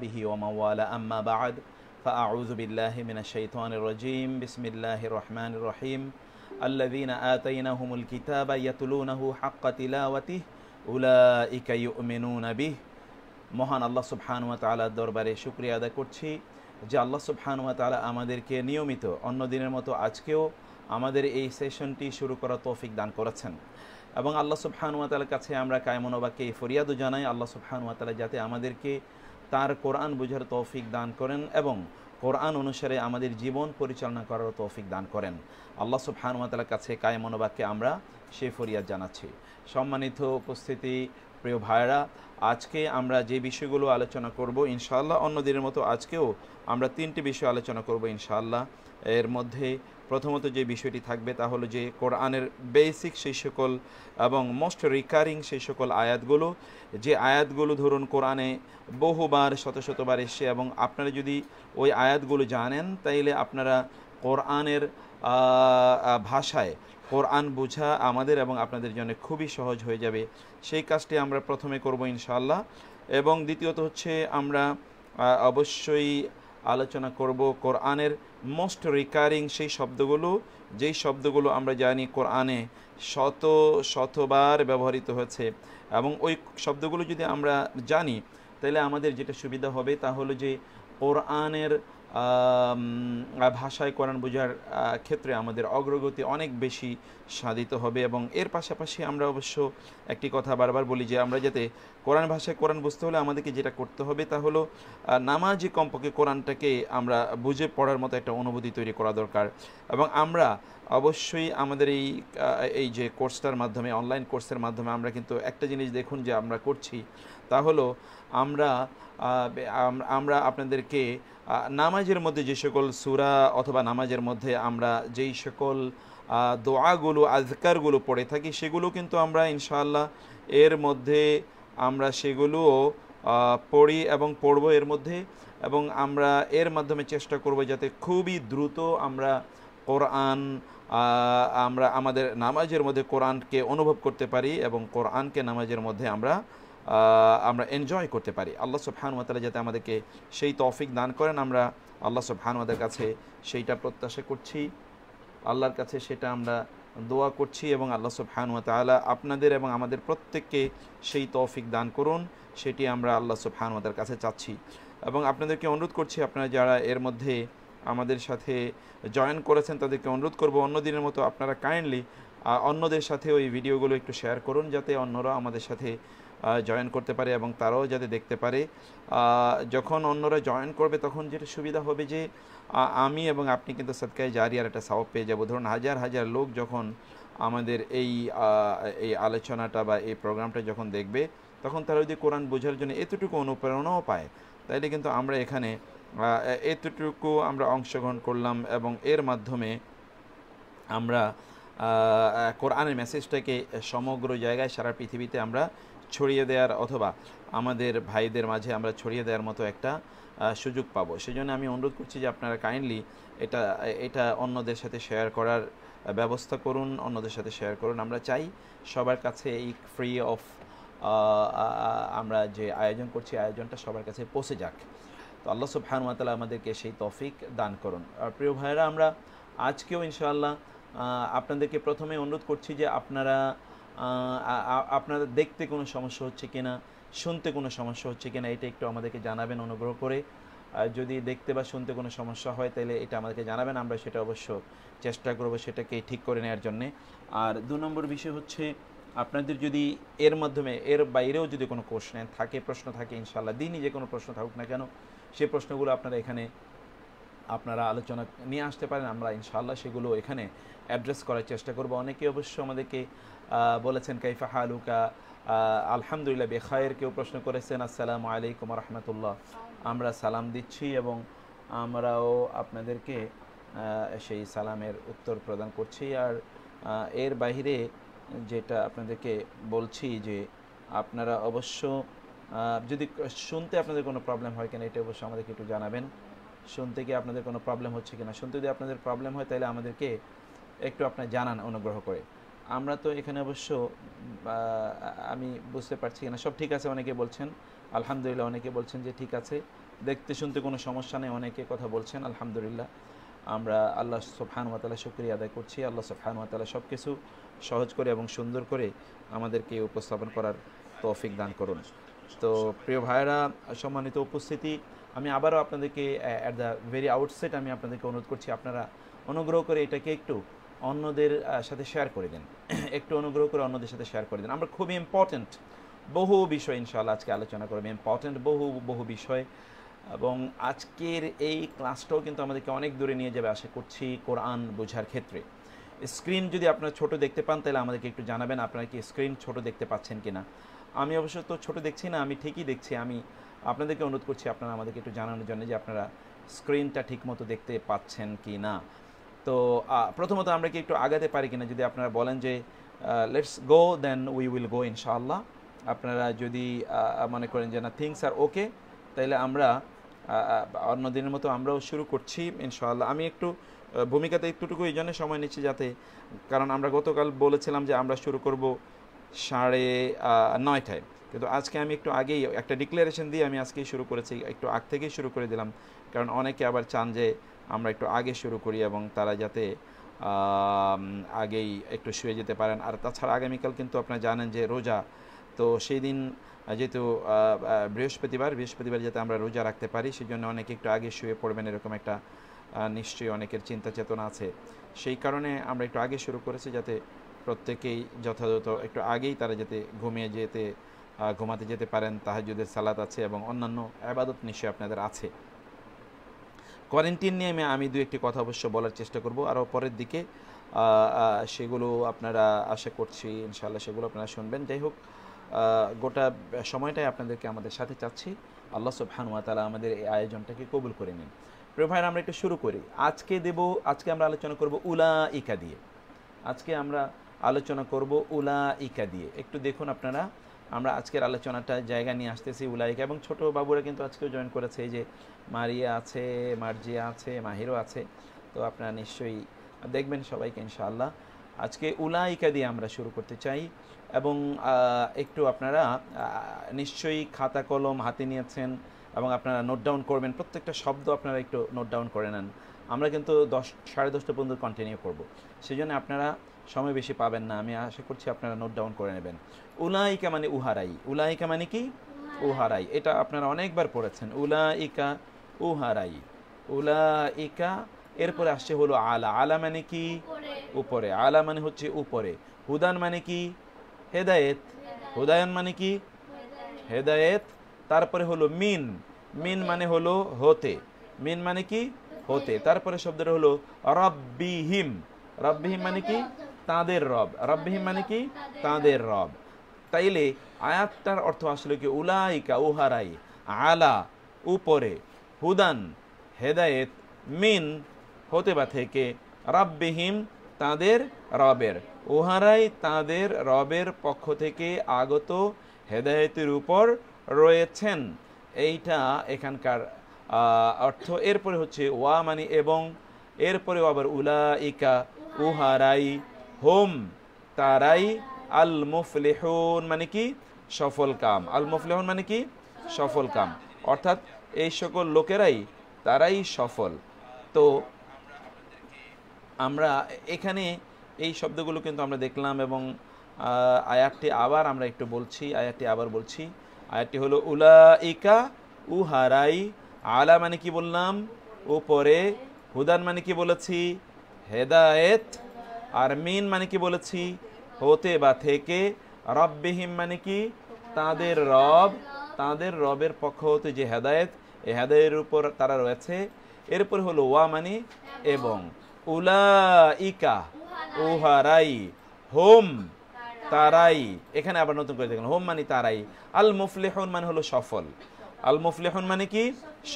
به ومن والاه أما بعد فأعوذ بالله من الشيطان الرجيم بسم الله الرحمن الرحيم الذين آتيناهم الكتاب يتلونه حق تلاوته أولئك يؤمنون به মহান আল্লাহ সুবহানাহু ওয়া তাআলার দরবারে শুকরিয়া আদায় করছি যে আল্লাহ সুবহানাহু ওয়া তাআলা আমাদেরকে নিয়মিত অন্য দিনের মতো আজকেও আমাদের এই সেশনটি শুরু করার তৌফিক দান করেছেন এবং আল্লাহ সুবহানাহু ওয়া তাআলার কাছে আমরা কায়মনোবাক্যে ফরিয়াদও জানাই আল্লাহ সুবহানাহু ওয়া তাআলা যাতে আমাদেরকে তার কোরআন বুঝার তৌফিক দান করেন এবং কোরআন অনুসারে আমাদের জীবন পরিচালনা করার তৌফিক দান করেন আল্লাহ সুবহানাহু ওয়া তাআলার কাছে কায়মনোবাক্যে আমরা সেই ফরিয়াদ জানাচ্ছি। সম্মানিত উপস্থিতি, প্রিয় ভাইরা, আজকে আমরা যে বিষয়গুলো আলোচনা করব ইনশাআল্লাহ অন্য দিনের মতো আজকেও আমরা তিনটি বিষয় আলোচনা করব ইনশাআল্লাহ। এর মধ্যে প্রথমত যে বিষয়টি থাকবে তা হলো যে কোরআনের বেসিক সেই সকল এবং মোস্ট রিকারিং সেই সকল আয়াতগুলো, যে আয়াতগুলো ধরুন কোরআনে বহুবার শতবার এসে এবং আপনারা যদি ওই আয়াতগুলো জানেন তাইলে আপনারা কোরআনের ভাষায় কোরআন বোঝা আমাদের এবং আপনাদের জন্য খুবই সহজ হয়ে যাবে। সেই কাজটি আমরা প্রথমে করব ইনশাআল্লাহ। এবং দ্বিতীয়ত হচ্ছে আমরা অবশ্যই আলোচনা করব কোরআনের মোস্ট রিকারিং সেই শব্দগুলো, যেই শব্দগুলো আমরা জানি কোরআনে শতবার ব্যবহৃত হয়েছে এবং ওই শব্দগুলো যদি আমরা জানি তাহলে আমাদের যেটা সুবিধা হবে তা হলো যে কোরআনের ভাষায় কোরআন বোঝার ক্ষেত্রে আমাদের অগ্রগতি অনেক বেশি সাধিত হবে। এবং এর পাশাপাশি আমরা অবশ্য একটি কথা বারবার বলি যে আমরা যাতে কোরআন ভাষায় কোরআন বুঝতে হলে আমাদেরকে যেটা করতে হবে তা হলো নামাজি কমপক্ষে কোরআনটাকে আমরা বুঝে পড়ার মতো একটা অনুভূতি তৈরি করা দরকার। এবং আমরা অবশ্যই আমাদের এই যে কোর্সটার মাধ্যমে, অনলাইন কোর্সের মাধ্যমে আমরা কিন্তু একটা জিনিস দেখুন যে আমরা করছি তা হলো আমরা আপনাদেরকে নামাজের মধ্যে যে সকল সূরা অথবা নামাজের মধ্যে আমরা যেই সকল দোয়াগুলো আজকারগুলো পড়ে থাকি সেগুলো কিন্তু আমরা ইনশাআল্লাহ এর মধ্যে আমরা সেগুলোও পড়ি এবং পড়ব এর মধ্যে। এবং আমরা এর মাধ্যমে চেষ্টা করব যাতে খুবই দ্রুত আমরা কোরআন আমরা আমাদের নামাজের মধ্যে কোরআনকে অনুভব করতে পারি এবং কোরআনকে নামাজের মধ্যে আমরা এনজয় করতে পারি। আল্লাহ সুবহানাহু ওয়া তাআলা যাতে আমাদেরকে সেই তৌফিক দান করেন, আমরা আল্লাহ সুবহানাহু ওয়া তাআলার কাছে সেইটা প্রত্যাশা করছি, আল্লাহর কাছে সেটা আমরা দোয়া করছি এবং আল্লাহ সুবহানাহু ওয়া তাআলা আপনাদের এবং আমাদের প্রত্যেককে সেই তৌফিক দান করুন, সেটি আমরা আল্লাহ সুবহানাহু ওয়া তাআলার কাছে চাচ্ছি। এবং আপনাদেরকে অনুরোধ করছি, আপনারা যারা এর মধ্যে আমাদের সাথে জয়েন করেছেন তাদেরকে অনুরোধ করব অন্য দিনের মতো আপনারা কাইন্ডলি অন্যদের সাথে ওই ভিডিওগুলো একটু শেয়ার করুন যাতে অন্যরা আমাদের সাথে জয়েন করতে পারে এবং তারাও যাতে দেখতে পারে। যখন অন্যরা জয়েন করবে তখন যেটা সুবিধা হবে যে আমি এবং আপনি কিন্তু সাদকায়ে জারিয়ার একটা সওয়াব পেয়ে যাব। ধরুন হাজার হাজার লোক যখন আমাদের এই আলোচনাটা বা এই প্রোগ্রামটা যখন দেখবে তখন তারা যদি কোরআন বোঝার জন্য এতটুকু অনুপ্রেরণাও পায় তাইলে কিন্তু আমরা এখানে এতটুকু আমরা অংশগ্রহণ করলাম এবং এর মাধ্যমে আমরা কোরআনের মেসেজটাকে সমগ্র জায়গায় সারা পৃথিবীতে আমরা ছড়িয়ে দেওয়ার অথবা আমাদের ভাইদের মাঝে আমরা ছড়িয়ে দেওয়ার মতো একটা সুযোগ পাবো। সেজন্য আমি অনুরোধ করছি যে আপনারা কাইন্ডলি এটা অন্যদের সাথে শেয়ার করার ব্যবস্থা করুন, অন্যদের সাথে শেয়ার করুন। আমরা চাই সবার কাছে এই ফ্রি অফ আমরা যে আয়োজন করছি আয়োজনটা সবার কাছে পৌঁছে যাক। তো আল্লাহ সুবহানাহু ওয়া তাআলা আমাদেরকে সেই তৌফিক দান করুন। আর প্রিয় ভাইরা, আমরা আজকেও ইনশাআল্লাহ আপনাদেরকে প্রথমে অনুরোধ করছি যে আপনাদের দেখতে কোনো সমস্যা হচ্ছে কিনা, শুনতে কোনো সমস্যা হচ্ছে কিনা এটা একটু আমাদেরকে জানাবেন অনুগ্রহ করে। যদি দেখতে বা শুনতে কোনো সমস্যা হয় তাহলে এটা আমাদেরকে জানাবেন, আমরা সেটা অবশ্য চেষ্টা করব সেটাকে ঠিক করে নেওয়ার জন্যে। আর 2 নম্বর বিষয় হচ্ছে আপনাদের যদি এর মাধ্যমে এর বাইরেও যদি কোনো প্রশ্ন থাকে ইনশাআল্লাহ দিনই যে কোনো প্রশ্ন থাকুক না কেন সেই প্রশ্নগুলো আপনারা আলোচনা নিয়ে আসতে পারেন, আমরা ইনশাআল্লাহ সেগুলো এখানে অ্যাড্রেস করার চেষ্টা করব। অনেকে অবশ্য আমাদেরকে বলেছেন কাইফা হালুকা, আলহামদুলিল্লাহ বেখায়ের। কেউ প্রশ্ন করেছেন আসসালামু আলাইকুম রাহমাতুল্লাহ, আমরা সালাম দিচ্ছি এবং আমরাও আপনাদেরকে সেই সালামের উত্তর প্রদান করছি। আর এর বাইরে যেটা আপনাদেরকে বলছি যে আপনারা অবশ্য যদি শুনতে আপনাদের কোনো প্রবলেম হয় কিনা এটা অবশ্য আমাদেরকে একটু জানাবেন। শুনতে কি আপনাদের কোনো প্রবলেম হচ্ছে কিনা, শুনতে যদি আপনাদের প্রবলেম হয় তাহলে আমাদেরকে একটু আপনার জানান অনুগ্রহ করে। আমরা তো এখানে অবশ্য আমি বুঝতে পারছি কিনা সব ঠিক আছে অনেকে বলছেন, আলহামদুলিল্লাহ অনেকে বলছেন যে ঠিক আছে। দেখতে শুনতে কোনো সমস্যা নেই, অনেকে কথা বলছেন, আলহামদুলিল্লাহ। আমরা আল্লাহ সুবহানাহু ওয়া তাআলা শুকরিয়া আদায় করছি। আল্লাহ সুবহানাহু ওয়া তাআলা সব কিছু সহজ করে এবং সুন্দর করে আমাদেরকে উপস্থাপন করার তৌফিক দান করুন। তো প্রিয় ভাইয়েরা, সম্মানিত উপস্থিতি, আমি আবারও আপনাদেরকে অ্যাট দ্য ভেরি আউটসেট আমি আপনাদেরকে অনুরোধ করছি, আপনারা অনুগ্রহ করে এটাকে একটু অন্যদের সাথে শেয়ার করে দেন। একটু অনুগ্রহ করে অন্যদের সাথে শেয়ার করে দেন। আমরা খুবই ইম্পর্ট্যান্ট বহু বিষয় ইনশাআল্লাহ আজকে আলোচনা করব, ইম্পর্ট্যান্ট বহু বিষয়। এবং আজকের এই ক্লাসটাও কিন্তু আমাদেরকে অনেক দূরে নিয়ে যাবে আশা করছি কোরআন বোঝার ক্ষেত্রে। স্ক্রিন যদি আপনারা ছোট দেখতে পান তাহলে আমাদেরকে একটু জানাবেন আপনারা কি স্ক্রিন ছোট দেখতে পাচ্ছেন কিনা। আমি অবশ্য তো ছোট দেখছি না, আমি ঠিকই দেখছি। আমি আপনাদেরকে অনুরোধ করছি আপনারা আমাদেরকে একটু জানানোর জন্য যে আপনারা স্ক্রিনটা ঠিকমতো দেখতে পাচ্ছেন কি না। তো প্রথমত আমরা কি একটু আগাতে পারি কিনা, যদি আপনারা বলেন যে let's go, then we will go ইনশাআল্লাহ। আপনারা যদি মনে করেন যে না থিংস আর ওকে, তাইলে আমরা অন্য দিনের মতো আমরাও শুরু করছি ইনশাআল্লাহ। আমি একটু ভূমিকাতে একটুটুকু এই জন্য সময় নিচ্ছি যাতে, কারণ আমরা গতকাল বলেছিলাম যে আমরা শুরু করব 9:30, কিন্তু আজকে আমি একটু আগেই একটা ডিক্লারেশন দিয়ে আমি আজকেই শুরু করেছি, একটু আগ থেকেই শুরু করে দিলাম, কারণ অনেকে আবার চান যে আমরা একটু আগে শুরু করি এবং তারা যাতে আগেই একটু শুয়ে যেতে পারেন। আর তাছাড়া আগামীকাল কিন্তু আপনারা জানেন যে রোজা, তো সেই দিন যেহেতু বৃহস্পতিবার যাতে আমরা রোজা রাখতে পারি, সেই জন্য অনেকে একটু আগে শুয়ে পড়বেন এরকম একটা নিশ্চয়ই অনেকের চিন্তা চেতনা আছে। সেই কারণে আমরা একটু আগে শুরু করেছি যাতে প্রত্যেকেই যথাযথ একটু আগেই তারা যাতে ঘুমাতে যেতে পারেন। তাহাজ্জুদের সালাত আছে এবং অন্যান্য ইবাদত নিশ্চয়ই আপনাদের আছে। কোয়ারেন্টিন নিয়ে আমি দু একটি কথা অবশ্য বলার চেষ্টা করব আরও পরের দিকে, সেগুলো আপনারা আশা করছি ইনশাআল্লাহ সেগুলো আপনারা শুনবেন। যাই হোক, গোটা সময়টাই আপনাদেরকে আমাদের সাথে চাচ্ছি। আল্লাহ সুবহানাহু ওয়া তাআলা আমাদের এই আয়োজনটাকে কবুল করে নিন। প্রিয় ভাইরা, আমরা একটু শুরু করি। আজকে আমরা আলোচনা করব উলাইকা দিয়ে। আজকে আমরা আলোচনা করব উলাইকা দিয়ে। একটু দেখুন আপনারা, আমরা আজকের আলোচনাটা জায়গা নিয়ে আসতেছি উলাইকা, এবং ছোট বাবুরা কিন্তু আজকেও জয়েন করেছে। এই যে মারিয়া আছে, মার্জিয়া আছে, মাহিরও আছে। তো আপনারা নিশ্চয়ই দেখবেন সবাইকে ইনশাআল্লাহ। আজকে উলাইকা দিয়ে আমরা শুরু করতে চাই, এবং একটু আপনারা নিশ্চয়ই খাতা কলম হাতে নিয়েছেন এবং আপনারা নোট ডাউন করবেন। প্রত্যেকটা শব্দ আপনারা একটু নোট ডাউন করে নেন। আমরা কিন্তু 10-10:30 পর্যন্ত কন্টিনিউ করব, সেই জন্য আপনারা সময় বেশি পাবেন না। আমি আশা করছি আপনারা নোট ডাউন করে নেবেন। উলাইকা মানে উহারাই। উলাইকা মানে কি? উহারাই। এটা আপনারা অনেকবার পড়েছেন, উলাইকা উহারাই, উলাইকা। এরপরে আসছে হলো আলা। আলা মানে কি? উপরে। আলা মানে হচ্ছে উপরে। হুদান মানে কি? হেদায়েত। হুদায়ন মানে কি? হেদায়েত। তারপরে হলো মিন। মিন মানে হলো হতে। মিন মানে কি? হতে। তারপরে শব্দটা হলো রব্বিহিম। রব্বিহিম মানে কি? তাদের রব। রব্বিহিম মানে কি? তাদের রব। তাইলে আয়াতটার অর্থ আসলে কি? উলাইকা উহারাই, আলা উপরে, হুদান হেদায়েত, মিন হতে বা থেকে, রব্বিহিম তাদের রবের, উহারাই তাদের রবের পক্ষ থেকে আগত হেদায়েতের উপর রয়েছেন। এইটা এখানকার অর্থ। এরপরে হচ্ছে ওয়া মানে এবং, এরপরে আবার উলাইকা উহারাই, হোম তারাই, আল মুফলিহুন মানে কি? সফল কাম। আল মুফলিহুন মানে কি? সফল কাম। অর্থাৎ এই সকল লোকেরাই তারাই সফল। তো আমরা এখানে এই শব্দগুলো কিন্তু আমরা দেখলাম, এবং আয়াতটি আবার আমরা একটু বলছি। আয়াতটি হলো উলাইকা উহারাই। আলা মানে কি বললাম? উপরে। হুদান মানে কি বলেছি? হেদায়েত। আর মিন মানে কি বলেছি? হতে বা থেকে। রব্বিহিম মানে কি? তাদের রব। তাদের রবের পক্ষ হতে যে হেদায়েত, এই হেদায়েতের উপর তারা রয়েছে। এরপর হলো ওয়া মানে এবং। উলাইকা উহারাই, হোম তারাই। এখানে আবার নতুন করে দেখলাম, হোম মানে তারাই। আল মুফলিহুন মানে হলো সফল। আল মুফলিহুন মানে কি?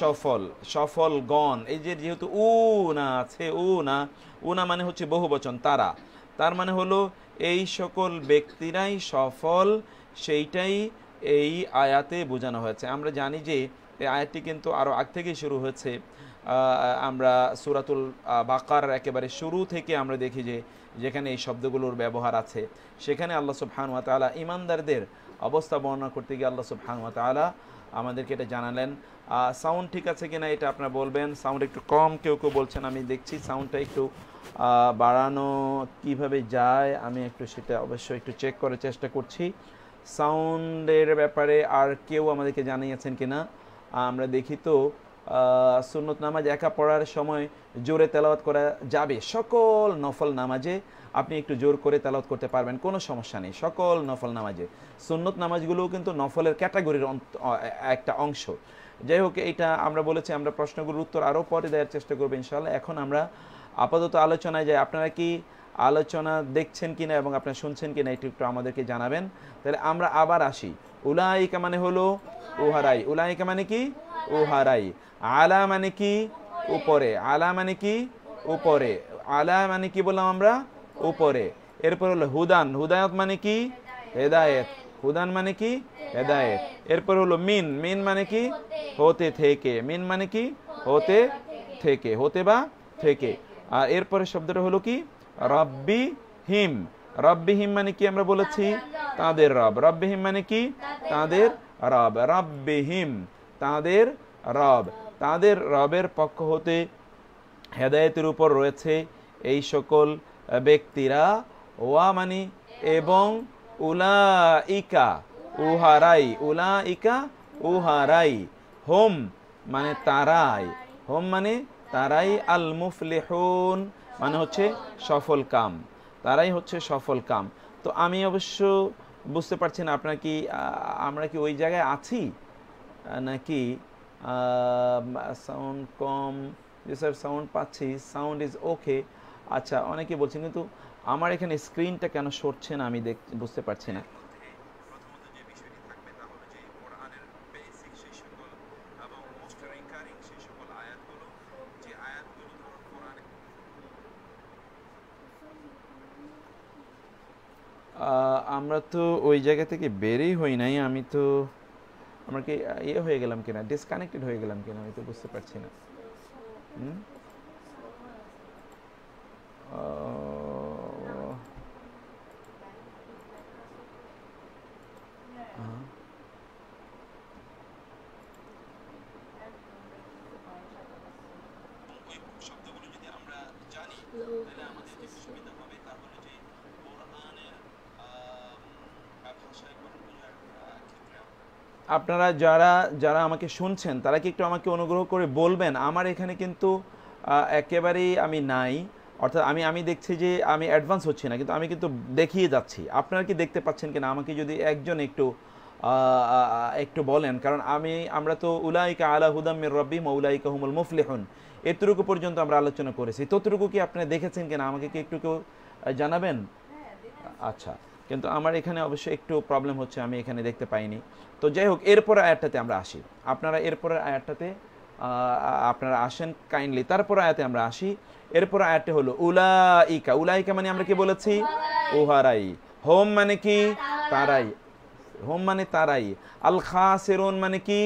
সফল, সফল গণ। এই যে যেহেতু উনা আছে, উনা মানে হচ্ছে বহুবচন, তারা। তার মানে হলো এই সকল ব্যক্তিরাই সফল, সেইটাই এই আয়াতে বোঝানো হয়েছে। আমরা জানি যে এই আয়াতটি কিন্তু আরও আগ থেকেই শুরু হয়েছে। আমরা সূরাতুল বাকারার একেবারে শুরু থেকে আমরা দেখি যে যেখানে এই শব্দগুলোর ব্যবহার আছে, সেখানে আল্লাহ সুবহানাহু ওয়া তাআলা ঈমানদারদের অবস্থা বর্ণনা করতে গিয়ে আল্লাহ সুবহানাহু ওয়া তাআলা আমাদেরকে এটা জানালেন। সাউন্ড ঠিক আছে কিনা এটা আপনারা বলবেন। সাউন্ড একটু কম কেউ কেউ বলছেন, আমি দেখছি সাউন্ডটা একটু বাড়ানো কিভাবে যায় আমি একটু সেটা অবশ্যই একটু চেক করার চেষ্টা করছি। সাউন্ডের ব্যাপারে আর কেউ আমাদেরকে জানিয়েছেন কিনা আমরা দেখি তো। সুন্নত নামাজ একা পড়ার সময় জোরে তেলাওয়াত করা যাবে। সকল নফল নামাজে আপনি একটু জোর করে তেলাওয়াত করতে পারবেন, কোনো সমস্যা নেই। সকল নফল নামাজে, সুন্নত নামাজগুলোও কিন্তু নফলের ক্যাটাগরির একটা অংশ। যাই হোক, এইটা আমরা বলেছি আমরা প্রশ্নগুলোর উত্তর আরও পরে দেওয়ার চেষ্টা করবো ইনশাআল্লাহ। এখন আমরা আপাতত আলোচনায় যাই। আপনারা কি আলোচনা দেখছেন কিনা এবং আপনারা শুনছেন কিনা একটু একটু আমাদেরকে জানাবেন। তাহলে আমরা আবার আসি। উলাইকা মানে হলো উহারাই। উলাইকা মানে কি? উহারাই। আলা মানে কি? উপরে। আলা মানে কি? উপরে। আলা মানে কি বললাম আমরা? উপরে। এরপর হলো হুদান। হুদায়ত মানে কি? হেদায়েত। হুদান মানে কি? হেদায়েত। এরপর হলো মিন। মিন মানে কি? হতে থেকে। মিন মানে কি? হতে থেকে, হতে বা থেকে। আর এরপরে শব্দটা হলো কি? রব্বি হিম। রব্বি হিম মানে কি আমরা বলেছি? তাদের রব। রব্বি হিম মানে কি? তাদের রব। রব্বি হিম, তাদের রব। তাদের রবের পক্ষ হতে হেদায়েতের উপর রয়েছে এই সকল ব্যক্তিরা। ওয়া মানে এবং, উলাইকা উহারাই। উলাইকা উহারাই। হোম মানে তারাই। হোম মানে তারাই। আল মুফলিহুন মানে হচ্ছে সফল কাম। তারাই হচ্ছে সফল কাম। তো আমি অবশ্য বুঝতে পারছি না আপনার কি আমরা কি ওই জায়গায় আছি নাকি সাউন্ড কম। যে স্যার সাউন্ড পাচ্ছি, সাউন্ড ইজ ওকে। আচ্ছা, অনেকে বলছেন কিন্তু আমার এখানে স্ক্রিনটা কেন সরছে না আমি বুঝতে পারছি না। আমরা তো ওই জায়গা থেকে বেরই হই নাই। আমি তো আমরা কি ইয়ে হয়ে গেলাম কিনা, ডিসকানেক্টেড হয়ে গেলাম কিনা আমি তো বুঝতে পারছি না। আপনারা যারা যারা আমাকে শুনছেন তারা কি একটু আমাকে অনুগ্রহ করে বলবেন। আমার এখানে কিন্তু একেবারেই আমি নাই, অর্থাৎ আমি দেখছি যে আমি অ্যাডভান্স হচ্ছি না, কিন্তু আমি কিন্তু দেখিয়ে যাচ্ছি। আপনারা কি দেখতে পাচ্ছেন কিনা আমাকে যদি একজন একটু একটু বলেন। কারণ আমরা তো উলাইকা আলা হুদাম মির রাব্বিহিম ওয়া উলাইকা হুমুল মুফলিহুন এতটুকু পর্যন্ত আমরা আলোচনা করেছি। ততটুকু কি আপনারা দেখেছেন কিনা আমাকে কি একটু কেউ জানাবেন? আচ্ছা, কিন্তু আমার এখানে অবশ্যই একটু প্রবলেম হচ্ছে, আমি এখানে দেখতে পাইনি। তো যাই হোক, এরপর আয়াতটাতে আমরা আসি। আপনারা এরপরের আয়াতটাতে আপনারা আসেন কাইন্ডলি। তারপর আয়াতে আমরা আসি। এরপর আয়াতটা হলো উলাইকা। উলাইকা মানে আমরা কি বলেছি? উহারাই। হোম মানে কি? তারাই। হোম মানে তারাই। আল খাসিরুন মানে কি?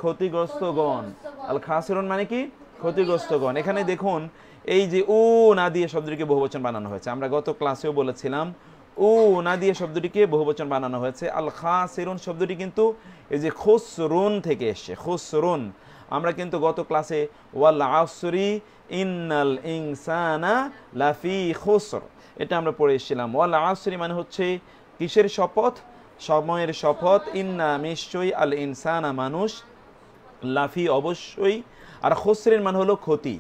ক্ষতিগ্রস্তগণ। আল খাসিরুন মানে কি? ক্ষতিগ্রস্তগণ। এখানে দেখুন এই যে উ না দিয়ে শব্দটিকে বহুবচন বানানো হয়েছে। আমরা গত ক্লাসেও বলেছিলাম উ না দিয়ে শব্দটিকে বহুবচন বানানো হয়েছে। আল খাসিরুন শব্দটি কিন্তু এই যে খুসরুন থেকে এসছে। খুসরুন আমরা কিন্তু গত ক্লাসে ওয়াল আসরি ইন্নাল ইনসানা লাফি খুসর এটা আমরা পড়ে এসেছিলাম। ওয়াল আসরি মানে হচ্ছে কিসের শপথ? সময়ের শপথ। ইন্না নিশ্চয়ই, আল ইনসানা মানুষ, লাফি অবশ্যই, আর খুসরিন মানে হলো ক্ষতি।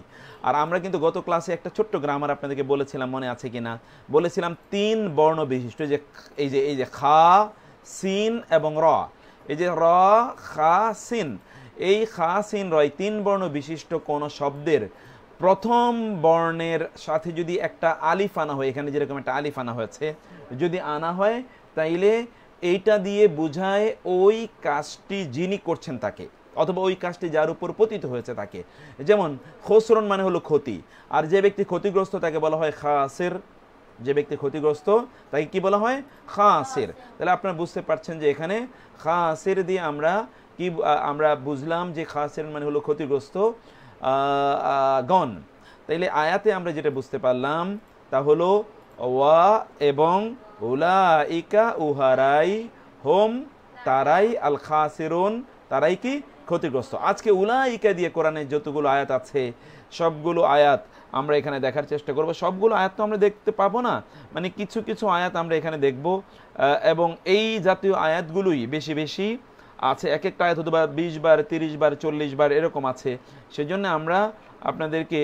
আর আমরা কিন্তু গত ক্লাসে একটা ছোট্ট গ্রামার আপনাদেরকে বলেছিলাম, মনে আছে কিনা? বলেছিলাম 3 বর্ণ বিশিষ্ট যে এই যে খা, সিন এবং র। এই যে র, খা, সিন, এই খা, সিন, র 3 বর্ণ বিশিষ্ট কোন শব্দের প্রথম বর্ণের সাথে যদি একটা আলিফ আনা হয়, এখানে যেরকম একটা আলিফ আনা হয়েছে, যদি আনা হয় তাইলে এইটা দিয়ে বোঝায় ওই কাজটি যিনি করছেন তাকে, অথবা ওই কাজটি যার উপর পতিত হয়েছে তাকে। যেমন খসরন মানে হলো ক্ষতি, আর যে ব্যক্তি ক্ষতিগ্রস্ত তাকে বলা হয় খাসির। যে ব্যক্তি ক্ষতিগ্রস্ত তাকে কি বলা হয়? খাসির। তাহলে আপনারা বুঝতে পারছেন যে এখানে খাসির দিয়ে আমরা বুঝলাম যে খাসির মানে হলো ক্ষতিগ্রস্ত গণ। তাইলে আয়াতে আমরা যেটা বুঝতে পারলাম তা হলো ওয়া এবং উলাইকা উহারাই, হোম তারাই, আল খাসিরুন তারাই কি ক্ষতিগ্রস্ত। আজকে উলাইকা দিয়ে কোরআনের যতগুলো আয়াত আছে সবগুলো আয়াত আমরা এখানে দেখার চেষ্টা করব। সবগুলো আয়াত তো আমরা দেখতে পাবো না, মানে কিছু কিছু আয়াত আমরা এখানে দেখব, এবং এই জাতীয় আয়াতগুলোই বেশি বেশি আছে। এক একটা আয়াত হয়তো বা 20 বার 30 বার 40 বার এরকম আছে। সেজন্য আমরা আপনাদেরকে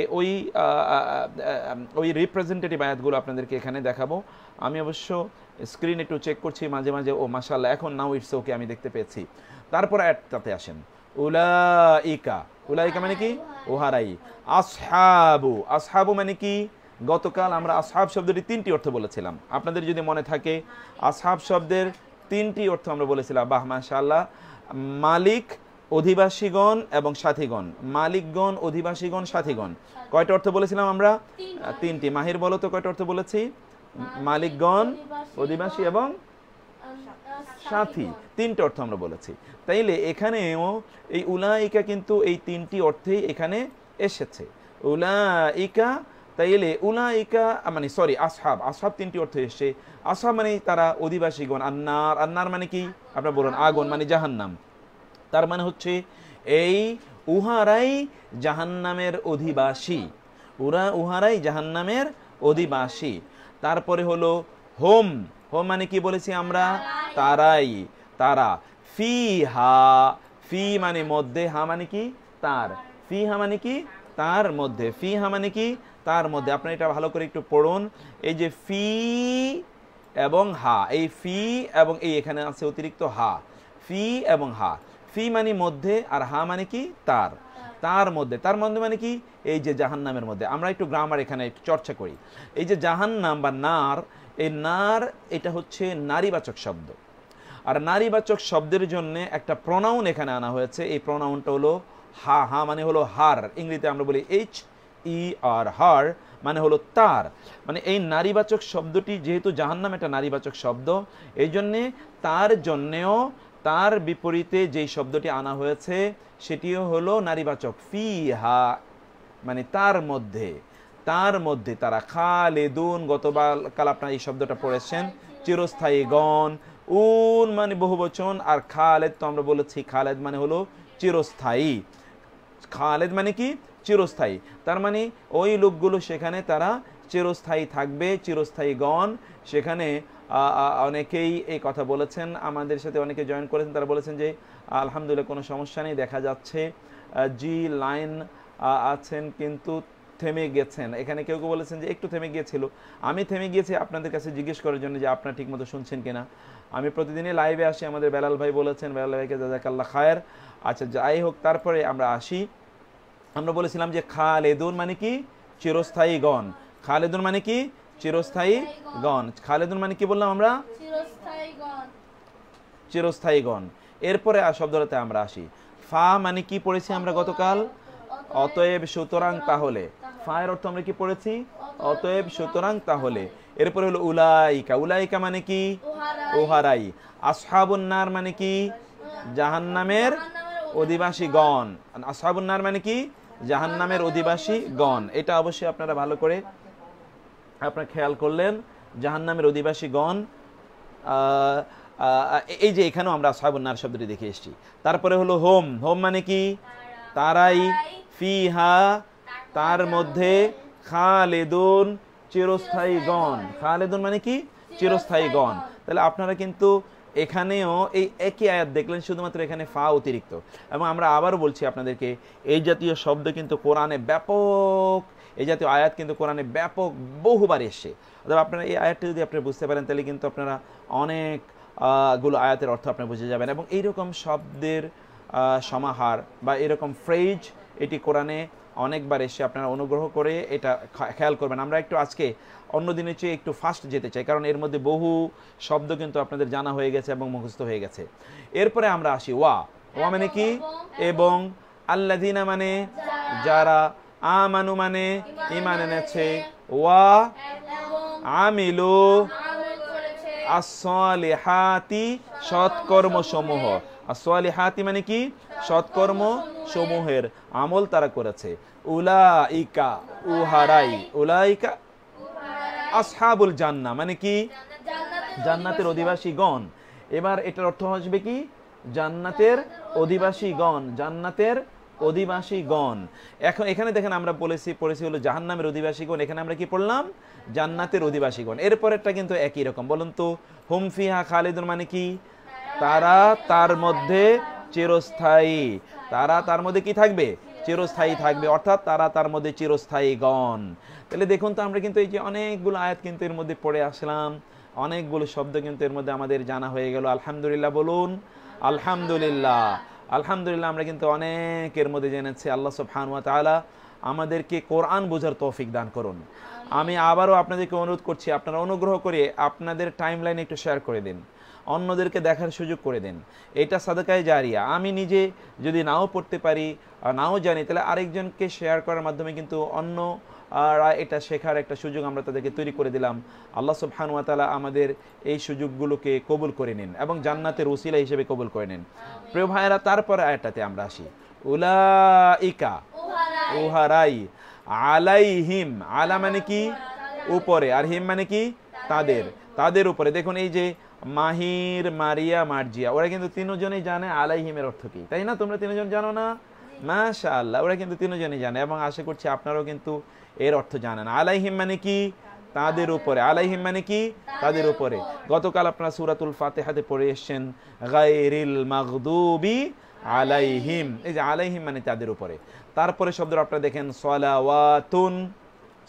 ওই রিপ্রেজেন্টেটিভ আয়াতগুলো আপনাদেরকে এখানে দেখাবো। আমি অবশ্য স্ক্রিন একটু চেক করছি মাঝে মাঝে, ও মাশাআল্লাহ এখন নাও ইটস ওকে আমি দেখতে পেয়েছি। তারপর আয়াতটাতে আসেন, উলাইকা, উলাইকা মানে কি? উহারাই। আসহাবু, আসহাবু মানে কি? গতকাল আমরা আসহাব শব্দটি 3টি অর্থ বলেছিলাম, আপনাদের যদি মনে থাকে আসহাব শব্দের 3টি অর্থ আমরা বলেছিলাম। বাহ মাশাআল্লাহ। মালিক, অধিবাসীগণ এবং সাথীগণ। মালিকগণ, অধিবাসীগণ, সাথীগণ, কয়টা অর্থ বলেছিলাম আমরা? 3টি। মাহির বলো তো কয়টা অর্থ বলেছি? মালিকগণ, অধিবাসী এবং সাথী, 3টি অর্থ আমরা বলেছি। তাইলে এখানেও এই উলাইকা কিন্তু এই 3টি অর্থেই এখানে এসেছে। উলাইকা, তাইলে উলাইকা মানে সরি আসহাব, আসহাব 3টি অর্থ এসেছে। আসহাব মানে তারা অধিবাসীগণ। আন্নার, আন্নার মানে কি? আপনারা বলুন আগুন মানে জাহান্নাম। তার মানে হচ্ছে এই উহারাই জাহান্নামের অধিবাসী, উহারাই জাহান্নামের অধিবাসী। তারপরে হলো হোম, হোম মানে কি বলেছি আমরা? তারাই, তারা। ফিহা, ফি মানে মধ্যে, হা মানে কি? তার। ফিহা মানে কি? তার মধ্যে। ফিহা মানে কি? তার মধ্যে। আপনারা এটা ভালো করে একটু পড়ুন। এই যে ফি এবং হা, এই ফি এবং এই এখানে আছে অতিরিক্ত হা, ফি এবং হা। ফি মানে মধ্যে, আর হা মানে কি? তার। তার মধ্যে, তার মধ্যে মানে কি? এই যে জাহান্নামের মধ্যে। আমরা একটু গ্রামার এখানে একটু চর্চা করি। এই যে জাহান্নাম বা নার, এই নার এটা হচ্ছে নারীবাচক শব্দ। আর নারীবাচক শব্দের জন্য একটা প্রনাউন এখানে আনা হয়েছে। এই প্রনাউনটা হলো হা। হা মানে হলো হার, ইংরেজিতে আমরা বলি HER, হার মানে হলো তার। মানে এই নারীবাচক শব্দটি যেহেতু জাহান্নাম একটা নারীবাচক শব্দ, এই জন্যে তার জন্যেও তার বিপরীতে যেই শব্দটি আনা হয়েছে সেটিও হলো নারীবাচক। ফিহা মানে তার মধ্যে, তার মধ্যে তারা। খালেদুন, গতকাল আপনারা এই শব্দটা পড়েছেন, চিরস্থায়ীগণ। উন মানে বহুবচন, আর খালেদ তো আমরা বলেছি খালেদ মানে হলো চিরস্থায়ী। খালেদ মানে কি? চিরস্থায়ী। তার মানে ওই লোকগুলো সেখানে তারা চিরস্থায়ী থাকবে, চিরস্থায়ীগণ। সেখানে অনেকেই এই কথা বলেছেন, আমাদের সাথে অনেকে জয়েন করেছেন, তারা বলেছেন যে আলহামদুলিল্লাহ কোনো সমস্যা নেই, দেখা যাচ্ছে জি লাইন আছেন কিন্তু থেমে গেছেন। এখানে কেউ কেউ বলেছেন যে একটু থেমে গিয়েছিল। আমি থেমে গিয়েছি আপনাদের কাছে জিজ্ঞেস করার জন্য যে আপনারা ঠিকমতো শুনছেন কিনা। আমি প্রতিদিনই লাইভে আসি, আমাদের বেলাল ভাই বলেছেন, বেলাল ভাইকে জাযাকাল্লাহ খায়ের। আচ্ছা যাই হোক, তারপরে আমরা আসি। আমরা বলেছিলাম যে খালেদুন মানে কি? চিরস্থায়ীগণ। খালেদুন মানে কি? চিরস্থায়ীগণ। খালেদুন মানে কি বললাম আমরা? চিরস্থায়ীগণ। এরপরে শব্দটাতে আমরা আসি। ফা মানে কি পড়েছি আমরা গতকাল? অতএব, সুতরাং, তাহলে। ফায়ের অর্থ আমরা কি পড়েছি? অতএব, সুতরাং, তাহলে। এরপরে হলো উলাইকা, উলাইকা মানে কি? উহারাই। আসহাবুন নার মানে কি? জাহান্নামের অধিবাসীগণ। আসহাবুন নার মানে কি? জাহান্নামের অধিবাসীগণ। এটা অবশ্যই আপনারা ভালো করে আপনারা খেয়াল করলেন, জাহান্নামের অধিবাসীগণ। এই যে এখানেও আমরা আসহাবুন নার শব্দটি দেখে এসেছি। তারপরে হলো হোম, হোম মানে কি? তারাই। ফিহা তার মধ্যে। খালেদুন চিরস্থায়ীগণ। খালেদুন মানে কি? চিরস্থায়ীগণ। তাহলে আপনারা কিন্তু এখানেও এই একই আয়াত দেখলেন, শুধুমাত্র এখানে ফা অতিরিক্ত। এবং আমরা আবারও বলছি আপনাদেরকে, এই জাতীয় শব্দ কিন্তু কোরআনে ব্যাপক, এই জাতীয় আয়াত কিন্তু কোরআনে ব্যাপক বহুবার এসে। অর্থাৎ আপনারা এই আয়াতটা যদি আপনি বুঝতে পারেন তাহলে কিন্তু আপনারা অনেকগুলো আয়াতের অর্থ আপনি বুঝে যাবেন। এবং এইরকম শব্দের সমাহার বা এরকম ফ্রেজ এটি কোরআনে অনেকবার এসে, আপনারা অনুগ্রহ করে এটা খেয়াল করবেন। আমরা একটু আজকে অন্য দিনের চেয়ে একটু ফাস্ট যেতে চাই, কারণ এর মধ্যে বহু শব্দ কিন্তু আপনাদের জানা হয়ে গেছে এবং মুখস্থ হয়ে গেছে। এরপরে আমরা আসি ওয়া। ওয়া মানে কি? এবং। আল্লাযিনা মানে যারা। আমানু মানে ঈমান এনেছে। ওয়া আমিলু as-সালিহাতি সৎকর্ম সমূহ। as-সালিহাতি মানে কি? সৎকর্ম সমূহের আমল তারা করেছে। উলাইকা উহারাই, উলাইকা আসহাবুল জান্নাহ মানে কি? জান্নাতের অধিবাসীগণ। এবার এটার অর্থ আসবে কি? জান্নাতের অধিবাসীগণ, জান্নাতের অধিবাসীগণ। এখন এখানে দেখেন আমরা পড়েছি হলো জাহান্নামের অধিবাসীগণ, এখানে আমরা কি পড়লাম? জান্নাতের অধিবাসীগণ। এরপরেরটা কিন্তু একই রকম। বলুন তো, হুম ফিহা খালিদুন মানে কি? তারা তার মধ্যে চিরস্থায়ী। তারা তার মধ্যে কি থাকবে? চিরস্থায়ী থাকবে, অর্থাৎ তারা তার মধ্যে চিরস্থায়ীগণ। তাহলে দেখুন তো, আমরা কিন্তু এই যে অনেকগুলো আয়াত কিন্তু এর মধ্যে পড়ে আসলাম, অনেকগুলো শব্দ কিন্তু এর মধ্যে আমাদের জানা হয়ে গেল। আলহামদুলিল্লাহ বলুন, আলহামদুলিল্লাহ। আলহামদুলিল্লাহ, আমরা কিন্তু অনেকের মধ্যে জেনেছি। আল্লাহ সুবহানাহু ওয়া তাআলা আমাদেরকে কোরআন বোঝার তৌফিক দান করুন। আমি আবারও আপনাদেরকে অনুরোধ করছি, আপনারা অনুগ্রহ করে আপনাদের টাইমলাইনে একটু শেয়ার করে দিন, অন্যদেরকে দেখার সুযোগ করে দিন। এটা সাদাকায়ে জারিয়া। আমি নিজে যদি নাও পড়তে পারি, নাও জানি, তাহলে আরেকজনকে শেয়ার করার মাধ্যমে কিন্তু অন্য এটা শেখার একটা সুযোগ আমরা তাদেরকে তৈরি করে দিলাম। আল্লাহ সুবহানাহু ওয়া তাআলা আমাদের এই সুযোগগুলোকে কবুল করে নিন এবং জান্নাতের ওসিলা হিসেবে কবুল করে নিন। প্রিয় ভাইয়েরা, তারপরে আয়াতটাতে আমরা আসি। উলাইকা, উহারাই, আলাইহিম, আলা মানে কি? উপরে, আর হিম মানে কি? তাদের, তাদের উপরে। দেখুন এই যে মাহির, মারিয়া, মার্জিয়া, ওরা কিন্তু তিনজনই জানে আলাইহিমের অর্থ কি, তাই না? তোমরা তিনজন জানো না? মাশাআল্লাহ, ওরা কিন্তু তিনজনই জানে এবং আশা করছি আপনারাও কিন্তু এর অর্থ জানেন। আলাইহিম মানে কি? তাদের উপরে। আলাইহিম মানে কি? তাদের উপরে। গতকাল আপনারা সূরাতুল ফাতিহাতে পড়ে এসেছেন গায়রিল মাগদুবি আলাইহিম। এই যে আলাইহিম মানে তাদের উপরে। তারপরে শব্দ আপনারা দেখেন সলাওয়াতুন,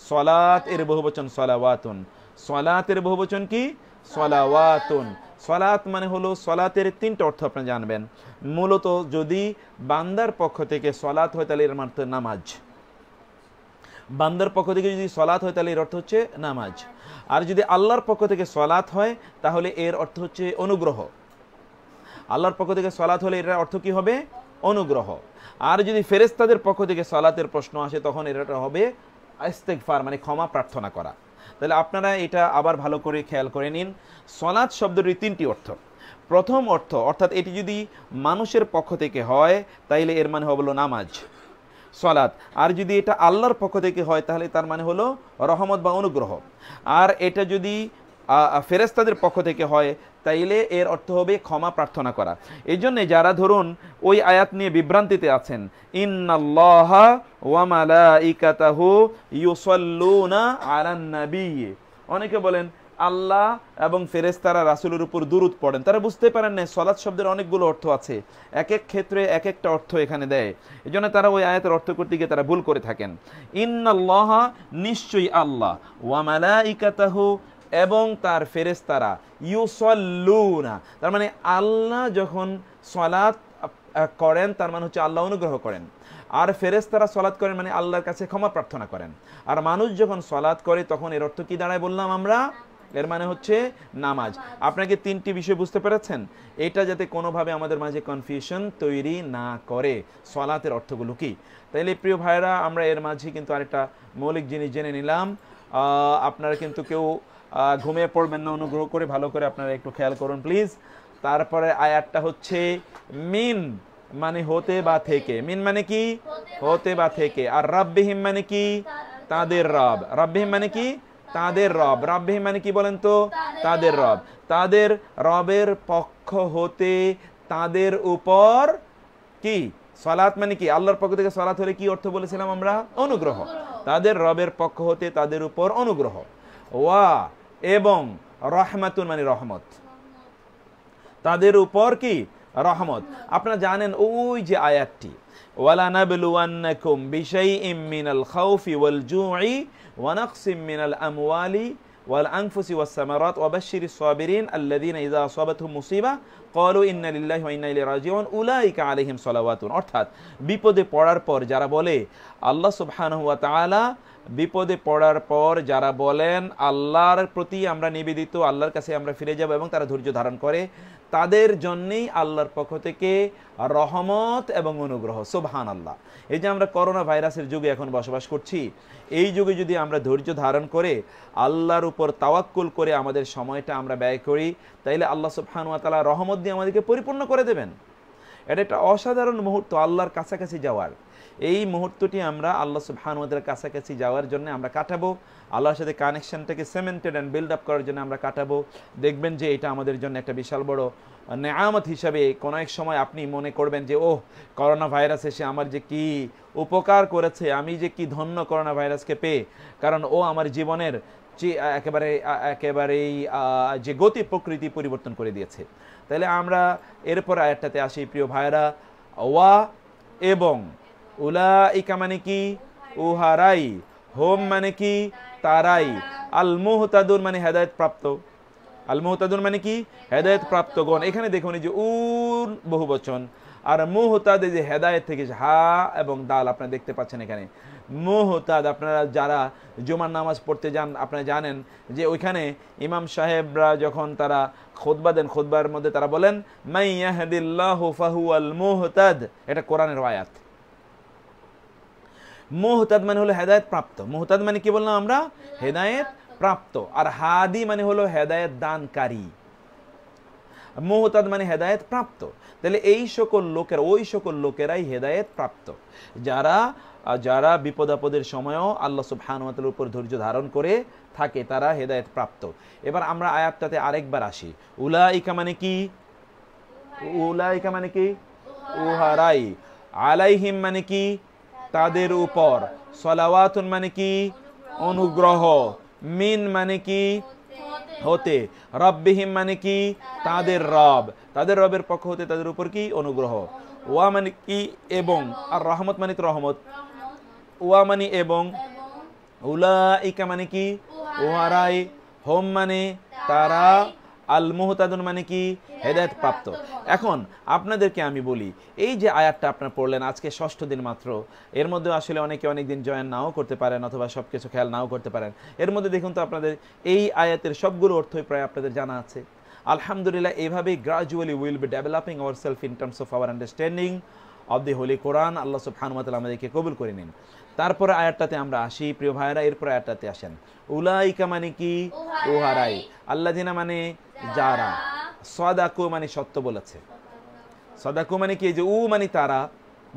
সলাত এর বহুবচন সলাওয়াতুন। সলাতের বহুবচন কি? সলাওয়াতুন। সলাত মানে হলো, সলাতের তিনটা অর্থ আপনারা জানবেন। মূলত যদি বান্দার পক্ষ থেকে সলাত হয় তাহলে এর অর্থ নামাজ। বান্দার পক্ষ থেকে যদি সলাত হয় তাহলে এর অর্থ হচ্ছে নামাজ। আর যদি আল্লাহর পক্ষ থেকে সলাত হয় তাহলে এর অর্থ হচ্ছে অনুগ্রহ। আল্লাহর পক্ষ থেকে সলাত হলে এর অর্থ কি হবে? অনুগ্রহ। আর যদি ফেরেশতাদের পক্ষ থেকে সলাতের প্রশ্ন আসে তখন এর হবে ইস্তেগফার, মানে ক্ষমা প্রার্থনা করা। তাহলে আপনারা এটা আবার ভালো করে খেয়াল করে নিন। সলাত শব্দটির তিনটি অর্থ। প্রথম অর্থ, অর্থাৎ এটি যদি মানুষের পক্ষ থেকে হয় তাইলে এর মানে হলো নামাজ, সলাত। আর যদি এটা আল্লাহর পক্ষ থেকে হয় তাহলে তার মানে হলো রহমত বা অনুগ্রহ। আর এটা যদি ফেরেশতাদের পক্ষ থেকে হয় তাইলে এর অর্থ হবে ক্ষমা প্রার্থনা করা। এই জন্যে যারা ধরুন ওই আয়াত নিয়ে বিভ্রান্তিতে আছেন, ইন্নাল্লাহা ওয়া মালাইকাতাহু ইউসাল্লুনা আলান নবী, অনেকে বলেন আল্লাহ এবং ফেরেশতারা রাসূলের উপর দুরূদ পড়েন। তারা বুঝতে পারেন না সলাত শব্দের অনেকগুলো অর্থ আছে, এক এক ক্ষেত্রে এক একটা অর্থ এখানে দেয়। এই জন্য তারা ওই আয়াতের অর্থ করতে গিয়ে তারা ভুল করে থাকেন। ইন্নাল্লাহা, নিশ্চয়ই আল্লাহ, ওয়া মালাইকাতাহু, এবং তার ফেরেশতারা, ইউসাল্লুনা, তার মানে আল্লাহ যখন সলাত করেন তার মানে হচ্ছে আল্লাহ অনুগ্রহ করেন। আর ফেরেশতারা সলাত করেন মানে আল্লাহর কাছে ক্ষমা প্রার্থনা করেন। আর মানুষ যখন সলাত করে তখন এর অর্থ কি দাঁড়ায় বললাম আমরা? এর মানে হচ্ছে নামাজ। আপনাকে তিনটি বিষয় বুঝতে পেরেছেন? এটা যাতে কোনোভাবে আমাদের মাঝে কনফিউশন তৈরি না করে সলাতের অর্থগুলো কি। তাইলে প্রিয় ভাইরা, আমরা এর মাঝে কিন্তু আরেকটা মৌলিক জিনিস জেনে নিলাম। আপনারা কিন্তু কেউ ঘুমিয়ে পড়বেন না, অনুগ্রহ করে ভালো করে আপনারা একটু খেয়াল করুন প্লিজ। তারপরে আয়াতটা হচ্ছে মিন মানে হতে বা থেকে। মিন মানে কি? হতে বা থেকে। আর রাব্বিহিম মানে কি? তাদের রব। রাব্বিহিম মানে কি? তাদের রব। রাব্বিহিম মানে কি বলেন তো? তাদের রব। তাদের রবের পক্ষ হতে তাদের উপর কি? সালাত মানে কি? আল্লাহর পক্ষ থেকে সালাত হলে কি অর্থ বলেছিলাম আমরা? অনুগ্রহ। তাদের রবের পক্ষ হতে তাদের উপর অনুগ্রহ। ওয়া, এবং রহমাতুন মানে রহমত, তাদের উপর কি? রহমত। আপনারা জানেন ওই যে আয়াতটি, ওয়ালা নাবলুওয়ান্নাকুম বিশাইইম মিনাল খাউফি ওয়াল জুই ওয়া নাকসিম মিনাল আমওয়ালি ওয়াল আনফুসি ওয়াস সামারাত ওয়া বাশশিরিস সাবিরিন আল্লাযীনা ইযা আসাবাতহুম মুসিবা ক্বালু ইন্না লিল্লাহি ওয়া ইন্না ইলাইহি রাজিউন উলাইকা আলাইহিম সালাওয়াতুন। অর্থাৎ বিপদে পড়ার পর যারা বলে আল্লাহ সুবহানাহু ওয়া তাআলা, বিপদে পড়ার পর যারা বলেন আল্লাহর প্রতি আমরা নিবেদিত, আল্লাহর কাছে আমরা ফিরে যাব এবং তারা ধৈর্য ধারণ করে, তাদের জন্যই আল্লাহর পক্ষ থেকে রহমত এবং অনুগ্রহ। সুবহানাল্লাহ। এই যে আমরা করোনা ভাইরাসের যুগে এখন বসবাস করছি, এই যুগে যদি আমরা ধৈর্য ধারণ করে আল্লাহর উপর তাওয়াক্কুল করে আমাদের সময়টা আমরা ব্যয় করি, তাইলে আল্লাহ সুবহানাহু ওয়া তাআলা রহমত দিয়ে আমাদেরকে পরিপূর্ণ করে দেবেন। এটা একটা অসাধারণ মুহূর্ত আল্লাহর কাছাকাছি যাওয়ার। এই মুহূর্তটি আমরা আল্লাহ সুবহানাহু ওয়া তাআলার কাছাকাছি যাওয়ার জন্য আমরা কাটাবো, আল্লাহর সাথে কানেকশনটাকে সিমেন্টেড অ্যান্ড বিল্ড আপ করার জন্য আমরা কাটাবো। দেখবেন যে এটা আমাদের জন্য একটা বিশাল বড় নেয়ামত হিসাবে কোনো এক সময় আপনি মনে করবেন যে ওহ, করোনা ভাইরাস এসে আমার যে কি উপকার করেছে, আমি যে কি ধন্য করোনা ভাইরাসকে পেয়ে, কারণ ও আমার জীবনের একেবারেই যে গতি প্রকৃতি পরিবর্তন করে দিয়েছে। তাহলে আমরা এরপর আয়াতটাতে আসি প্রিয় ভাইরা। ওয়া এবং উলাইকা মানে কি? উহারাই, হোম মানে কি? তারাই, আল মুহতাদুন মানে হেদায়েত প্রাপ্ত, আল মুহতাদুন মানে কি? হেদায়েত প্রাপ্তগণ। এখানে দেখুন এই যে উল বহুবচন, আর মুহতাদ যে হেদায়েত থেকে হা এবং দাল আপনারা দেখতে পাচ্ছেন এখানে মুহতাদ। আপনারা যারা জুমার নামাজ পড়তে যান আপনারা জানেন যে ওইখানে ইমাম সাহেবরা যখন তারা খুতবা দেন, খুতবার মধ্যে তারা বলেন মাই ইয়াহদিল্লাহু ফাহুয়াল মুহতাদ, এটা কোরআনের আয়াত। মুহতাদ মানে হলো হেদায়েত প্রাপ্ত। মুহতাদ মানে কি বললাম আমরা? হেদায়েত প্রাপ্ত। আর হাদি মানে হলো হেদায়েত দানকারী। মুহতাদ মানে হেদায়েত প্রাপ্ত। তাহলে এই সকল লোকের, ওই সকল লোকেরাই হেদায়েত প্রাপ্ত যারা যারা বিপদ আপদের সময়ও আল্লাহ সুবহানাহু ওয়া তাআলার উপর ধৈর্য ধারণ করে থাকে, তারা হেদায়েত প্রাপ্ত। এবার আমরা আয়াতটাতে আরেকবার আসি। উলাইকা মানে কি? উলাইকা মানে কি? উহারাই। আলাইহিম মানে কি? তাদের উপর। সালাওয়াতুন মানে কি? অনুগ্রহ। মিন মানে কি? হতে। রব্বিহিম মানে কি? তাদের রব, তাদের রবের পক্ষ হতে তাদের উপর কি? অনুগ্রহ। ওয়া মানে কি? এবং। আর রহমত মানে তো রহমত। ওয়া মানে এবং। উলাইকা মানে কি? উহারাই। হোম মানে তারা। আল মুহতাদুন মানে কি? হেদায়েত প্রাপ্ত। এখন আপনাদেরকে আমি বলি, এই যে আয়াতটা আপনারা পড়লেন, আজকে 6ষ্ঠ দিন মাত্র, এর মধ্যে আসলে অনেকে অনেক দিন জয়েন নাও করতে পারেন অথবা সবকিছু খেয়াল নাও করতে পারেন। এর মধ্যে দেখুন তো আপনাদের এই আয়াতের সবগুলো অর্থই প্রায় আপনাদের জানা আছে। আলহামদুলিল্লাহ, এইভাবেই gradually will be developing our self in terms of our understanding of the holy Quran. আল্লাহ সুবহানাহু ওয়া তাআলা আমাদেরকে কবুল করে নিন। তারপরে আয়াতটাতে আমরা আসি প্রিয় ভাইরা। এরপর আয়াতটাতে আসেন। উলাইকা মানে কি? উহারাই। আল্লাযিনা মানে যারা। সাদাকু মানে সত্য বলেছে। সাদাকু মানে কি? যে উ মানে তারা,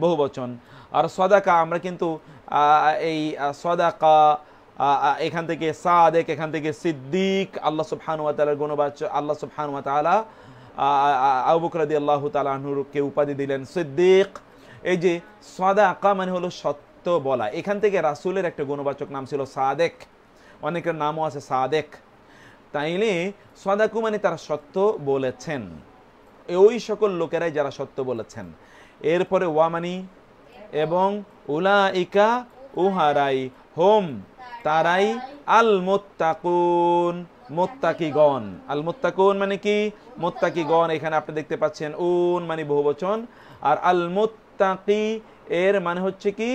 বহুবচন। আর সাদাকা আমরা কিন্তু এই সাদাকা এখান থেকে সাদেক, এখান থেকে সিদ্দিক, আল্লাহ সুবহানাহু ওয়া তাআলার গুণবাচক। আল্লাহ সুবহানাহু ওয়া তাআলা আবু বকর রাদিয়াল্লাহু তাআলা আনহুকে উপাধি দিলেন সিদ্দিক। এই যে সাদাকা মানে হলো সত্য বলা। এখান থেকে রাসূলের একটা গুণবাচক নাম ছিল সাদেক, অনেকের নামও আছে সাদেক। তাইলে সাদাকু মানে তারা সত্য বলেছেন, ওই সকল লোকেরাই যারা সত্য বলেছেন। এরপরে ওয়া মানি এবং, উলাইকা উহারাই, হোম তারাই, আল মুত্তাকুন মুত্তাকিগণ। আল মুত্তাকুন মানে কি? মুত্তাকিগণ। এখানে আপনি দেখতে পাচ্ছেন উন মানে বহুবচন, আর আল মুত্তাকি এর মানে হচ্ছে কি?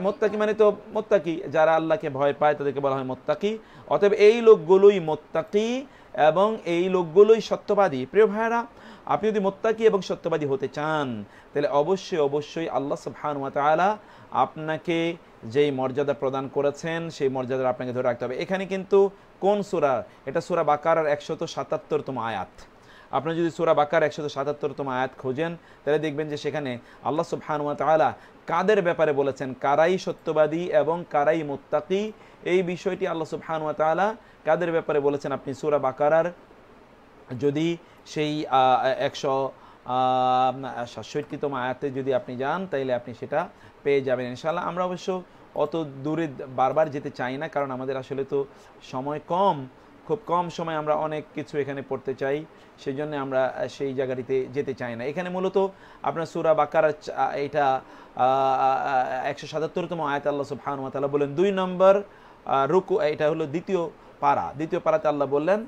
মুত্তাকি মানে তো মুত্তাকি, যারা আল্লাহকে ভয় পায় তাদেরকে বলা হয় মুত্তাকি। অতএব এই লোকগুলোই মুত্তাকি এবং এই লোকগুলোই সত্যবাদী। প্রিয় ভাইরা, আপনি যদি মুত্তাকি এবং সত্যবাদী হতে চান তাহলে অবশ্যই অবশ্যই আল্লাহ সুবহানাহু ওয়া তাআলা আপনাকে যেই মর্যাদা প্রদান করেছেন সেই মর্যাদা আপনাকে ধরে রাখতে হবে। এখানে কিন্তু কোন সূরা? এটা সূরা বাকারার 177তম আয়াত। আপনি যদি সূরা বাকারার 177তম আয়াত খোঁজেন তাহলে দেখবেন যে সেখানে আল্লাহ সুবহানাহু ওয়া তাআলা কাদের ব্যাপারে বলেছেন, কারাই সত্যবাদী এবং কারাই মুত্তাকি, এই বিষয়টি আল্লাহ সুবহানাহু ওয়া তাআলা কাদের ব্যাপারে বলেছেন আপনি সূরা বাকারার যদি সেই 167তম আয়াতে যদি আপনি যান তাইলে আপনি সেটা পেয়ে যাবেন ইনশাআল্লাহ। আমরা অবশ্য অত দূরে বারবার যেতে চাই না, কারণ আমাদের আসলে তো সময় কম, খুব কম সময় আমরা অনেক কিছু এখানে পড়তে চাই, সেই জন্য আমরা সেই জায়গাটিতে যেতে চাই না। এখানে মূলত আপনার সূরা বাকারা এটা 177তম আয়াতে আল্লাহ সুবহানাহু ওয়া তাআলা বলেন 2 নম্বর রুকু, এটা হলো দ্বিতীয় পারা। দ্বিতীয় পারাতে আল্লাহ বললেন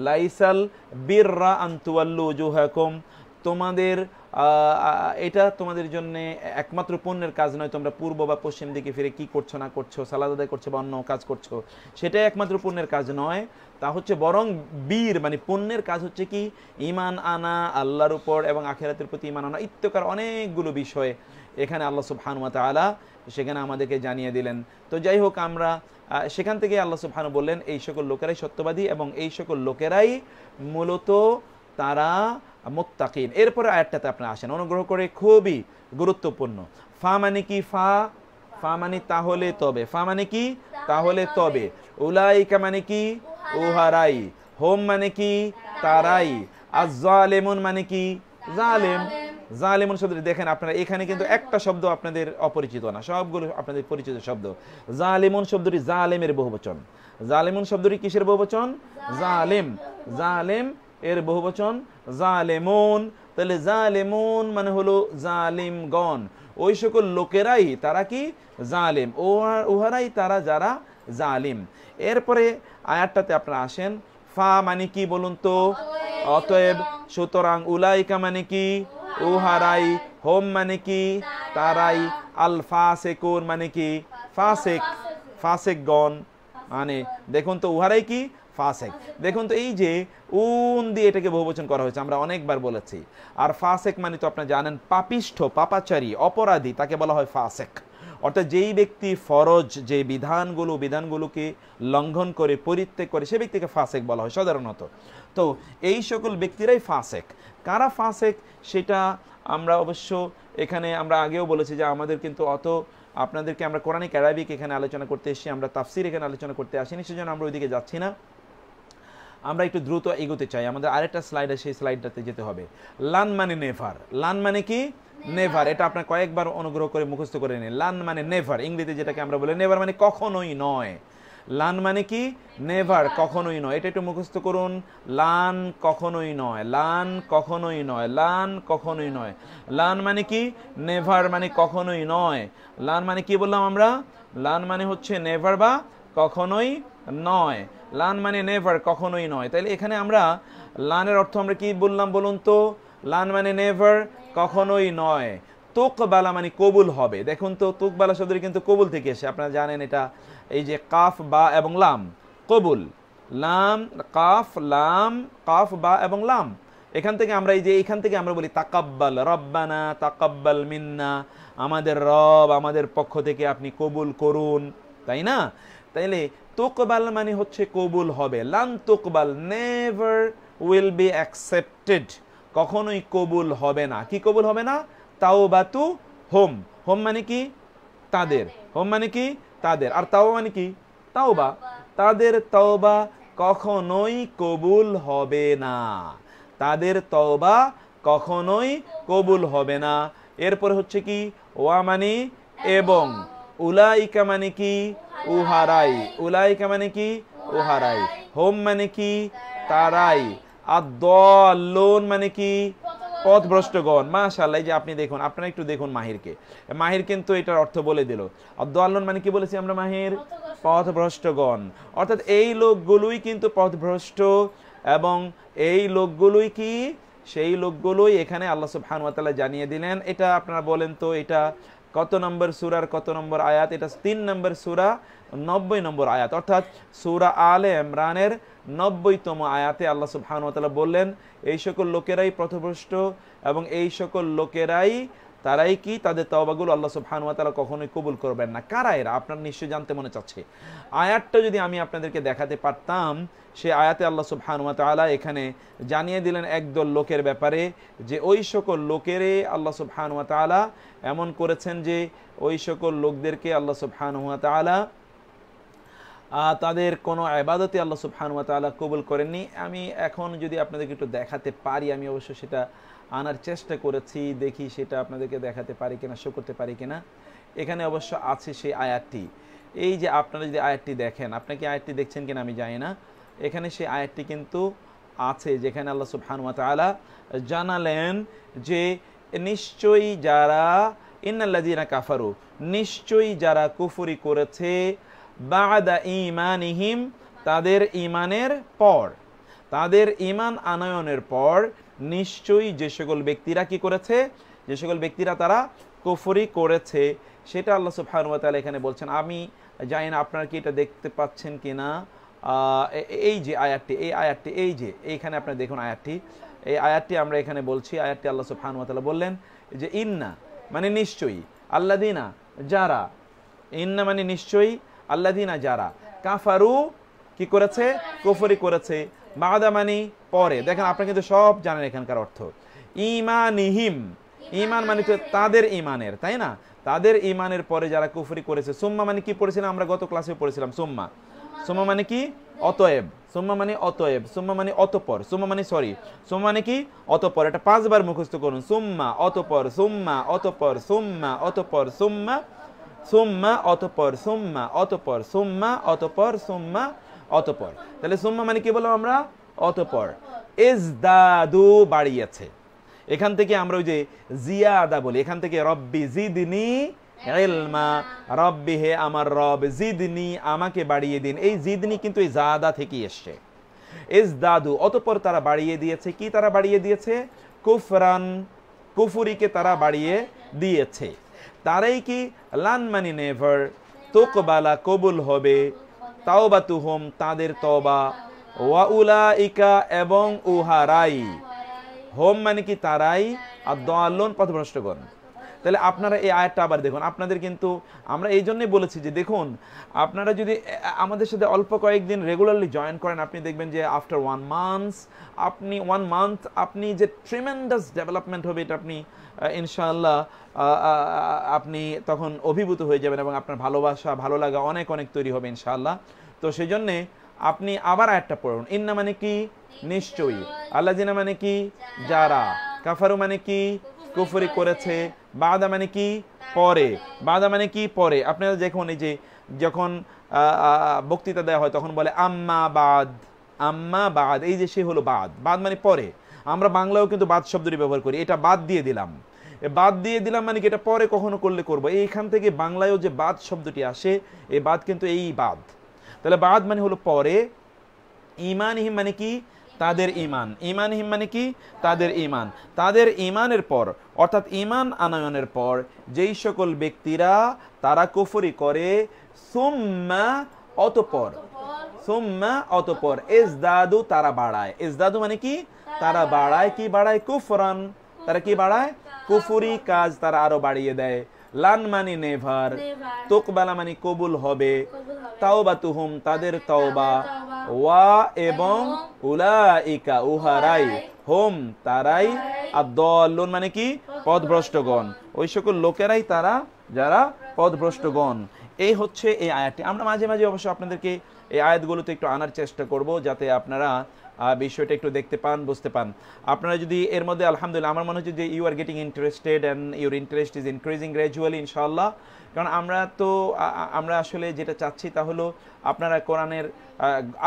লাইসাল বিররা আন তুওয়াল্লু উজুহাকুম, তোমাদের এটা তোমাদের জন্য একমাত্র পুণ্যের কাজ নয়, তোমরা পূর্ব বা পশ্চিম দিকে ফিরে কি করছো না করছো, সালাত আদায় করছো বা অন্য কাজ করছো, সেটাই একমাত্র পুণ্যের কাজ নয়। তা হচ্ছে বরং বীর মানে পুণ্যের কাজ হচ্ছে কি? ঈমান আনা আল্লাহর উপর এবং আখিরাতের প্রতি ঈমান আনা ইত্যাকার অনেকগুলো বিষয় এখানে আল্লাহ সুবহানাহু ওয়া তাআলা সেখানে আমাদেরকে জানিয়ে দিলেন। তো যাই হোক, আমরা সেখান থেকে আল্লাহ সুবহানাহু বললেন এই সকল লোকেরাই সত্যবাদী এবং এই সকল লোকেরাই মূলত তারা মুত্তাকিন। এরপরে আয়াতটাতে আপনি আসেন অনুগ্রহ করে, খুবই গুরুত্বপূর্ণ। ফা মানে কি? ফা ফা মানে তাহলে তবে, ফা মানে কি? তাহলে তবে। উলাইকা মানে কি? উহারাই। হোম মানে কি? তারাই। আয-যালিমুন মানে কি? জালেম। জালেমুন শব্দটি দেখেন আপনারা, এখানে কিন্তু একটা শব্দ আপনাদের অপরিচিত না, সবগুলো আপনাদের পরিচিত শব্দ। জালিমুন শব্দটি জালেমের বহুবচন। জালিমুন শব্দটি কিসের বহুবচন? জালেম। জালেম এর বহুবচন জালেমুন। তাহলে জালেমুন মানে হলো জালিমগণ, ওই সকল লোকেরাই তারা কি? জালিম। উহারাই তারা যারা জালিম। এরপরে আয়াতটাতে আপনারা আসেন, ফা মানে কি বলুন তো? অতএব। সুতরাং উলাইকা মানে কি? উহারাই। হোম মানে কি? তারাই। আল ফাসিকুন মানে কি? ফাসিক, ফাসিকগণ। মানে দেখুন তো, উহারাই কি? ফাসেক। দেখুন তো, এই যে উন দিয়ে এটাকে বহুবচন করা হয়েছে, আমরা অনেকবার বলেছি। আর ফাসেক মানে তো আপনারা জানেন পাপিষ্ঠ, পাপাচারী, অপরাধী, তাকে বলা হয় ফাসেক। অর্থাৎ যেই ব্যক্তি ফরজ যে বিধানগুলোকে লঙ্ঘন করে, পরিত্যাগ করে, সে ব্যক্তিকে ফাসেক বলা হয় সাধারণত। তো এই সকল ব্যক্তিরাই ফাসেক। কারা ফাসেক সেটা আমরা অবশ্য এখানে আমরা আগেও বলেছি যে আমাদের কিন্তু অত আপনাদেরকে আমরা কোরআনিক আরবিক এখানে আলোচনা করতে এসেছি, আমরা তাফসির এখানে আলোচনা করতে আসিনি, সেজন্য আমরা ওইদিকে যাচ্ছি না। আমরা একটু দ্রুত এগোতে চাই, আমাদের আরেকটা স্লাইড আছে, সেই স্লাইডটাতে যেতে হবে। লান মানে নেভার। লান মানে কি? নেভার। এটা আপনার কয়েকবার অনুগ্রহ করে মুখস্থ করে নিন। লান মানে নেভার, ইংরেজিতে যেটাকে আমরা বলি নেভার মানে কখনোই নয়। লান মানে কি? নেভার, কখনোই নয়। এটা একটু মুখস্থ করুন। লান কখনোই নয়, লান কখনোই নয়, লান কখনোই নয়। লান মানে কি? নেভার মানে কখনোই নয়। লান মানে কি বললাম আমরা? লান মানে হচ্ছে নেভার বা কখনোই নয়। লান মানে নেভার, কখনোই নয়। তাহলে এখানে আমরা লানের অর্থ আমরা কি বললাম বলুন তো? লান মানে নেভার, কখনোই নয়। তুকবালা মানে কবুল হবে। দেখুন তো, তুকবালা শব্দটি কিন্তু কবুল থেকে এসে, আপনারা জানেন এটা। এই যে কাফ, বা এবং লাম, কবুল। লাম, কাফ, লাম, কাফ, বা এবং লাম, এখান থেকে আমরা এই যে এখান থেকে আমরা বলি তাকাব্বাল, রব্বানা তাকাব্বাল মিন্না, আমাদের রব আমাদের পক্ষ থেকে আপনি কবুল করুন, তাই না? তাইলে তুকবাল মানে হচ্ছে কবুল হবে। লান তুকবাল, নেভার উইল বি অ্যাকসেপ্টেড, কখনোই কবুল হবে না। কি কবুল হবে না? তাওবাতু হোম। হোম মানে কি? তাদের। হোম মানে কি? তাদের। আর তাওবা মানে কি? তাওবা। তাদের তওবা কখনোই কবুল হবে না। তাদের তওবা কখনোই কবুল হবে না। এরপরে হচ্ছে কি? ওয়া মানে এবং। উলাইকা মানে কি? উহারাই। উলাইকা মানে কি? উহারাই। হোম মানে কি? তারাই। আদ-দাল্লুন মানে কি? পথভ্রষ্টগণ। মাশাআল্লাহ, এই যে আপনি দেখুন, আপনারা একটু দেখুন মাহিরকে, মাহির কিন্তু এটার অর্থ বলে দিল। আদ-দাল্লুন মানে কি বলেছি আমরা মাহির? পথভ্রষ্টগণ। অর্থাৎ এই লোকগুলোই কিন্তু পথভ্রষ্ট, এবং এই লোকগুলোই কি? সেই লোকগুলোই এখানে আল্লাহ সুবহানাহু ওয়া তাআলা জানিয়ে দিলেন। এটা আপনারা বলেন তো, এটা কত নম্বর সূরার কত নম্বর আয়াত? এটা 3 নম্বর সূরা 90 নম্বর আয়াত, অর্থাৎ সূরা আলে ইমরানের 90তম আয়াতে আল্লাহ সুবহানাহু ওয়া তাআলা বললেন এই সকল লোকেরাই পথভ্রষ্ট, এবং এই সকল লোকেরাই তারাই কি? তাদের তওবাগুলো আল্লাহ সুবহানাহু ওয়া তাআলা কখনোই কবুল করবেন না। কারা এরা? আপনার নিশ্চয়ই জানতে মনে চাচ্ছে। আয়াতটা যদি আমি আপনাদেরকে দেখাতে পারতাম, সে আয়াতে আল্লাহ সুবহানাহু ওয়া তাআলা এখানে জানিয়ে দিলেন একদল লোকের ব্যাপারে, যে ওই সকল লোকেরে আল্লাহ সুবহানাহু ওয়া তাআলা এমন করেছেন যে ওই সকল লোকদেরকে আল্লাহ সুবহানাহু ওয়া তাআলা তাদের কোনো ইবাদতে আল্লাহ সুবহানাহু ওয়া তাআলা কবুল করেননি। আমি এখন যদি আপনাদেরকে একটু দেখাতে পারি, আমি অবশ্য সেটা আনার চেষ্টা করেছি, দেখি সেটা আপনাদেরকে দেখাতে পারি কিনা, শো করতে পারি কিনা। এখানে অবশ্য আছে সেই আয়াতটি। এই যে আপনারা যদি আয়াতটি দেখেন, আপনারা কি আয়াতটি দেখছেন কিনা আমি জানি না, এখানে সেই আয়াতটি কিন্তু আছে, যেখানে আল্লাহ সুবহানাহু ওয়া তাআলা জানালেন যে নিশ্চয়ই যারা ইন্নাল্লাযীনা কাফারু, নিশ্চয়ই যারা কুফরি করেছে, বাদা ঈমানিহিম, তাদের ঈমানের পর, তাদের ঈমান আনয়নের পর, নিশ্চয়ই যে সকল ব্যক্তিরা কি করেছে? যে সকল ব্যক্তিরা তারা কুফরি করেছে, সেটা আল্লাহ সুবহানাহু ওয়া তাআলা এখানে বলছেন। আমি জানি না আপনারা কি এটা দেখতে পাচ্ছেন কিনা। এই যে আয়াতটি, এই আয়াতটি, এই যে এইখানে আপনারা দেখুন আয়াতটি, এই আয়াতটি আমরা এখানে বলছি। আয়াতটি আল্লাহ সুবহানাহু ওয়া তাআলা বললেন যে ইন্না মানে নিশ্চয়ই, আল্লাযীনা যারা, ইন্না মানে নিশ্চয়ই, আল্লাযীনা যারা, কাফারু কি করেছে? কুফরি করেছে, বাদা মানে পরে। দেখেন আপনারা কিন্তু সব জানেন এখানকার অর্থ। ঈমানিহিম, ঈমান মানে তো তাদের ঈমানের, তাই না? তাদের ঈমানের পরে যারা কুফরি করেছে। সুম্মা মানে কি পড়েছিলাম আমরা গত ক্লাসে পড়েছিলাম, সুম্মা। সুম্মা মানে কি? অতএব। সুম্মা মানে অতএব, সুম্মা মানে অতঃপর, সুম্মা মানে সরি, সুম্মা মানে কি? অতঃপর। এটা 5 বার মুখস্থ করুন। সুম্মা অতঃপর, সুম্মা অতঃপর, সুম্মা অতঃপর, সুম্মা, সুম্মা অতঃপর, সুম্মা অতঃপর, সুম্মা অতঃপর, সুম্মা অতঃপর। তাহলে সুম্মা মানে কি বললাম আমরা? অতঃপর। ইজদাদু বাড়িয়েছে। এখান থেকে আমরা ওই যে জিয়াদা বলি, এখান থেকে রব্বি জিদনি ইলমা, রব্বি হে আমার রব, জিদনি আমাকে বাড়িয়ে দিন। এই জিদনি কিন্তু এই জাদা থেকে এসছে। ইজদাদু অতঃপর তারা বাড়িয়ে দিয়েছে। কি তারা বাড়িয়ে দিয়েছে? কুফরান, কুফুরিকে তারা বাড়িয়ে দিয়েছে। তারাই কি? লান মানি নেভার, তুকবালা কবুল হবে, তাওবাতুহুম তাদের তওবা, ওয়া উলাইকা এবং উহারাই, হোম মানে কি তারাই, আর দাল্লুন পথভ্রষ্টগণ। তাহলে আপনারা এই আয়াতটা আবার দেখুন। আপনাদের কিন্তু আমরা এই জন্যই বলেছি যে দেখুন, আপনারা যদি আমাদের সাথে অল্প কয়েকদিন রেগুলারলি জয়েন করেন, আপনি দেখবেন যে আফটার 1 মান্থ আপনি যে ট্রিমেন্ডাস ডেভেলপমেন্ট হবে, এটা আপনি ইনশাআল্লাহ আপনি তখন অভিভূত হয়ে যাবেন এবং আপনার ভালোবাসা ভালো লাগা অনেক অনেক তৈরি হবে ইনশাআল্লাহ। তো সেই জন্যে আপনি আবার আয়াতটা পড়ুন। ইন্না মানে কি? নিশ্চয়ই। আল্লাযিনা মানে কি? যারা। কাফারু মানে কি? কুফরি করেছে। বাদা মানে কি? পরে। বাদা মানে কি? পরে। আপনারা দেখুন এই যে যখন বক্তৃতা দেওয়া হয় তখন বলে আম্মা বাদ, আম্মা বাদ, এই যে সে হলো বাদ। বাদ মানে পরে। আমরা বাংলাও কিন্তু বাদ শব্দটি ব্যবহার করি, এটা বাদ দিয়ে দিলাম। বাদ দিয়ে দিলাম মানে কি? এটা পরে কখনো করলে করবো। এইখান থেকে বাংলায়ও যে বাদ শব্দটি আসে, এই বাদ কিন্তু এই বাদ। তাহলে বাদ মানে হলো পরে। ঈমানহিম মানে কি? তাদের ঈমান। ঈমানহিম মানে কি? তাদের ঈমান। তাদের ঈমানের পর, অর্থাৎ ঈমান আনয়নের পর যেই সকল ব্যক্তিরা তারা কুফরি করে, সুম্মা অতঃপর, সুম্মা অতঃপর, ইজদাদু তারা বাড়ায়। ইজদাদু মানে কি? তারা বাড়ায়। কি বাড়ায়? কুফরান, তারা কি বাড়ায়? কুফরি কাজ তারা আরো বাড়িয়ে দেয়। লান মানে নেভার, তুকবালা মানে কবুল হবে, তাওবাতুহুম তাদের তওবা, ওয়া এবং উলাইকা উহারাই, হোম তারাই, আদ-দাল্লুন মানে কি? পথভ্রষ্টগণ। ওই সকল লোকেরাই তারা যারা পথভ্রষ্টগণ। এই হচ্ছে এই আয়াতটি। আমরা মাঝে মাঝে অবশ্য আপনাদেরকে এই আয়াতগুলোতে একটু আনার চেষ্টা করব, যাতে আপনারা বিষয়টা একটু দেখতে পান, বুঝতে পান। আপনারা যদি এর মধ্যে আলহামদুলিল্লাহ, আমার মনে হচ্ছে যে you are getting interested and your interest is increasing gradually ইনশাআল্লাহ। কারণ আমরা আসলে যেটা চাচ্ছি তা হলো আপনারা কোরআনের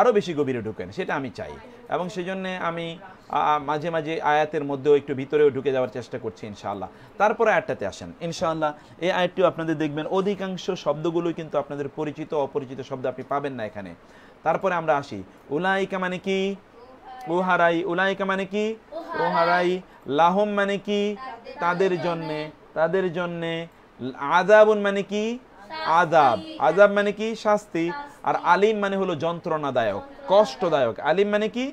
আরও বেশি গভীরে ঢুকেন, সেটা আমি চাই। এবং সেই জন্যে আমি মাঝে মাঝে আয়াতের মধ্যেও একটু ভিতরেও ঢুকে যাওয়ার চেষ্টা করছি ইনশাআল্লাহ। তারপরে আয়াতটাতে আসেন ইনশাআল্লাহ। এই আয়াতটিও আপনাদের দেখবেন অধিকাংশ শব্দগুলোই কিন্তু আপনাদের পরিচিত অপরিচিত শব্দ আপনি পাবেন না এখানে। তারপরে আমরা আসি। উলাইকা মানে কি? উহারাই। উলাইকা মানে কি? উহারাই। লাহুম মানে কি? তাদের জন্যে, তাদের জন্যে। আযাবুন মানে কি? আযাব। আযাব মানে কি? শাস্তি। আর আলিম মানে হলো যন্ত্রণাদায়ক, কষ্টদায়ক। আলিম মানে কি?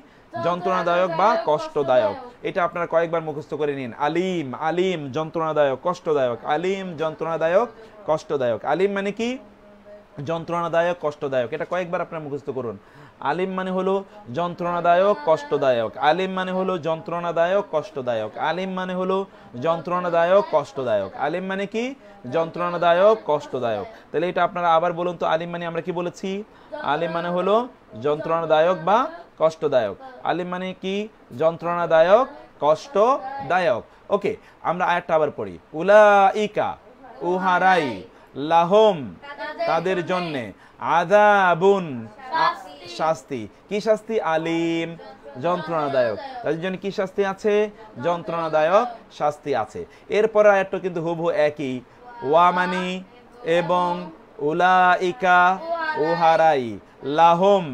যন্ত্রণাদায়ক বা কষ্টদায়ক। এটা আপনারা কয়েকবার মুখস্থ করে নিন। আলিম, আলিম যন্ত্রণাদায়ক, কষ্টদায়ক। আলিম যন্ত্রণাদায়ক, কষ্টদায়ক। আলিম মানে কি? যন্ত্রণাদায়ক, কষ্টদায়ক। এটা কয়েকবার আপনারা মুখস্থ করুন। আলিম মানে হলো যন্ত্রণাদায়ক, কষ্টদায়ক। আলিম মানে হলো যন্ত্রণাদায়ক, কষ্টদায়ক। আলিম মানে হলো যন্ত্রণাদায়ক, কষ্টদায়ক। আলিম মানে কি? যন্ত্রণাদায়ক, কষ্টদায়ক। তাহলে এটা আপনারা আবার বলুন তো। আলিম মানে আমরা কি বলেছি? আলিম মানে হলো যন্ত্রণাদায়ক বা কষ্টদায়ক। আলিম মানে কি? যন্ত্রণাদায়ক, কষ্টদায়ক। ওকে, আমরা আয়াতটা আবার পড়ি। উলাইকা উহারাই, লাহুম তাদের জন্যে, আযাবুন শাস্তি। কি শাস্তি? আলিম যন্ত্রণাদায়ক। তাদের জন্য কি শাস্তি আছে? যন্ত্রণাদায়ক শাস্তি আছে। এরপর আয়াতটা কিন্তু হুবহু একই। ওয়া মানি এবং, উলাইকা উহারাই, লাহুম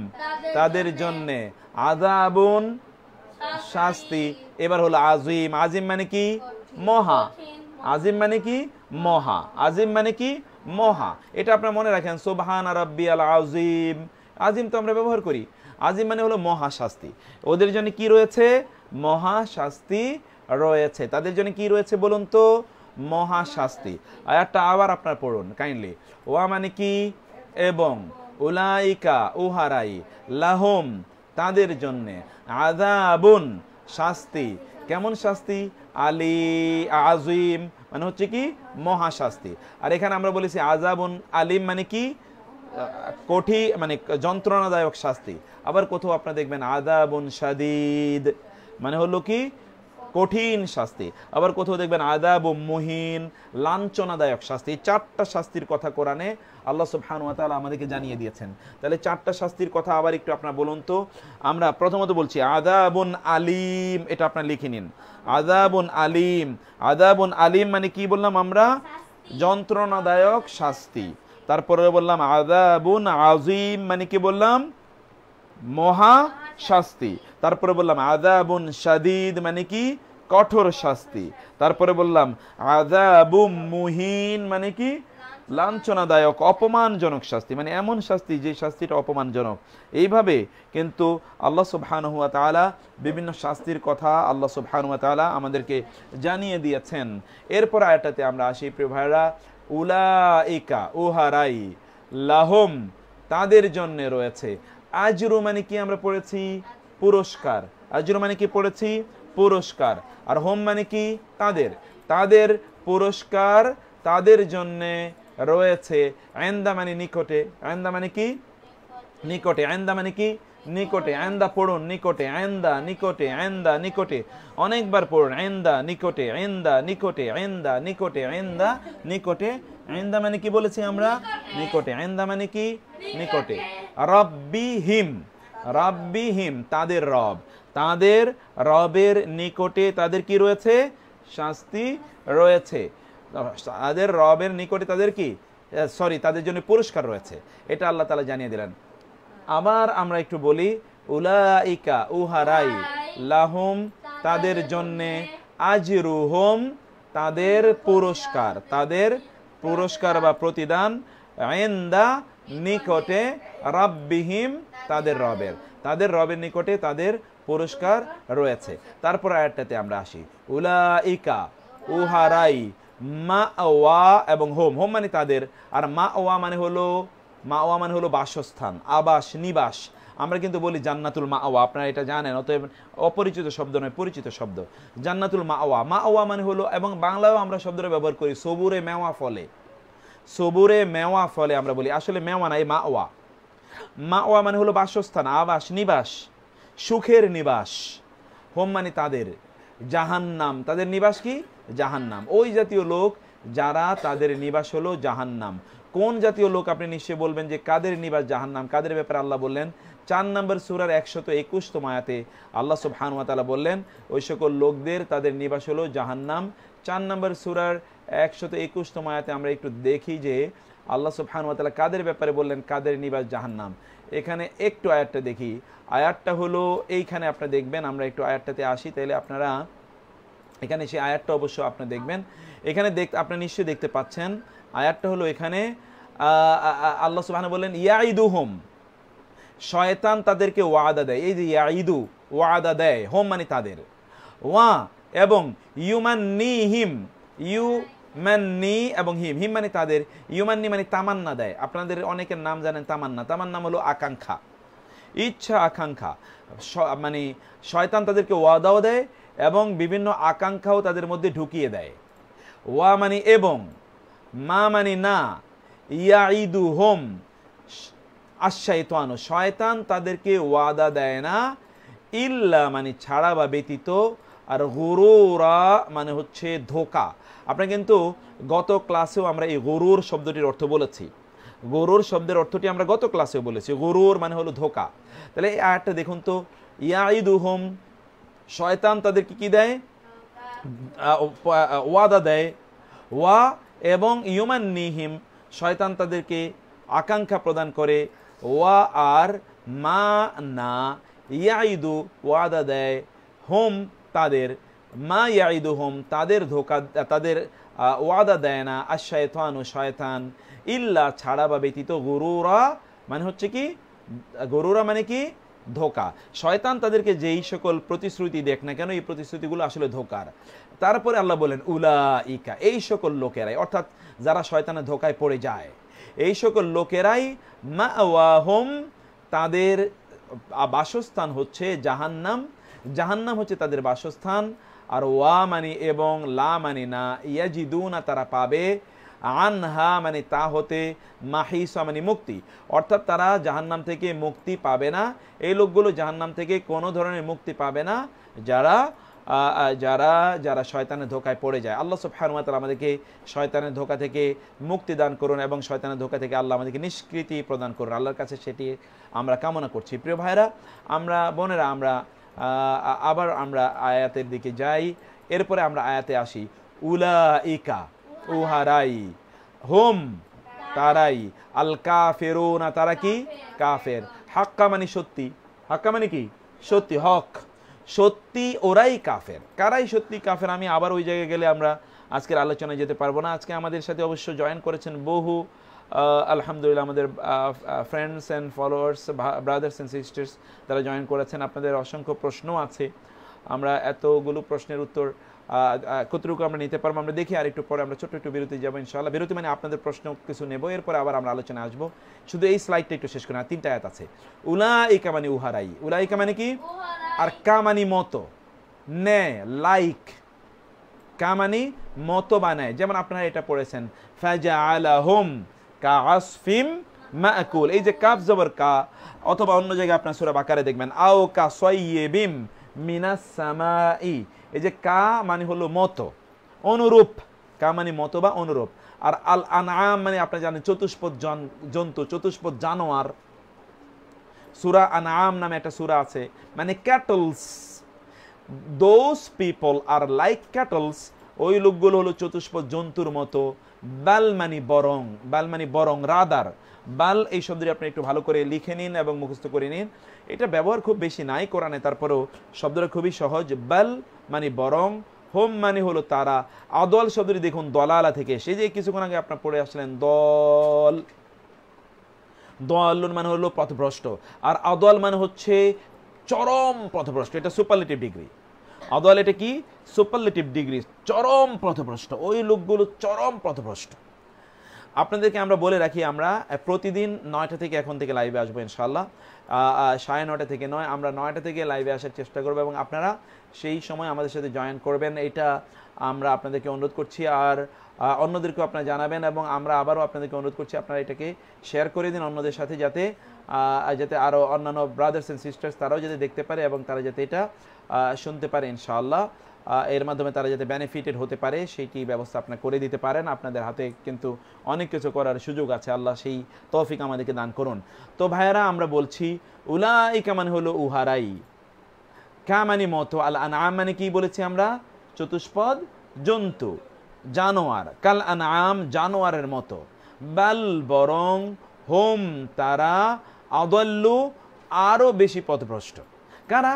তাদের জন্যে, আযাবুন শাস্তি। এবার হলো আজিম। আজিম মানে কি? মহা। আজিম মানে কি? মহা। আজিম মানে কি? মহা। এটা আপনারা মনে রাখেন। সুবহান রাব্বিয়াল আযীম, আজিম তো আমরা ব্যবহার করি। আজিম মানে হলো মহা শাস্তি। ওদের জন্য কি রয়েছে? মহা শাস্তি রয়েছে। তাদের জন্য কি রয়েছে বলুন তো? মহা শাস্তি। আয়াতটা আবার আপনারা পড়ুন কাইন্ডলি। ওয়া মানে কি? এবং, উলাইকা উহারাই, লাহুম তাদের জন্য, আযাবুন শাস্তি। কেমন শাস্তি? আলী আযীম, মানে হচ্ছে কি মহাশাস্তি। আর এখানে আমরা বলেছি আযাবুন আলিম মানে কি কঠিন মানে যন্ত্রণাদায়ক শাস্তি। আবার কোথাও আপনারা দেখবেন আযাবুন শাদীদ মানে হলো কি কঠিন শাস্তি। আবার কোথাও দেখবেন আযাবুম মুহিন লাঞ্ছনাদায়ক শাস্তি। চারটা শাস্তির কথা কোরআনে আল্লাহ সুবহানাহু ওয়া তাআলা আমাদেরকে জানিয়ে দিয়েছেন। তাহলে চারটা শাস্তির কথা আবার একটু আপনারা বলুন তো। আমরা প্রথমত বলছি আযাবুন আলিম, এটা আপনারা লিখে নিন। আযাবুন আলিম, আযাবুন আলিম মানে কি বললাম আমরা? যন্ত্রণাদায়ক শাস্তি। তারপরে বললাম আযাবুন আযীম মানে কি বললাম? মহা শাস্তি। তারপরে বললাম আযাবুন শাদীদ মানে কি কঠোর শাস্তি। তারপরে বললাম আযাবুম মুহিন মানে কি লাঞ্ছনাদায়ক অপমানজনক শাস্তি, মানে এমন শাস্তি যে শাস্তিটা অপমানজনক। এইভাবে কিন্তু আল্লাহ সুবহানাহু ওয়া তাআলা বিভিন্ন শাস্তির কথা আল্লাহ সুবহানাহু ওয়া তাআলা আমাদেরকে জানিয়ে দিয়েছেন। এরপর আয়াতটাতে আমরা আসি প্রিয় ভাইরা, উলাইকা উহারাই লাহুম তাদের জন্য রয়েছে, আজরু মানে কি আমরা পড়েছি পুরস্কার, আজরু মানে কি পড়েছি পুরস্কার, আর হোম মানে কি তাদের, তাদের পুরস্কার তাদের জন্য রয়েছে। ইনদা মানে নিকটে, ইনদা মানে কি নিকটে, ইনদা মানে কি নিকটে, ইনদা পড়ুন নিকটে, ইনদা নিকটে, ইনদা নিকটে, অনেকবার পড়ুন ইনদা নিকটে, ইনদা নিকটে, ইনদা নিকটে, ইনদা নিকটে। ইনদা মানে কি বলেছি আমরা? নিকটে। ইনদা মানে কি নিকটে। রাব্বিহিম, রাব্বিহিম তাদের রব, তাদের রবের নিকটে তাদের কি রয়েছে? শাস্তি রয়েছে। তাদের রবের নিকটে তাদের কি তাদের জন্য পুরস্কার রয়েছে, এটা আল্লাহ তাআলা জানিয়ে দিলেন। আবার আমরা একটু বলি উলাইকা উহারাই লাহুম তাদের জন্যে, আজরুহুম তাদের পুরস্কার, তাদের পুরস্কার বা প্রতিদান, ইনদা নিকটে, রাব্বিহিম তাদের রবের, তাদের রবের নিকটে তাদের পুরস্কার রয়েছে। তারপর আয়াতটাতে আমরা আসি উলাইকা উহারাই মাওয়া এবং হোম, হোম মানে তাদের, আর মাওয়া মানে হলো, মাওয়া মানে হলো বাসস্থান, আবাস, নিবাস। আমরা কিন্তু বলি জান্নাতুল মাওয়া, আপনারা এটা জানেন, অতএব অপরিচিত শব্দ নয়, পরিচিত শব্দ জান্নাতুল মাওয়া। মাওয়া মানে হলো, এবং বাংলায়ও আমরা শব্দটা ব্যবহার করি সবুরে মেওয়া ফলে, সবুরে মেওয়া ফলে আমরা বলি, আসলে মেওয়া নাই মাওয়া। মাওয়া মানে হলো বাসস্থান, আবাস, নিবাস, সুখের নিবাস। হোম মানে তাদের, জাহান্নাম তাদের নিবাস কি জাহান্নাম, ওই জাতীয় লোক যারা তাদের নিবাস হলো জাহান্নাম। কোন জাতীয় লোক আপনি নিশ্চয়ই বলবেন যে কাদের নিবাস জাহান্নাম, কাদের ব্যাপারে আল্লাহ বললেন? 4 নম্বর সূরার 121 আয়াতে আল্লাহ সুবহানাহু ওয়া তাআলা বললেন ওই সকল লোকদের তাদের নিবাস হলো জাহান্নাম। 4 নম্বর সূরার 121 আয়াতে আমরা একটু দেখি যে আল্লাহ সুবহানাহু ওয়া তাআলা কাদের ব্যাপারে বললেন কাদের নিবাস জাহান্নাম। এখানে একটু আয়াতটা দেখি, আয়াতটা হলো এইখানে আপনারা দেখবেন, আমরা একটু আয়াতটাতে আসি, তাহলে আপনারা এখানে সেই আয়াতটা অবশ্য আপনি দেখবেন। এখানে আপনি নিশ্চয়ই দেখতে পাচ্ছেন আয়াতটা হলো এখানে আল্লাহ সুবহানাহু বললেন ইয়াইদুহুম, শয়তান তাদেরকে ওয়াদা দেয়। এই যে ইয়াইদু ওয়াদা দেয়, হোম মানে তাদের, ওয়া এবং ইউমান্নিহিম, ইউমান্নি এবং হিম, হিম মানে তাদের, ইউমান্নি মানে তামান্না দেয়। আপনাদের অনেকের নাম জানেন তামান্না, তামান্না হলো আকাঙ্ক্ষা, ইচ্ছা, আকাঙ্ক্ষা। মানে শয়তান তাদেরকে ওয়াদাও দেয় এবং বিভিন্ন আকাঙ্ক্ষাও তাদের মধ্যে ঢুকিয়ে দেয়। ওয়া মানে এবং, মা মানে না, ইয়াইদুহুম আশ-শাইতানু শয়তান তাদেরকে ওয়াদা দেয় না, ইল্লা মানে ছাড়া বা ব্যতীত, আর গুরুরা মানে হচ্ছে ধোঁকা। আপনারা কিন্তু গত ক্লাসেও আমরা এই গরুর শব্দটির অর্থ বলেছি, গরুর শব্দের অর্থটি আমরা গত ক্লাসেও বলেছি, গরুর মানে হলো ধোঁকা। তাহলে এই আয়াতটা দেখুন তো, ইয়াইদুহুম শয়তান তাদেরকে কি দেয়? ওয়াদা দেয়, ওয়া এবং ইউমান্নিহিম শয়তান তাদেরকে আকাঙ্ক্ষা প্রদান করে, ওয়া আর মা না, ইয়াইদু ওয়াদা দেয়, হোম তাদের, মা ইয়াইদু হোম তাদের ধোঁকা, তাদের ওয়াদা দেয় না, আশ-শাইতানু শয়তান, ইল্লা ছাড়া বা ব্যতীত, গুরুরা মানে হচ্ছে কি, গুরুরা মানে কি ধোঁকা। শয়তান তাদেরকে যেই সকল প্রতিশ্রুতি দেখ না কেন, এই প্রতিশ্রুতিগুলো আসলে ধোঁকার। তারপরে আল্লাহ বলেন উলাইকা এই সকল লোকেরাই, অর্থাৎ যারা শয়তানের ধোঁকায় পড়ে যায়, এই সকল লোকেরাই মাওয়াহুম তাদের বাসস্থান হচ্ছে জাহান্নাম, জাহান্নাম হচ্ছে তাদের বাসস্থান। আর ওয়া মানে এবং, লা মানে না, ইয়াজিদুনা তারা পাবে, আনহা মানে তা হতে, মাহিসা মানে মুক্তি, অর্থাৎ তারা জাহান্নাম থেকে মুক্তি পাবে না। এই লোকগুলো জাহান্নাম থেকে কোনো ধরনের মুক্তি পাবে না যারা যারা যারা শয়তানের ধোকায় পড়ে যায়। আল্লাহ সুবহানাহু ওয়া তাআলা আমাদেরকে শয়তানের ধোকা থেকে মুক্তি দান করুন এবং শয়তানের ধোকা থেকে আল্লাহ আমাদেরকে নিষ্কৃতি প্রদান করুন। আল্লাহর কাছে সেটি আমরা কামনা করছি। প্রিয় ভাইরা, আমরা বোনেরা, আমরা আবার আমরা আয়াতের দিকে যাই, এরপরে আমরা আয়াতে আসি। উলাইকা উহারাই, হুম তারাই, আল কাফিরুনা তারা কি কাফের, হাক্কা মানে সত্যি, হাক্কা মানে কি সত্যি, হক সত্যি, ওরাই কাফের। কারাই সত্যি কাফের, আমি আবার ওই জায়গায় গেলে আমরা আজকের আলোচনায় যেতে পারবো না। আজকে আমাদের সাথে অবশ্য জয়েন করেছেন বহু আলহামদুলিল্লাহ আমাদের friends and followers, brothers and sisters, তারা জয়েন করেছেন। আপনাদের অসংখ্য প্রশ্ন আছে, আমরা এতগুলো প্রশ্নের উত্তর কতটুকু আমরা নিতে পারবো আমরা দেখি। আর একটু পরে আমরা ছোট্ট একটু বিরতি যাবো ইনশাআল্লাহ। বিরতি মানে আপনাদের প্রশ্ন কিছু নেব, এরপরে আবার আমরা আলোচনায় আসবো। শুধু এই স্লাইডটা একটু শেষ করি, না 3টা আয়াত আছে। উলাইকা মানে উহারাই, উলাইকা মানে কি, আর কা মানে মতো, নে লাইক, কা মানে মতো বানায়, যেমন আপনারা এটা পড়েছেন ফাজআলাহুম কাআসফিম মাকুল, এই যে কাফ জবর কা, অথবা অন্য জায়গায় আপনার সূরা বাকারে দেখবেন আও কাসাইয়িবিম মিনাস সামাই, এই যে কা মানে হলো মতো, অনুরূপ, কা মানে মতো বা অনুরূপ। আর আল আনআম মানে আপনারা জানেন চতুষ্পদ জন্তু, চতুষ্পদ জানোয়ার। সূরা আনআম নামে একটা সূরা আছে, মানে ক্যাটলস, দোজ পিপল আর লাইক ক্যাটলস, ওই লোকগুলো হলো চতুষ্পদ জন্তুর মতো। বাল মানে বরং, বাল মানে বরং, রাদার, বাল এই শব্দটি আপনি একটু ভালো করে লিখে নিন এবং মুখস্থ করে নিন। এটা ব্যবহার খুব বেশি নাই কোরআনে, তারপরেও শব্দটা খুবই সহজ। বাল মানে বরং, হোম মানে হলো তারা, আদল শব্দটি দেখুন দলালা থেকে, সেই যে কিছুক্ষণ আগে আপনার পড়ে আসলেন দল, দল মানে হলো পথভ্রষ্ট, আর আদল মানে হচ্ছে চরম পথভ্রষ্ট, এটা সুপারলেটিভ ডিগ্রি। আদল এটা কি সুপারলেটিভ ডিগ্রি, চরম পথভ্রষ্ট, ওই লোকগুলো চরম পথভ্রষ্ট। আপনাদেরকে আমরা বলে রাখি, আমরা প্রতিদিন 9টা থেকে এখন থেকে লাইভে আসবো ইনশাআল্লাহ, 9:30 থেকে 9, আমরা 9টা থেকে লাইভে আসার চেষ্টা করবো এবং আপনারা সেই সময় আমাদের সাথে জয়েন করবেন, এটা আমরা আপনাদেরকে অনুরোধ করছি। আর অন্যদেরকেও আপনারা জানাবেন এবং আমরা আবারও আপনাদেরকে অনুরোধ করছি আপনারা এটাকে শেয়ার করে দিন অন্যদের সাথে, যাতে আরও অন্যান্য ব্রাদার্স অ্যান্ড সিস্টার্স তারাও যাতে দেখতে পারে এবং তারা যাতে এটা শুনতে পারে ইনশাআল্লাহ, এর মাধ্যমে তারা যাতে বেনিফিটেড হতে পারে সেইটি ব্যবস্থা আপনারা করে দিতে পারেন। আপনাদের হাতে কিন্তু অনেক কিছু করার সুযোগ আছে, আল্লাহ সেই তৌফিক আমাদেরকে দান করুন। তো ভাইয়েরা, আমরা বলছি উলাইকা মানে হলো উহারাই, কা মানে মতো, আল আনআম মানে কি বলেছি আমরা, চতুষ্পদ জন্তু, জানোয়ার, কাল আনআম জানোয়ারের মতো, বাল বরং, হোম তারা, আদাল্লু আরো বেশি পথভ্রষ্ট। কারা,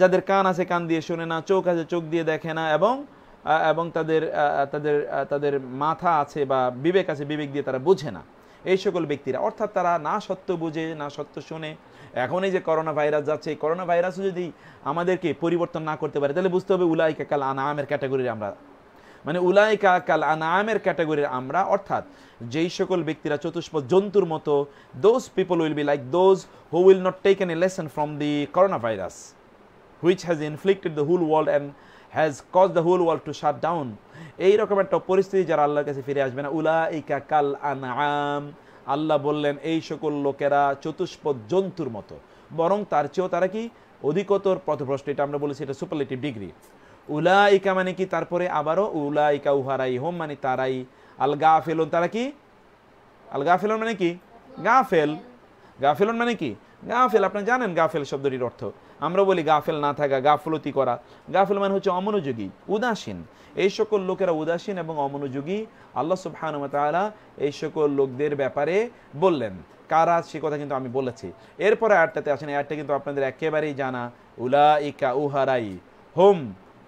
যাদের কান আছে কান দিয়ে শোনে না, চোখ আছে চোখ দিয়ে দেখে না, এবং তাদের তাদের তাদের মাথা আছে বা বিবেক আছে বিবেক দিয়ে তারা বোঝে না, এই সকল ব্যক্তিরা, অর্থাৎ তারা না সত্য বুঝে না সত্য শোনে। এখন এই যে করোনা ভাইরাস যাচ্ছে, এই করোনা ভাইরাসও যদি আমাদেরকে পরিবর্তন না করতে পারে, তাহলে বুঝতে হবে উলাইকা কাল আনআমের ক্যাটাগরির আমরা, মানে উলাইকা কাল আনআমের ক্যাটাগরির আমরা, অর্থাৎ যেই সকল ব্যক্তিরা চতুষ্পদ জন্তুর মতো, those people will be like those who will not take any lesson from the corona virus which has inflicted the whole world and has caused the whole world to shut down। এইরকম একটা পরিস্থিতি যারা আল্লাহর কাছে ফিরে আসবে না, উলাইকা কাল আনআম, আল্লাহ বললেন এই সকল লোকেরা চতুষ্পদ জন্তুর মতো, বরং তার চেয়েও তারা কি অধিকতর পথভ্রষ্ট। এটা আমরা বলেছি এটা সুপারলেটিভ ডিগ্রি। উলাইকা মানে কি, তারপরে আবারও উলাইকা উহারাই, হোম মানে তারাই, আল গাফিলুন তারা কি, আল গাফিলুন মানে কি গাফেল, গাফিলুন মানে কি গাফেল। আপনি জানেন গাফেল শব্দটির অর্থ, আমরা বলি গাফেল না থাকা, গাফলতি করা। গাফেল মানে হচ্ছে অমনোযোগী, উদাসীন। এই সকল লোকেরা উদাসীন এবং অমনোযোগী। আল্লাহ সুবহানাহু ওয়া তাআলা এই সকল লোকদের ব্যাপারে বললেন, কারা সে কথা কিন্তু আমি বলেছি। এরপরে আয়াতটাতে আসেন, আয়াতটা কিন্তু আপনাদের একেবারেই জানা, উলাইকা উহারাই, হুম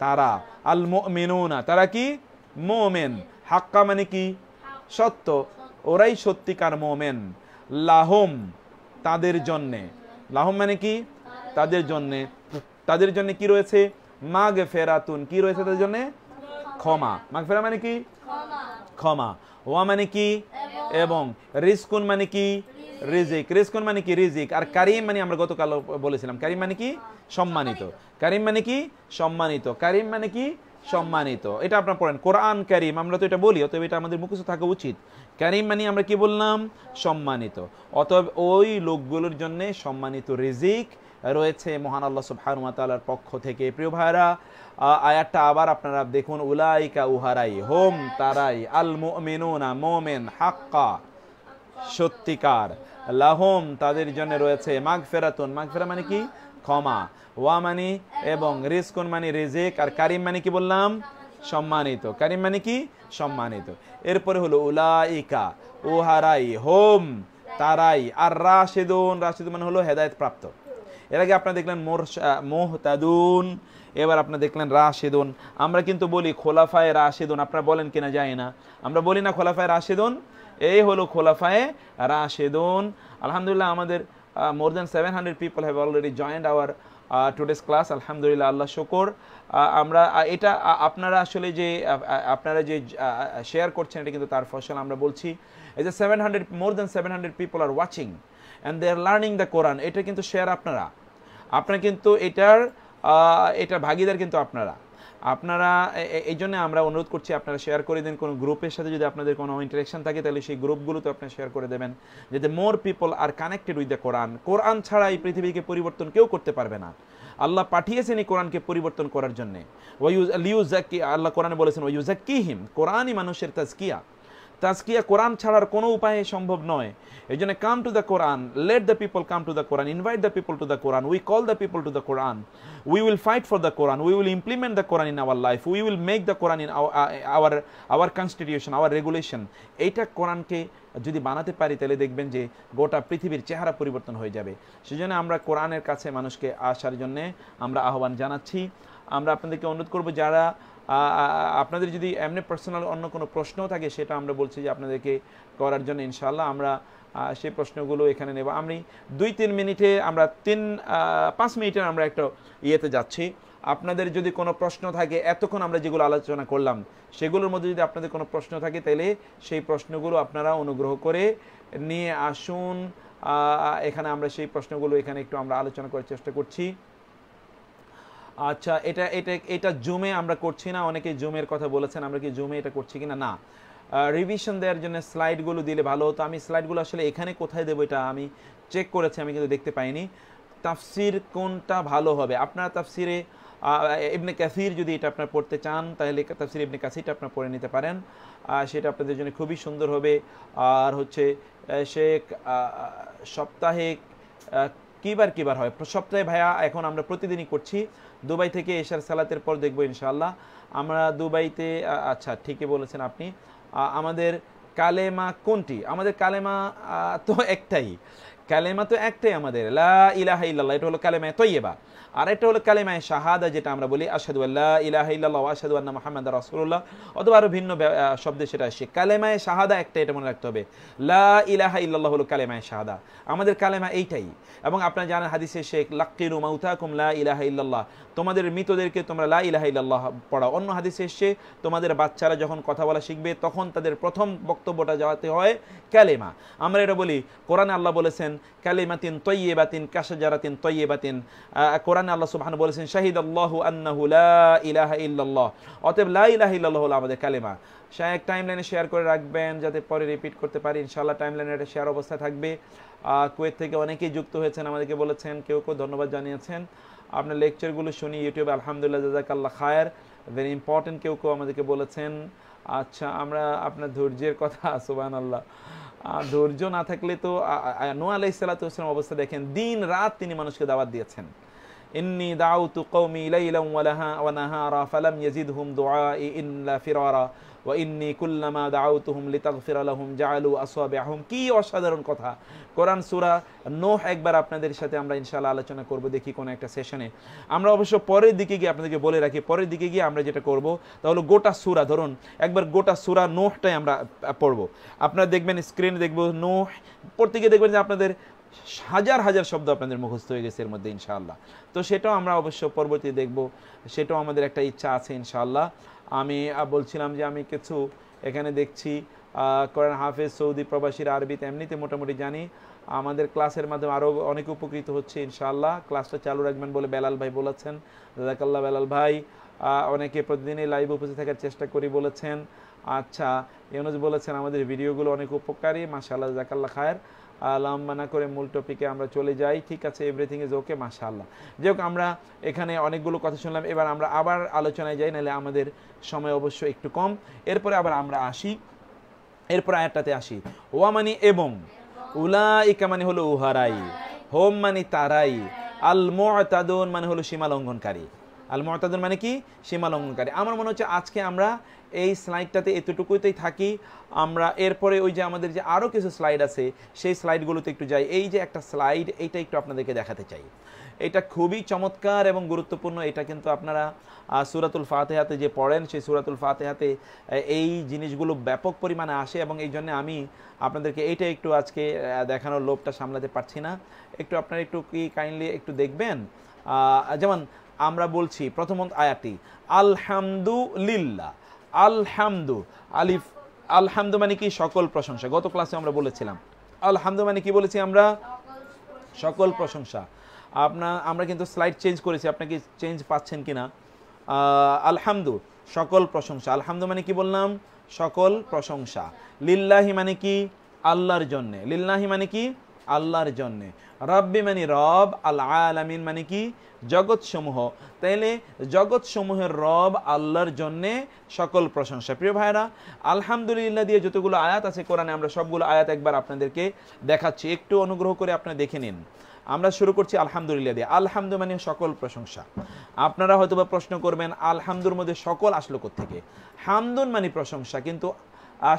তারা, আল মুমিনুনা তারা কি মুমিন, হাক্কা মানে কি সত্য, ওরাই সত্যিকার মুমিন, লাহুম তাদের জন্যে, লাহুম মানে কি তাদের জন্যে, তাদের জন্য কি রয়েছে, মাগফিরাতুন কি রয়েছে তাদের জন্য, ক্ষমা। মাগফিরা মানে কি ক্ষমা, ওয়া মানে কি এবং রিজকুন মানে কি রিজিক, রিজকুন মানে কি রিজিক, আর কারিম মানে আমরা গতকাল বলেছিলাম কারিম মানে কি সম্মানিত, কারিম মানে কি সম্মানিত, কারিম মানে কি সম্মানিত। এটা আপনারা পড়েন কোরআন কারিম, আমরা তো এটা বলি, অতএব এটা আমাদের মুখস্থ থাকা উচিত। কারিম মানে আমরা কি বললাম সম্মানিত, অতএব ওই লোকগুলোর জন্য সম্মানিত রিজিক রয়েছে মহান আল্লাহ সুবহানাহু ওয়া তাআলার পক্ষ থেকে। প্রিয় ভাইরা, আয়াতটা আবার আপনারা দেখুন, উলাইকা উহারাই, হোম তারাই, আল মুমিনুনা মুমিন হাক্কা সত্যিকার, লাহুম তাদের জন্য রয়েছে মাগফিরাতুন, মাগফিরা মানে কি ক্ষমা, ওয়া মানে এবং রিজকুন মানে রিজিক, আর কারিম মানে কি বললাম সম্মানিত, কারিম মানে কি সম্মানিত। এরপরে হলো উলাইকা উহারাই, হোম তারাই, আর রাশিদুন, রাশিদুন মানে হলো হেদায়েত প্রাপ্ত। এর আগে আপনারা দেখলেন মুহতাদুন, এবার আপনারা দেখলেন রাশিদুন। আমরা কিন্তু বলি খোলাফায়ে রাশিদুন, আপনারা বলেন কিনা জানি না, আমরা বলি না খোলাফায়ে রাশিদুন, এই হলো খোলাফায়ে রাশিদুন। আলহামদুলিল্লাহ আমাদের more than 700 people have already joined our today's class, আলহামদুলিল্লাহ, আল্লাহ শুকর। আমরা এটা আপনারা আসলে যে আপনারা যে শেয়ার করছেন এটা কিন্তু তার ফসল। আমরা বলছি এই যে more than 700 people are watching and they are learning the Quran, এটা কিন্তু শেয়ার আপনারা কিন্তু এটার ভাগিদার কিন্তু আপনারা এই জন্য আমরা অনুরোধ করছি আপনারা শেয়ার করে দিন। কোনো গ্রুপের সাথে যদি আপনাদের কোনো ইন্টারাকশন থাকে তাহলে সেই গ্রুপগুলোতে আপনারা শেয়ার করে দেবেন, যাতে more people are connected with the Quran. কোরআন ছাড়া এই পৃথিবীকে পরিবর্তন কেউ করতে পারবে না। আল্লাহ পাঠিয়েছেন এই কোরআনকে পরিবর্তন করার জন্য। আল্লাহ কোরআনে বলেছেন ওয়ায়ুযাক্কিহিম, কোরআনই মানুষের তাজকিয়া। তাজকিয়া কোরআন ছাড়ার কোনো উপায়ে সম্ভব নয়। এই জন্য come to the Quran, let the people come to the Quran, invite the people to the Quran, we call the people to the Quran, we will fight for the Quran, we will implement the Quran in our life, we will make the Quran in our constitution, our regulation. এইটা কোরআনকে যদি বানাতে পারি তাহলে দেখবেন যে গোটা পৃথিবীর চেহারা পরিবর্তন হয়ে যাবে। সেজন্য আমরা কোরআনের কাছে মানুষকে আসার জন্য আমরা আহ্বান জানাচ্ছি। আমরা আপনাদেরকে অনুরোধ করব, যারা আপনাদের যদি এমনি পার্সোনাল অন্য কোনো প্রশ্নও থাকে সেটা আমরা বলছি যে আপনাদেরকে করার জন্য ইনশাআল্লাহ আমরা সেই প্রশ্নগুলো এখানে নেব। আমি 2-3 মিনিটে আমরা 5 মিনিটের আমরা একটা ইয়েতে যাচ্ছি। আপনাদের যদি কোনো প্রশ্ন থাকে, এতক্ষণ আমরা যেগুলো আলোচনা করলাম সেগুলোর মধ্যে যদি আপনাদের কোনো প্রশ্ন থাকে তাহলে সেই প্রশ্নগুলো আপনারা অনুগ্রহ করে নিয়ে আসুন এখানে। আমরা সেই প্রশ্নগুলো এখানে একটু আমরা আলোচনা করার চেষ্টা করছি। আচ্ছা, এটা জুমে আমরা করছি না, অনেকে জুমের কথা বলেছেন, আমরা কি জুমে এটা করছি কিনা? না, রিভিশন দেওয়ার জন্য স্লাইডগুলো দিলে ভালো হতো। আমি স্লাইডগুলো আসলে এখানে কোথায় দেবো এটা আমি চেক করেছি, আমি কিন্তু দেখতে পাইনি। তাফসির কোনটা ভালো হবে? আপনারা তাফসিরে ইবনে কাসির যদি এটা আপনারা পড়তে চান তাহলে তাফসির ইবনে কাসিরটা আপনারা পড়ে নিতে পারেন, সেটা আপনাদের জন্য খুবই সুন্দর হবে। আর হচ্ছে শেখ সপ্তাহে কিবার হয়? সপ্তাহে ভাইয়া এখন আমরা প্রতিদিনই করছি। দুবাই থেকে এশার সালাতের পর দেখবো ইনশাআল্লাহ। আমরা দুবাইতে, আচ্ছা ঠিকই বলেছেন আপনি। আমাদের কালেমা কোনটি? আমাদের কালেমা তো একটাই, কালেমা তো একটাই আমাদের, লা ইলাহা ইল্লাল্লাহ, এটা হলো কালেমায়ে তয়্যিবা। আর এটা হলো কালেমায়ে শাহাদা, যেটা আমরা বলি আশহাদু আল্লা ইলাহা ইল্লাল্লাহ ওয়া আশহাদু আন্না মুহাম্মাদার রাসূলুল্লাহ, অথবা আরো ভিন্ন শব্দে সেটা আসে। কালেমায়ে শাহাদা একটা, এটা মনে রাখতে হবে। লা ইলাহা ইল্লাল্লাহ হলো কালেমায়ে শাহাদা, আমাদের কালেমা এইটাই। এবং আপনারা জানেন হাদিসে শেখ লাক্কিরু মাউতাকুম লা ইলাহা ইল্লাল্লাহ, তোমাদের মৃতদেরকে তোমরা লা ইলাহা ইল্লাল্লাহ পড়াও। অন্য হাদিসে এসে তোমাদের বাচ্চারা যখন কথা বলা শিখবে তখন তাদের প্রথম বক্তব্যটা যাওয়াতে হয় কালেমা। আমরা এটা বলি, কোরআনে আল্লাহ বলেছেন কালিমাতিন তয়্যিবাতিন কাশাজারাতিন তয়্যিবাতিন। কোরআনে আল্লাহ সুবহানাহু বলেছেন শাহিদাল্লাহু আন্নাহু লা ইলাহা ইল্লাল্লাহ। অতএব লা ইলাহা ইল্লাল্লাহ হলো আমাদের কালেমা। এক টাইমলাইনে শেয়ার করে রাখবেন যাতে পরে রিপিট করতে পারি ইনশাআল্লাহ। টাইমলাইনে এটা শেয়ার অবস্থা থাকবে। কুয়েত থেকে অনেকেই যুক্ত হয়েছেন, আমাদেরকে বলেছেন, কেউ ধন্যবাদ জানিয়েছেন। আপনার লেকচারগুলো শুনি ইউটিউবে, আলহামদুলিল্লাহ, জাযাকাল্লাহ খায়ের, ভেরি ইম্পর্টেন্ট। কেউ আমাদেরকে বলেছেন। আচ্ছা, আমরা আপনার ধৈর্যের কথা, সুবহানাল্লাহ, ধৈর্য না থাকলে তো নূহ আলাইহিস সালাতু ওয়াস সালাম অবস্থা দেখেন, দিন রাত তিনি মানুষকে দাওয়াত দিয়েছেন। ইন্নী দাউতু কওমি লাইলান ওয়া নাহারা ফালাম ইয়াজিদহুম দুআই ইল্লা ফিরারা ওয়া ইন্নী কুল্লামা দাউতুহুম লিতাগফিরা লাহুম জাআলু আসাবিআহুম। কি অসাধারণ কথা! কোরআন সূরা নূহ একবার আপনাদের সাথে আমরা ইনশাআল্লাহ আলোচনা করব, দেখি কোন একটা সেশনে। আমরা অবশ্য পরের দিকে গিয়ে আপনাদেরকে বলে রাখি, পরের দিকে গিয়ে আমরা যেটা করব তাহলে গোটা সূরা, ধরুন একবার গোটা সূরা নূহটাই আমরা পড়ব। আপনারা দেখবেন স্ক্রিনে দেখবো নূহ, পড়তে গিয়ে দেখবেন যে আপনাদের হাজার হাজার শব্দ আপনাদের মুখস্থ হয়ে গেছে এর মধ্যে ইনশাআল্লাহ। তো সেটাও আমরা অবশ্য পরবর্তী দেখব, সেটাও আমাদের একটা ইচ্ছা আছে ইনশাআল্লাহ। আমি বলছিলাম যে আমি কিছু এখানে দেখছি কোরআন হাফেজ, সৌদি প্রবাসীরা আরবিতে এমনিতে মোটামুটি জানি। আমাদের ক্লাসের মাধ্যমে আরও অনেক উপকৃত হচ্ছে ইনশাআল্লাহ। ক্লাসটা চালু রাখবেন বলে বেলাল ভাই বলেছেন, জাযাকাল্লাহ বেলাল ভাই। অনেকে প্রতিদিনই লাইভ উপস্থিত থাকার চেষ্টা করি বলেছেন। আচ্ছা, ইউনুস বলেছেন আমাদের ভিডিওগুলো অনেক উপকারী, মাশাআল্লাহ, জাযাকাল্লাহ খায়ের। লম্বা না করে মূল টপিকে আমরা চলে যাই। ঠিক আছে, এভরিথিং ইজ ওকে, মাশাআল্লাহ। যাই হোক, আমরা এখানে অনেকগুলো কথা শুনলাম, এবার আমরা আবার আলোচনায় যাই, নাহলে আমাদের সময় অবশ্য একটু কম। এরপরে আবার আমরা আসি, এরপর আয়াতটাতে আসি। ওয়া মানে এবং, উলাইকা মানে হলো উহারাই, হোম মানে তারাই, আল মুতাদুন মানে হলো সীমা লঙ্ঘনকারী। আল মুতাদুন মানে কি? সীমা লঙ্ঘনকারী। আমার মনে হচ্ছে আজকে আমরা এই স্লাইডটাতে এতটুকুতেই থাকি। আমরা এরপরে ওই যে আমাদের যে আরও কিছু স্লাইড আছে সেই স্লাইডগুলোতে একটু যাই। এই যে একটা স্লাইড, এইটা একটু আপনাদেরকে দেখাতে চাই। এটা খুবই চমৎকার এবং গুরুত্বপূর্ণ। এটা কিন্তু আপনারা সূরাতুল ফাতিহাতে যে পড়েন, সেই সূরাতুল ফাতিহাতে এই জিনিসগুলো ব্যাপক পরিমাণে আসে, এবং এই জন্য আমি আপনাদেরকে এইটা একটু আজকে দেখানোর লোভটা সামলাতে পারছি না। একটু আপনারা একটু কি কাইন্ডলি একটু দেখবেন। যেমন আমরা বলছি প্রথম আয়াতটি, আলহামদুলিল্লাহ। আলহামদু, আলিফ, আলহামদু মানে কি? সকল প্রশংসা। গত ক্লাসে আমরা বলেছিলাম আলহামদু মানে কি বলেছি আমরা? সকল প্রশংসা। আমরা কিন্তু স্লাইড চেঞ্জ করেছি, আপনি কি চেঞ্জ পাচ্ছেন কিনা? আলহামদু, সকল প্রশংসা। আলহামদু মানে কি বললাম? সকল প্রশংসা। লিল্লাহি মানে কি? আল্লাহর জন্যে। লিল্লাহি মানে কি? আল্লাহর জন্যে। রব্বি মানে রব, আল আলামিন মানে কি? জগৎ সমূহ। তাইলে জগৎ সমূহের রব আল্লাহর জন্যে সকল প্রশংসা। প্রিয় ভাইরা, আলহামদুলিল্লাহ দিয়ে যতগুলো আয়াত আছে কোরআনে, আমরা সবগুলো আয়াত একবার আপনাদেরকে দেখাচ্ছি, একটু অনুগ্রহ করে আপনারা দেখে নিন। আমরা শুরু করছি আলহামদুলিল্লাহ দিয়ে। আলহামদু মানে সকল প্রশংসা। আপনারা হয়তোবা প্রশ্ন করবেন, আলহামদুর মধ্যে সকল আসলো কোত্থেকে? হামদুন মানে প্রশংসা, কিন্তু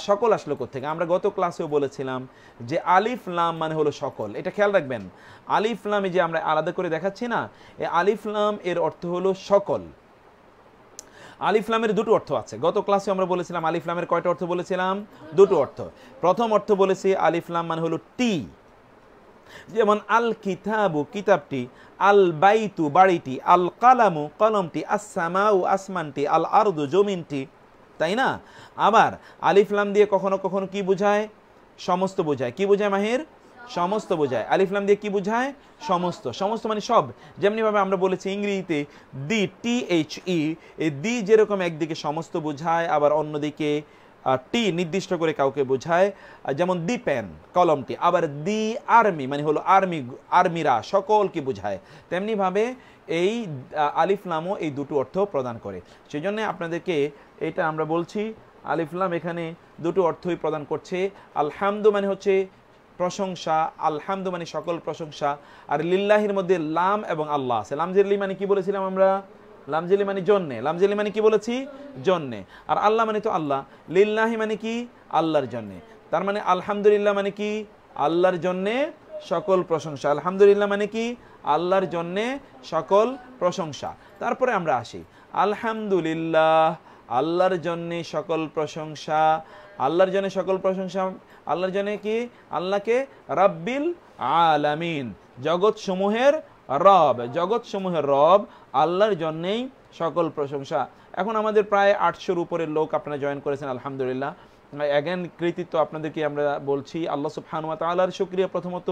সকল আসলো কোত্থেকে? আমরা গত ক্লাসেও বলেছিলাম যে আলিফ লাম মানে হলো সকল। এটা খেয়াল রাখবেন, আলিফ লাম যে আমরা আলাদা করে দেখাচ্ছি না, এই আলিফ লাম এর অর্থ হলো সকল। আলিফ লামের দুটো অর্থ আছে। গত ক্লাসে আমরা বলেছিলাম আলিফ লামের কয়টা অর্থ বলেছিলাম? দুটো অর্থ। প্রথম অর্থ বলেছি আলিফ লাম মানে হলো টি, যেমন আল কিতাবু কিতাবটি, আল বাইতু বাড়িটি, আল কালামু কলমটি, আসসামাউ আসমানটি, আল আরদু জমিনটি, তাই না? আবার আলিফ লাম দিয়ে কখনো কখনো কি বোঝায়? সমস্ত বোঝায়। কি বোঝায় মাহির? সমস্ত বোঝায়। আলিফ লাম দিয়ে কি বোঝায়? সমস্ত। সমস্ত মানে সব। যেমনিভাবে আমরা বলেছি ইংরেজিতে দি, THE, এই দি যেরকম একদিকে সমস্ত বোঝায়, আবার অন্যদিকে টি নির্দিষ্ট করে কাউকে বোঝায়। যেমন দি পেন, কলমটি। আবার দি আর্মি মানে হলো আর্মি, আর্মিরা, সকলকে বোঝায়। তেমনিভাবে এই আলিফ লামও এই দুটো অর্থ প্রদান করে। সেই জন্য আপনাদেরকে এটা আমরা বলছি আলিফ লাম এখানে দুটো অর্থই প্রদান করছে। আলহামদু মানে হচ্ছে প্রশংসা, আলহামদু মানে সকল প্রশংসা। আর লিল্লাহির মধ্যে লাম এবং আল্লাহ আছে। লামজেলি মানে কি বলেছিলাম আমরা? লামজেলি মানে জন্যে। লামজেলি মানে কি বলেছি? জন্যে। আর আল্লাহ মানে তো আল্লাহ। লিল্লাহি মানে কি? আল্লাহর জন্যে। তার মানে আলহামদুলিল্লাহ মানে কি? আল্লাহর জন্যে সকল প্রশংসা। আলহামদুলিল্লাহ মানে কি? আল্লাহর জন্যে সকল প্রশংসা। তারপরে আমরা আসি আলহামদুলিল্লাহ, আল্লাহর জন্যে সকল প্রশংসা। আল্লাহর জন্যে সকল প্রশংসা। আল্লাহর জন্যে কি? আল্লাহকে রাব্বিল আলামিন, জগৎ সমূহের রব, জগৎ সমূহের রব আল্লাহর জন্যেই সকল প্রশংসা। এখন আমাদের প্রায় 800-র উপরের লোক আপনারা জয়েন করেছেন, আলহামদুলিল্লাহ। অ্যাগেন কৃতিত্ব আপনাদেরকে আমরা বলছি, আল্লাহ সুবহানাহু ওয়া তাআলার শুকরিয়া প্রথমত,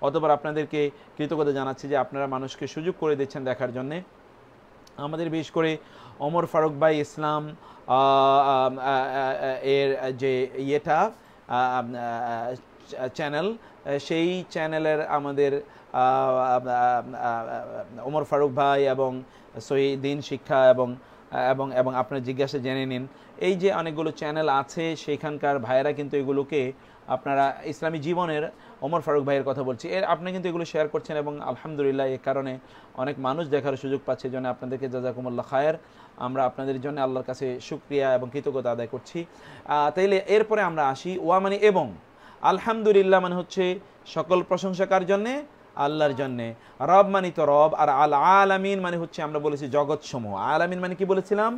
অথবা আপনাদেরকে কৃতজ্ঞতা জানাচ্ছি যে আপনারা মানুষকে সুযোগ করে দিচ্ছেন দেখার জন্যে। আমাদের বিশেষ করে ওমর ফারুক ভাই ইসলাম এর যে ইয়েটা চ্যানেল, সেই চ্যানেলের আমাদের ওমর ফারুক ভাই এবং সহি দিন শিক্ষা এবং এবং এবং আপনার জিজ্ঞাসা জেনে নিন, এই যে অনেকগুলো চ্যানেল আছে সেখানকার ভাইয়েরা কিন্তু এগুলোকে আপনারা ইসলামী জীবনের ওমর ফারুক ভাইয়ের কথা বলছি, আপনি কিন্তু এগুলো শেয়ার করছেন এবং আলহামদুলিল্লাহ এর কারণে অনেক মানুষ দেখার সুযোগ পাচ্ছে। জন্য আপনাদেরকে জাযাকুমুল্লাহ খায়ের। আমরা আপনাদের জন্য আল্লাহর কাছে শুকরিয়া এবং কৃতজ্ঞতা আদায় করছি। তাইলে এরপরে আমরা আসি ওয়া মানে এবং। আলহামদুলিল্লাহ মানে হচ্ছে সকল প্রশংসাকার জন্যে, আল্লাহর জন্যে। রব মানে তো রব, আর আল আলামিন মানে হচ্ছে আমরা বলেছি জগৎ সমূহ। আলামিন মানে কি বলেছিলাম?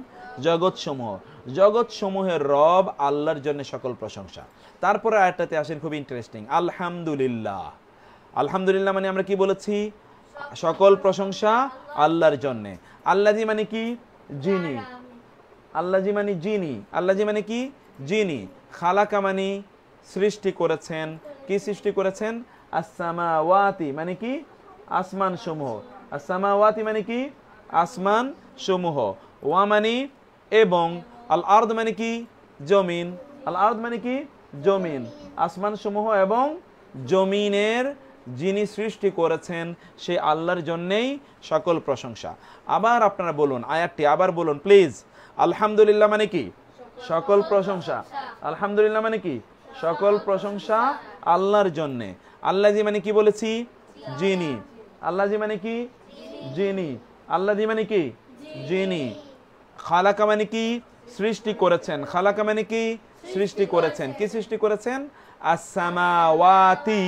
জগৎ সমূহ। জগৎ সমূহের রব আল্লাহর জন্য সকল প্রশংসা। তারপরে আয়াতটাতে আসেন, খুব ইন্টারেস্টিং। আলহামদুলিল্লাহ, আলহামদুলিল্লাহ মানে আমরা কি বলেছি? সকল প্রশংসা আল্লাহর জন্য। আল্লাহজি মানে কি? যিনি। আল্লাহজি মানে যিনি। আল্লাহজি মানে কি? যিনি, খালাকা মানে সৃষ্টি করেছেন, কি সৃষ্টি করেছেন? আসসামাওয়াতি মানে কি? আসমান সমূহ। আসসামাওয়াতি মানে কি? আসমান সমূহ। ওয়া মানে এবং, আল আরদ মানে কি? জমিন। আল আরদ মানে কি? জমিন। আসমান সমূহ এবং জমিনের যিনি সৃষ্টি করেছেন সেই আল্লাহর জন্যেই সকল প্রশংসা। আবার আপনারা বলুন আয়াতটি, আবার বলুন প্লিজ। আলহামদুলিল্লাহ মানে কি? সকল প্রশংসা। আলহামদুলিল্লাহ মানে কি? সকল প্রশংসা আল্লাহর জন্যে। আল্লাহজি মানে কি বলেছি? যিনি। আল্লাহজি মানে কি? যিনি। আল্লাহজি মানে কি? যিনি। খালাকা মানে কি? সৃষ্টি করেছেন। খালাকা মানে কি? সৃষ্টি করেছেন। কি সৃষ্টি করেছেন? আসসামাওয়াতি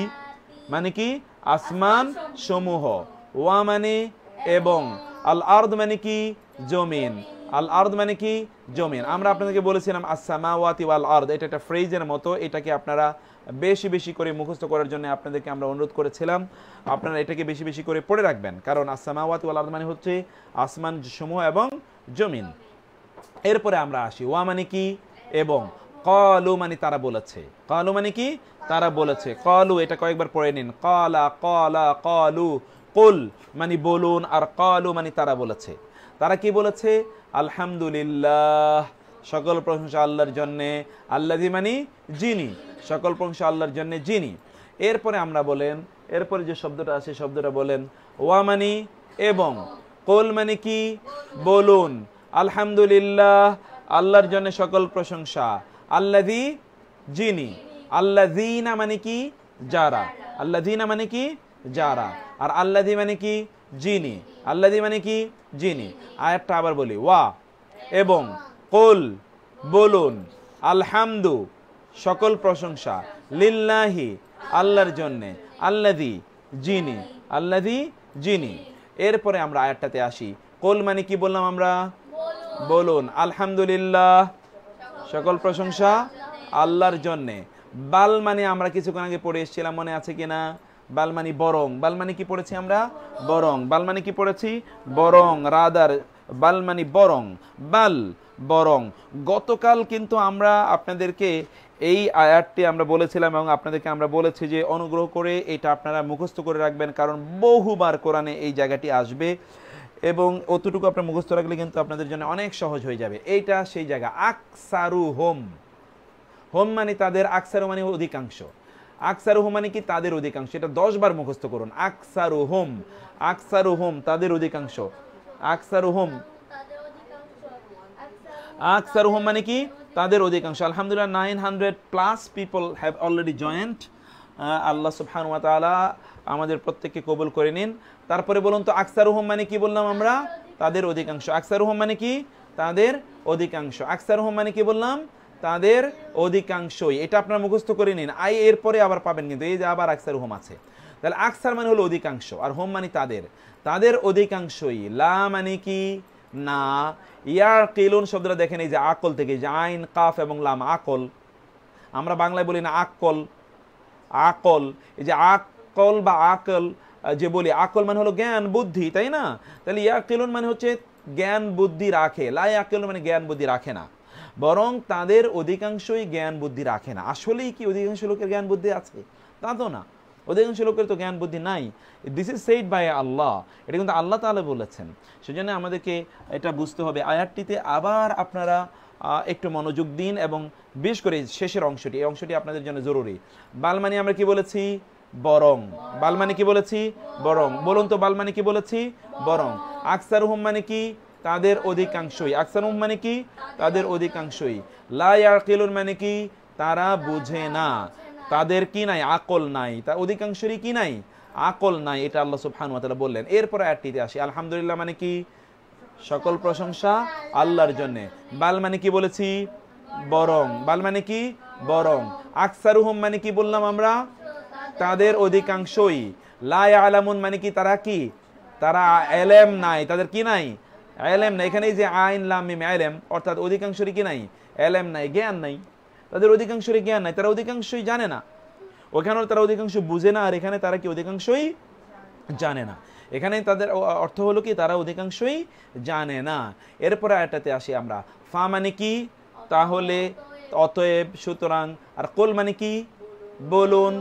মানে কি? আসমান সমূহ। ওয়া মানে এবং, আল আরদ মানে কি? জমিন। আল আরদ মানে কি? জমিন। আমরা আপনাদেরকে বলেছিলাম আসসামাওয়াতি ওয়াল আরদ, এটা একটা ফ্রেজের মতো, এটাকে আপনারা বেশি বেশি করে মুখস্থ করার জন্য আপনাদেরকে আমরা অনুরোধ করেছিলাম আপনারা এটাকে বেশি বেশি করে পড়ে রাখবেন, কারণ আসসামাওয়াতি ওয়াল আরদ মানে হচ্ছে আসমান সমূহ এবং জমিন। এরপরে আমরা আসি, ওয়া মানে কি? এবং। ক্বালু মানে তারা বলেছে। ক্বালু মানে কি? তারা বলেছে। ক্বালু এটা কয়েকবার পড়ে নিন। ক্বালা ক্বালা ক্বালু। কুল মানে বলুন, আর ক্বালু মানে তারা বলেছে। তারা কি বলেছে? আলহামদুলিল্লাহ, সকল প্রশংসা আল্লাহর জন্যে। আল্লাযী মানে যিনি, সকল প্রশংসা আল্লাহর জন্যে যিনি। এরপরে আমরা বলেন, এরপরে যে শব্দটা আছে শব্দটা বলেন। ওয়া মানে এবং, কুল মানে কি? বলুন, আলহামদুলিল্লাহ আল্লাহর জন্য সকল প্রশংসা। আল্লাযী যিনি। আল্লাযীনা মানে কি? যারা। আল্লাযীনা মানে কি? যারা। আর আল্লাযী মানে কি? যিনি। আল্লাযী মানে কি? যিনি। আয়াতটা আবার বলি, ওয়া এবং, কুল বলুন, আলহামদু সকল প্রশংসা, লিল্লাহি আল্লাহর জন্যে, আল্লাযী যিনি। আল্লাযী যিনি। এরপরে আমরা আয়াতটাতে আসি। কুল মানে কি বললাম আমরা? বলুন, আলহামদুলিল্লাহ সকল প্রশংসা আল্লাহর জন্যে। বাল মানে আমরা কিছুক্ষণ আগে পড়ে এসেছিলাম, মনে আছে কিনা? বাল মানে বরং। বাল মানে কি পড়েছি আমরা? বরং। বাল মানে কি পড়েছি? বরং, রাদার। বাল মানে বরং। বাল বরং। গতকাল কিন্তু আমরা আপনাদেরকে এই আয়াতটি আমরা বলেছিলাম এবং আপনাদেরকে আমরা বলেছি যে অনুগ্রহ করে এটা আপনারা মুখস্থ করে রাখবেন, কারণ বহুবার কোরআনে এই জায়গাটি আসবে এবং অতটুকু আপনার মুখস্থ রাখলে কিন্তু আপনাদের জন্য অনেক সহজ হয়ে যাবে। এইটা সেই জায়গা। আকসারু হোম, হোম মানে তাদের, আকসারু মানে অধিকাংশ। আকসারু হোম মানে কি? তাদের অধিকাংশ। এটা 10 বার মুখস্থ করুন। আকসারু হোম, আকসারু হোম তাদের অধিকাংশ। আকসারু হোম, আকসারু হোম মানে কি? তাদের অধিকাংশ। আলহামদুলিল্লাহ 900+ পিপল হ্যাভ অলরেডি জয়েন্ট। আল্লাহ সুবহানাহু ওয়া তাআলা আমাদের প্রত্যেককে কবুল করে নিন। তারপরে বলুন তো আকসারুহুম মানে কি বললাম আমরা? তাদের অধিকাংশ। আকসারুহুম মানে কি? তাদের অধিকাংশ। আকসারুহুম মানে কি বললাম? তাদের অধিকাংশই। এটা আপনারা মুখস্থ করে নিন। আই এরপরে আবার পাবেন কিন্তু, এই যে আবার আকসারুহুম আছে। তাহলে আকসার মানে হলো অধিকাংশ, আর হোম মানে তাদের, তাদের অধিকাংশই। লা মানে কি? না। ইয়াকিলুন শব্দটা দেখেন, এই যে আকল থেকে, যে আইন কাফ এবং লাম, আকল। আমরা বাংলায় বলি না আকল, আকল। এই যে আকল বা আকল যে বলি, আকল মানে হলো জ্ঞান বুদ্ধি, তাই না? তাহলে ইয়াকিলুন মানে হচ্ছে জ্ঞান বুদ্ধি রাখে। লা ইয়াকিলুন মানে জ্ঞান বুদ্ধি রাখে না, বরং তাদের অধিকাংশই জ্ঞান বুদ্ধি রাখে না। আসলেই কি অধিকাংশ লোকের জ্ঞান বুদ্ধি আছে? তা তো না, অধিকাংশ লোকের তো জ্ঞান বুদ্ধি নাই। দিস ইজ সেড বাই আল্লাহ, এটা কিন্তু আল্লাহ তাআলা বলেছেন। সেজন্য আমাদেরকে এটা বুঝতে হবে। আয়াতটিতে আবার আপনারা একটু মনোযোগ দিন এবং বিশেষ করে শেষের অংশটি, এই অংশটি আপনাদের জন্য জরুরি। বালমানি আমরা কি বলেছি? বরং। বালমানি কি বলেছি? বরং। বলুন তো বালমানি কি বলেছি? বরং। আকসারুহুম মানে কি? তাদের অধিকাংশই। আকসারুহুম মানে কি? তাদের অধিকাংশই। লা ইয়াকিলুন মানে কি? তারা বুঝে না, তাদের কি নাই? আকল নাই। তা অধিকাংশেরই কি নাই? আকল নাই। এটা আল্লাহ সুবহানাহু ওয়া তাআলা বললেন। এরপর আয়াতটিতে আসি। আলহামদুলিল্লাহ মানে কি? সকল প্রশংসা আল্লাহর জন্য। বাল মানে কি বলেছি? বরং। বাল মানে কি? বরং। আকসারুহুম মানে কি বললাম আমরা? তাদের অধিকাংশই। লা ইয়ালামুন মানে কি? তারা কি? তারা ইলম নাই, তাদের কি নাই? ইলম নাই। এখানে যে আইন লাম মিম ইলম, অর্থাৎ অধিকাংশেরই কি নাই? ইলম নাই, জ্ঞান নাই। তাদের অধিকাংশেরই জ্ঞান নাই, তারা অধিকাংশই জানে না। ওখানেও তারা অধিকাংশ বুঝে না, আর এখানে তারা কি? অধিকাংশই জানে না। এখানে তাদের অর্থ হলো কি? তারা অধিকাংশই জানে না। এরপরে আয়াতটাতে আসি আমরা। ফা মানে কি? তাহলে, অতএব সুতরাং, আর কুল মানে কি? বলুন।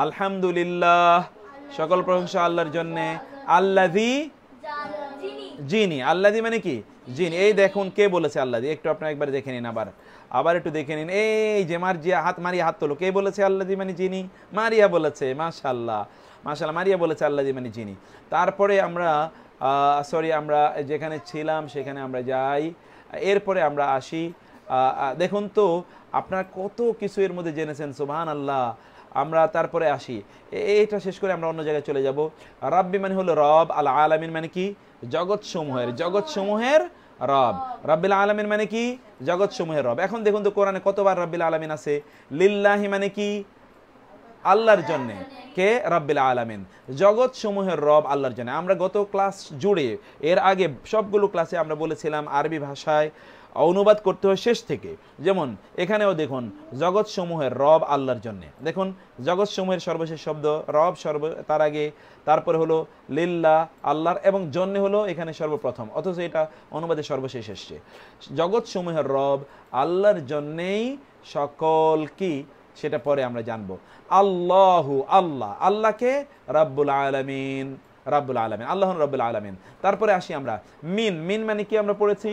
আলহামদুলিল্লাহ, সকল প্রশংসা আল্লাহর জন্য। আল্লাযী, যিনি। আল্লাযী মানে কি? যিনি। এই দেখুন কে বলেছে আল্লাযী, একটু আপনারা একবার দেখে নিন, আবার একটু দেখে নিন। এই যে মারিয়া হাত তোলো, কে বলেছে আল্লাযী মানে যিনি? মারিয়া বলেছে। মাশাআল্লাহ, মাশাআল্লাহ, মারিয়া বলেছে আল্লাযী মানে যিনি। তারপরে আমরা আমরা যেখানে ছিলাম সেখানে আমরা যাই, এরপরে আমরা আসি। দেখুন তো আপনারা কত কিছু এর মধ্যে জেনেছেন, সুবহানাল্লাহ। আমরা তারপরে আসি, এইটা শেষ করে আমরা অন্য জায়গায় চলে যাব। রাব্বি মানে হলো রব, আল আলামিন মানে কি? জগৎসমূহের রব। রাব্বিল আলামিন মানে কি? জগৎসমূহের রব। এখন দেখুন তো কোরআনে কতবার রাব্বিল আলামিন আছে? লিল্লাহি মানে কি? আল্লাহর জন্য। কে? রাব্বিল আলামিন, জগৎসমূহের রব আল্লাহর জন্য। আমরা গত ক্লাস জুড়ে, এর আগে সবগুলো ক্লাসে আমরা বলেছিলাম আরবি ভাষায় অনুবাদ করতে হয় শেষ থেকে। যেমন এখানেও দেখুন জগৎসমূহের রব আল্লাহর জন্যে। দেখুন জগৎসমূহের সর্বশেষ শব্দ রব তার আগে, তারপরে হলো লিল্লাহ আল্লাহর, এবং জন্যে হলো এখানে সর্বপ্রথম, অথচ এটা অনুবাদে সর্বশেষ এসছে। জগৎসমূহের রব আল্লাহর জন্যেই সকল কি সেটা পরে আমরা জানবো। আল্লাহু, আল্লাহ, আল্লাহকে রাব্বুল আলামিন, রাব্বুল আলামিন, আল্লাহ রাব্বুল আলামিন। তারপরে আসি আমরা মিন মানে কি? আমরা পড়েছি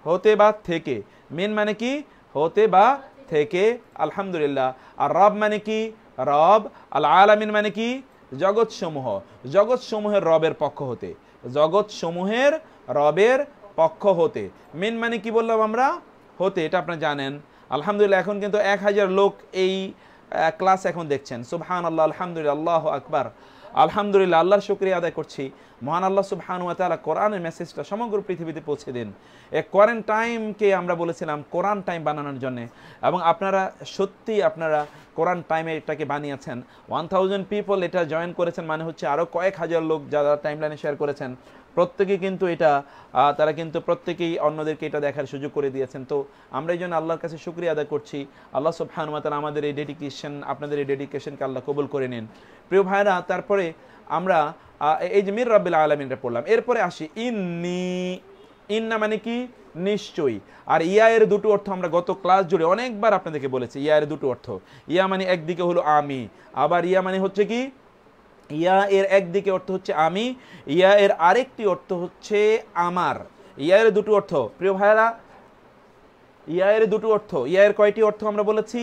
হতে বা থেকে। মিন মানে কি? হতে বা থেকে। আলহামদুলিল্লাহ। আর রব মানে কি? রব। আল আলামিন মানে কি? জগৎসমূহের রবের পক্ষ হতে, জগৎসমূহের রবের পক্ষ হতে। মিন মানে কি বললাম আমরা? হতে, এটা আপনারা জানেন। আলহামদুলিল্লাহ, এখন কিন্তু 1000 লোক এই ক্লাস এখন দেখছেন। সুবহানাল্লাহ, আলহামদুলিল্লাহ, আল্লাহু আকবার। আলহামদুলিল্লাহ, আল্লাহর শুকরিয়া আদায় করছি। মহান আল্লাহ সুবহানাহু ওয়া তাআলা কোরআনের মেসেজটা সমগ্র পৃথিবীতে পৌঁছে দিন। এই কোয়ারেন্টাইনকে আমরা বলেছিলাম কোরআন টাইম বানানোর জন্য, এবং আপনারা সত্যি আপনারা কোরআন টাইমে এটাকে বানিয়েছেন। 1000 পিপল এটা জয়েন করেছেন, মানে হচ্ছে আরও কয়েক হাজার লোক যারা টাইমলাইনে শেয়ার করেছেন, প্রত্যেকে কিন্তু এটা তারা কিন্তু প্রত্যেকেই অন্যদেরকে এটা দেখার সুযোগ করে দিয়েছেন। তো আমরা এই জন্য আল্লাহর কাছে শুকরিয়া আদায় করছি। আল্লাহ সুবহানাহু ওয়া তাআলা আমাদের এই ডেডিকেশন, আপনাদের এই ডেডিকেশনকে আল্লাহ কবুল করে নিন। প্রিয় ভাইরা, তারপরে আমরা এই যে মির রাব্বিল আলামিনটা পড়লাম, এরপরে আসি ইন্নী। ইন্না মানে কি? নিশ্চয়ই। আর ইয়া এর দুটো অর্থ আমরা গত ক্লাস জুড়ে অনেকবার আপনাদেরকে বলেছি। ইয়া এর দুটো অর্থ, ইয়া মানে একদিকে হলো আমি, আবার ইয়া মানে হচ্ছে কি? ইয়া এর একদিকে অর্থ হচ্ছে আমি, ইয়া এর আরেকটি অর্থ হচ্ছে আমার। ইয়া এর দুটো অর্থ, প্রিয় ভাইরা, ইয়া এর দুটো অর্থ। ইয়া এর কয়টি অর্থ আমরা বলেছি?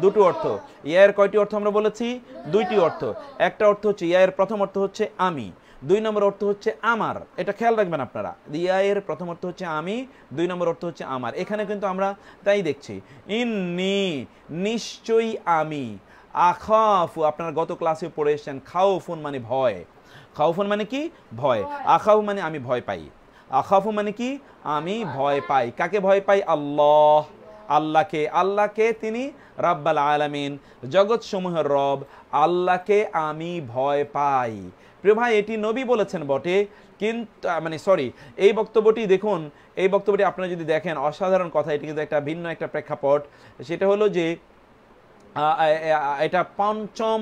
দুটো অর্থ। ইয়া এর কয়টি অর্থ আমরা বলেছি? দুইটি অর্থ। একটা অর্থ হচ্ছে ইয়া এর প্রথম অর্থ হচ্ছে আমি, 2 নম্বর অর্থ হচ্ছে আমার। এটা খেয়াল রাখবেন আপনারা। ইয়া এর প্রথম অর্থ হচ্ছে আমি, 2 নম্বর অর্থ হচ্ছে আমার। এখানে কিন্তু আমরা তাই দেখছি, ইন্নী, নিশ্চয়ই আমি। আখাফু, আপনারা গত ক্লাসে পড়ে এসেছেন, খাউফুন মানে ভয়। খাউফুন মানে কি? ভয়। আখাফু মানে আমি ভয় পাই। আখাফু মানে কি? আমি ভয় পাই। কাকে ভয় পাই? আল্লাহ, আল্লাহকে। আল্লাহকে, তিনি রাব্বাল আলামিন, জগৎসমূহের রব, আল্লাহকে আমি ভয় পাই। প্রিয় ভাই, এটি নবী বলেছেন বটে, কিন্তু এই বক্তব্যটি দেখুন, এই বক্তব্যটি আপনারা যদি দেখেন, অসাধারণ কথা। এটি কিন্তু একটা ভিন্ন একটা প্রেক্ষাপট। সেটা হলো যে এটা পঞ্চম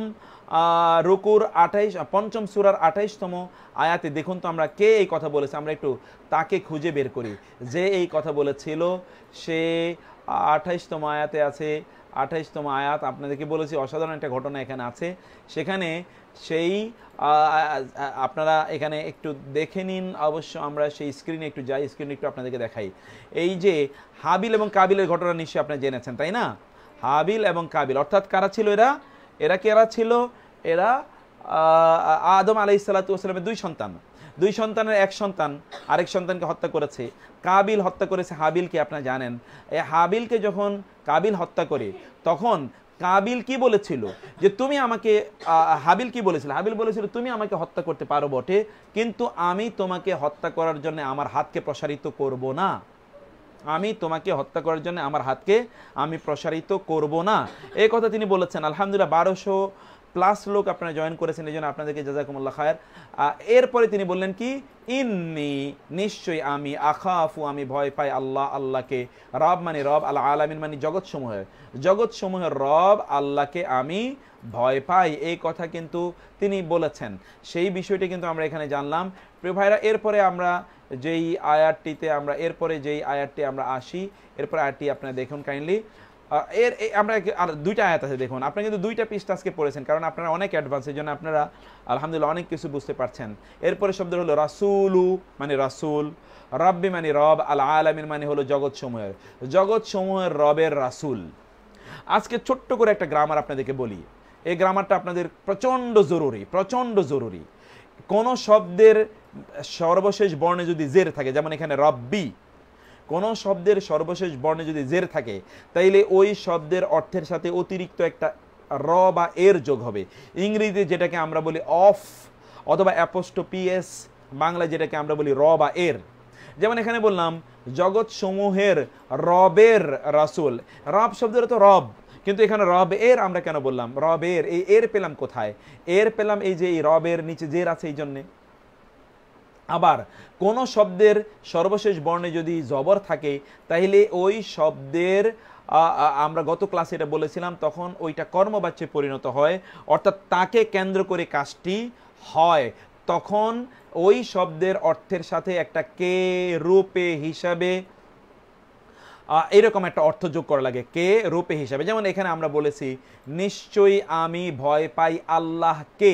রুকুর 28, পঞ্চম সূরার 28তম আয়াতে দেখুন তো আমরা কে এই কথা বলেছে। আমরা একটু তাকে খুঁজে বের করি, যে এই কথা বলেছিল। সে 28তম আয়াতে আছে। 28তম আয়াত আপনাদেরকে বলেছি, অসাধারণ একটা ঘটনা এখানে আছে। সেখানে সেই আপনারা এখানে একটু দেখে নিন। অবশ্য আমরা সেই স্ক্রিনে একটু যাই, স্ক্রিনে একটু আপনাদেরকে দেখাই। এই যে হাবিল এবং কাবিলের ঘটনা নিশ্চয়ই আপনারা জেনেছেন, তাই না? হাবিল এবং কাবিল, অর্থাৎ কারা ছিল এরা? এরা ছিল? এরা আদম আলাইহিস সালাতু ওয়াস সালামের 2 সন্তান। 2 সন্তানের এক সন্তান আরেক সন্তানকে হত্যা করেছে। কাবিল হত্যা করেছে হাবিলকে, আপনারা জানেন। এই হাবিলকে যখন কাবিল হত্যা করে, তখন কাবিল কি বলেছিল? যে তুমি আমাকে, হাবিল কি বলেছিল? হাবিল বলেছিল, তুমি আমাকে হত্যা করতে পারো বটে, কিন্তু আমি তোমাকে হত্যা করার জন্য আমার হাতকে প্রসারিত করব না। আমি তোমাকে হত্যা করার জন্য আমার হাতকে আমি প্রসারিত করব না, এই কথা তিনি বলেছেন। আলহামদুলিল্লাহ, 1200+ লোক আপনারা জয়েন করেছেন, এই জন্য আপনাদেরকে জাযাকুমুল্লাহ খায়ের। এরপরে তিনি বললেন কি? ইন্নী, নিশ্চয়ই আমি, আখাফু, আমি ভয় পাই, আল্লাহ, আল্লাহকে। রব মানে রব, আল আলামিন মানে জগৎসমূহের রব, আল্লাহকে আমি ভয় পাই, এই কথা কিন্তু তিনি বলেছেন। সেই বিষয়টি কিন্তু আমরা এখানে জানলাম। প্রিয় ভাইরা, এরপরে আমরা যেই আয়াতটি আমরা আসি, এরপরে আয়াতটি আপনারা দেখুন কাইন্ডলি। আমরা আর দুইটা আয়াত আছে দেখুন, আপনারা কিন্তু দুইটা পৃষ্ঠা আজকে পড়েছেন, কারণ আপনারা অনেক অ্যাডভান্স, এই জন্য আপনারা আলহামদুলিল্লাহ অনেক কিছু বুঝতে পারছেন। এরপরে শব্দ হলো রাসূলু মানে রাসূল, রব্বি মানে রব, আল আলামিন মানে হলো জগৎ সমূহের রবের রাসূল। আজকে ছোট্ট করে একটা গ্রামার আপনাদেরকে বলি, এই গ্রামারটা আপনাদের প্রচণ্ড জরুরি। কোন শব্দের সর্বশেষ বর্ণে যদি জের থাকে, যেমন এখানে রব্বি, কোন শব্দের সর্বশেষ বর্ণে যদি জের থাকে, তাইলে ওই শব্দের অর্থের সাথে অতিরিক্ত একটা র বা এর যোগ হবে। ইংরেজিতে যেটাকে আমরা বলি অফ অথবা অ্যাপোস্ট্রোপিএস, বাংলায় যেটাকে আমরা বলি র বা এর। যেমন এখানে বললাম জগৎ সমূহের রবের রাসূল, রব শব্দের তো রব, কিন্তু এখানে রব এর আমরা কেন বললাম? রবের, এই এর পেলাম কোথায়? এর পেলাম এই যে এই রবের নিচে জের আছে এই জন্যে। আবার কোন শব্দের সর্বশেষ বর্ণে যদি জবর থাকে, তাহলে ওই শব্দের আমরা গত ক্লাসে এটা বলেছিলাম, তখন ওইটা কর্মবাচ্যে পরিণত হয়, অর্থাৎ তাকে কেন্দ্র করে কাজটি হয়। তখন ওই শব্দের অর্থের সাথে একটা কে রূপে হিসাবে এরকম একটা অর্থ যোগ করা লাগে, কে রূপে হিসাবে। যেমন এখানে আমরা বলেছি নিশ্চয়ই আমি ভয় পাই আল্লাহকে।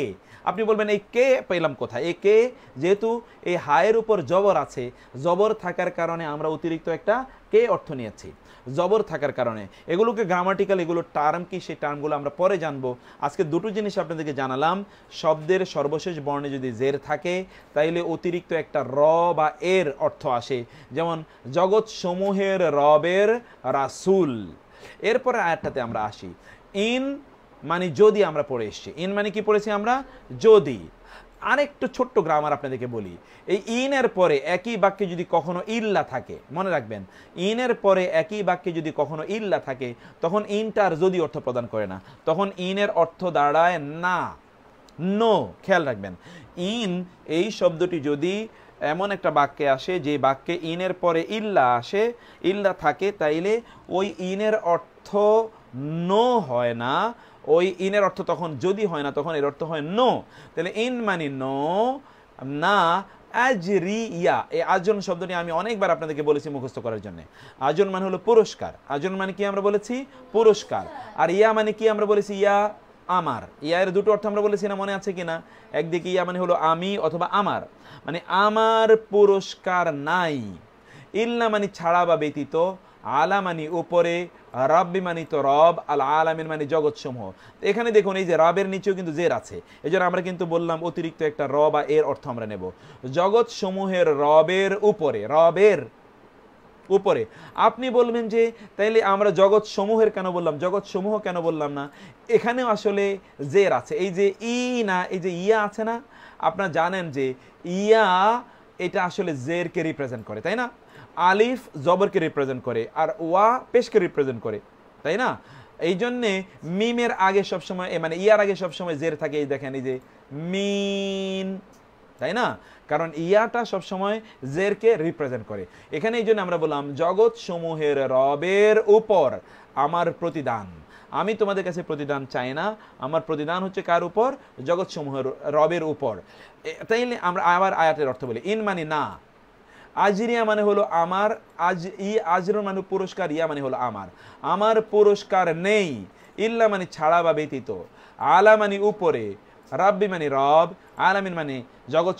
আপনি বলবেন এই কে পেলাম কোথায়? এই কে, যেহেতু এই হায়ের উপর জবর আছে, জবর থাকার কারণে আমরা অতিরিক্ত একটা কে অর্থ নিয়েছি, জবর থাকার কারণে। এগুলোকে গ্রামাটিক্যাল, এগুলো টার্ম কি, সেই টার্মগুলো আমরা পরে জানবো। আজকে দুটো জিনিস আপনাদেরকে জানালাম, শব্দের সর্বশেষ বর্ণে যদি জের থাকে, তাইলে অতিরিক্ত একটা র বা এর অর্থ আসে, যেমন জগৎ সমূহের রবের রাসূল। এরপরে আয়াতটাতে আমরা আসি, ইন মানে যদি আমরা পড়ে এসছি। ইন মানে কি পড়েছি আমরা? যদি। আরেকটু ছোট্ট গ্রামার আপনাদেরকে বলি, এই ইনের পরে একই বাক্যে যদি কখনো ইল্লা থাকে, মনে রাখবেন ইনের পরে একই বাক্যে যদি কখনো ইল্লা থাকে, তখন ইনটার যদি অর্থ প্রদান করে না, তখন ইনের অর্থ দাঁড়ায় না, নো। খেয়াল রাখবেন, ইন এই শব্দটি যদি এমন একটা বাক্যে আসে যে বাক্যে ইনের পরে ইল্লা আসে, ইল্লা থাকে, তাইলে ওই ইনের অর্থ নো হয় না, ওই ইনের অর্থ তখন যদি হয় না, তখন এর অর্থ হয় নো। তাহলে ইন মানে নো, না। আজরিয়া, এই আজন শব্দটি আমি অনেকবার আপনাদেরকে বলেছি মুখস্থ করার জন্য। আজন মানে হলো পুরস্কার, আজন মানে কি আমরা বলেছি? পুরস্কার। আর ইয়া মানে কি আমরা বলেছি? ইয়া আমার। ইয়া এর দুটো অর্থ আমরা বলেছি না, মনে আছে কিনা? একদিকে ইয়া মানে হলো আমি অথবা আমার, মানে আমার পুরস্কার নাই। ইল্লা মানে ছাড়া বা ব্যতীত, আলা মানে উপরে, রব্বি মানে তো রব, আল আলামিন মানে জগৎ সমূহ। এখানে দেখুন এই যে রবের নিচেও কিন্তু জের আছে, এই জন্য আমরা কিন্তু বললাম অতিরিক্ত একটা র বা এর অর্থ আমরা নেব। জগৎ সমূহের রবের উপরে, রবের উপরে। আপনি বলবেন যে তাইলে আমরা জগৎ সমূহের কেন বললাম, জগৎ সমূহ কেন বললাম না? এখানেও আসলে জের আছে, এই যে ই না, এই যে ইয়া আছে না, আপনারা জানেন যে ইয়া এটা আসলে জেরকে রিপ্রেজেন্ট করে, তাই না? আলিফ জবরকে রিপ্রেজেন্ট করে, আর ওয়া পেশকে রিপ্রেজেন্ট করে, তাই না? এই জন্যে মিমের আগে সবসময়, মানে ইয়ার আগে সবসময় জের থাকে। এই দেখেন এই যে মিন, তাই না? কারণ ইয়াটা সবসময় জেরকে রিপ্রেজেন্ট করে। এখানে এই জন্য আমরা বললাম জগৎ সমূহের রবের উপর আমার প্রতিদান। আমি তোমাদের কাছে প্রতিদান চাই না, আমার প্রতিদান হচ্ছে কার উপর? জগৎ সমূহের রবের উপর। তাইলে আমরা আবার আয়াতের অর্থ বলি, ইন মানে না, আজরিয়া মানে হলো আমার, আজর মানে পুরস্কার, ইয়া মানে হলো আমার পুরস্কার নেই। ইল্লা মানে ছাড়া বা ব্যতীত, আলা মানে উপরে, রাব্বি মানে রব, আলামিন মানে জগৎ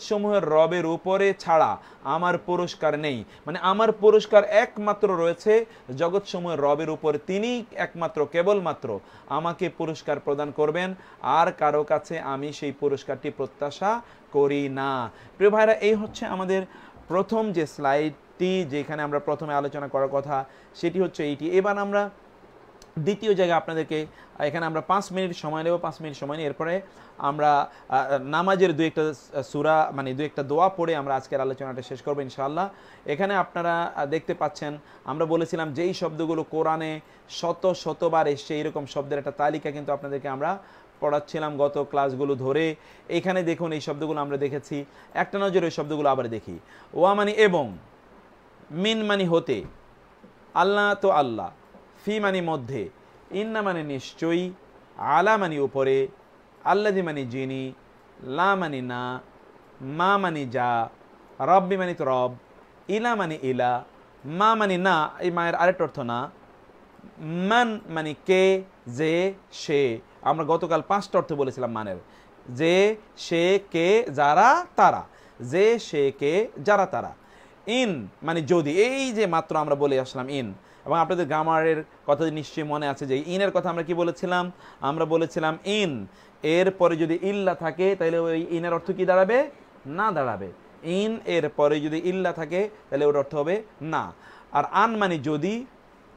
সমূহের রবের উপরে ছাড়া আমার পুরস্কার নেই। মানে আমার পুরস্কার একমাত্র রয়েছে জগৎ সমূহের রবের উপর, তিনি একমাত্র কেবলমাত্র আমাকে পুরস্কার প্রদান করবেন, আর কারো কাছে আমি সেই পুরস্কারটি প্রত্যাশা করি না। প্রিয় ভাইরা, এই হচ্ছে আমাদের প্রথম যে স্লাইডটি, যেখানে আমরা প্রথমে আলোচনা করার কথা, সেটি হচ্ছে এইটি। এবার আমরা দ্বিতীয় জায়গায় আপনাদেরকে, এখানে আমরা 5 মিনিট সময় নেব, 5 মিনিট সময় নিয়ে এরপরে আমরা নামাজের দু একটা সূরা, মানে দু একটা দোয়া পড়ে আমরা আজকের আলোচনাটা শেষ করবো ইনশাআল্লাহ। এখানে আপনারা দেখতে পাচ্ছেন, আমরা বলেছিলাম যেই শব্দগুলো কোরআনে শতবার এসছে, এইরকম শব্দের একটা তালিকা কিন্তু আপনাদেরকে আমরা পড়াচ্ছিলাম গত ক্লাসগুলো ধরে। এখানে দেখুন এই শব্দগুলো আমরা দেখেছি, একটা নজরে ওই শব্দগুলো আবার দেখি। ওয়া মানে এবং, মিন মানে হতে, আল্লাহ তো আল্লাহ, ফি মানে মধ্যে, ইন্না মানে নিশ্চয়ই, আলা মানে উপরে, আল্লাযী মানে যিনি, লা মানে না, মা মানে যা, রব্বি মানে তো রব, ইলা মানে ইলা, মা মানে না, এই মায়ের আরেকটা অর্থ না, মান মানে কে, যে, সে। আমরা গতকাল 5টা অর্থ বলেছিলাম মানের, যে, সে, কে, যারা, তারা। যে, সে, কে, যারা, তারা। ইন মানে যদি, এই যে মাত্র আমরা বলে আসলাম ইন, এবং আপনাদের গ্রামারের কথা নিশ্চয়ই মনে আছে যে ইনের কথা আমরা কি বলেছিলাম, আমরা বলেছিলাম ইন এর পরে যদি ইল্লা থাকে তাহলে ওই ইনের অর্থ কি দাঁড়াবে, না দাঁড়াবে। ইন এর পরে যদি ইল্লা থাকে তাহলে ওর অর্থ হবে না। আর আন মানে যদি,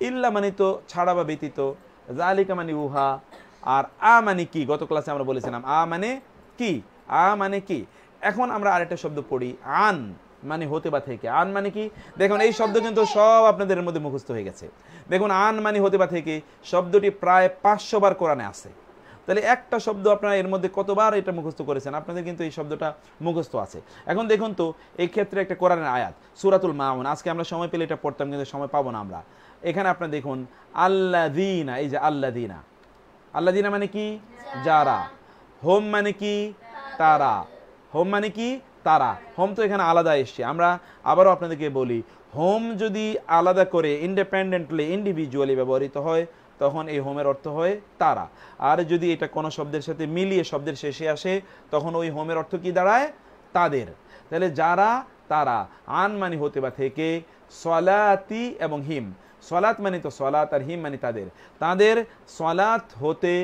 ইল্লা মানে তো ছাড়া বা ব্যতীত, জালিকা মানে উহা, আর আ মানে কি, গত ক্লাসে আমরা বলেছিলাম আ মানে কি, আ মানে কি। এখন আমরা আরেকটা শব্দ পড়ি, আন মানে হতে বা থেকে। আন মানে কি, দেখুন এই শব্দ কিন্তু সব আপনাদের মধ্যে মুখস্থ হয়ে গেছে। দেখুন আন মানে হতে বা থেকে শব্দটি প্রায় 500 বার কোরআনে আছে। তাহলে একটা শব্দ আপনারা এর মধ্যে কতবার এটা মুখস্থ করেছেন, আপনাদের কিন্তু এই শব্দটা মুখস্থ আছে। এখন দেখুন তো এই ক্ষেত্রে একটা কোরআনের আয়াত সূরাতুল মাউন, আজকে আমরা সময় পেলে এটা পড়তাম কিন্তু সময় পাবো না আমরা। এখানে আপনারা দেখুন আল্লাযীনা, এই যে আল্লাযীনা, আল্লাযীনা মানে কি, যারা। হোম মানে কি, তারা। হোম মানে কি, তারা। হোম তো এখানে আলাদা এসছে। আমরা আবারও আপনাদেরকে বলি, হোম যদি আলাদা করে ইন্ডিপেন্ডেন্টলি ইন্ডিভিজুয়ালি ব্যবহৃত হয় তখন এই হোমের অর্থ হয় তারা। আর যদি এটা কোনো শব্দের সাথে মিলিয়ে শব্দের শেষে আসে তখন ওই হোমের অর্থ কি দাঁড়ায়, তাদের। তাহলে যারা, তারা। আন মানে হতে বা থেকে, সলাতি এবং হিম। সলাত মানে তো সলাত, আর হিম মানে তাদের। তাদের সলাত হতে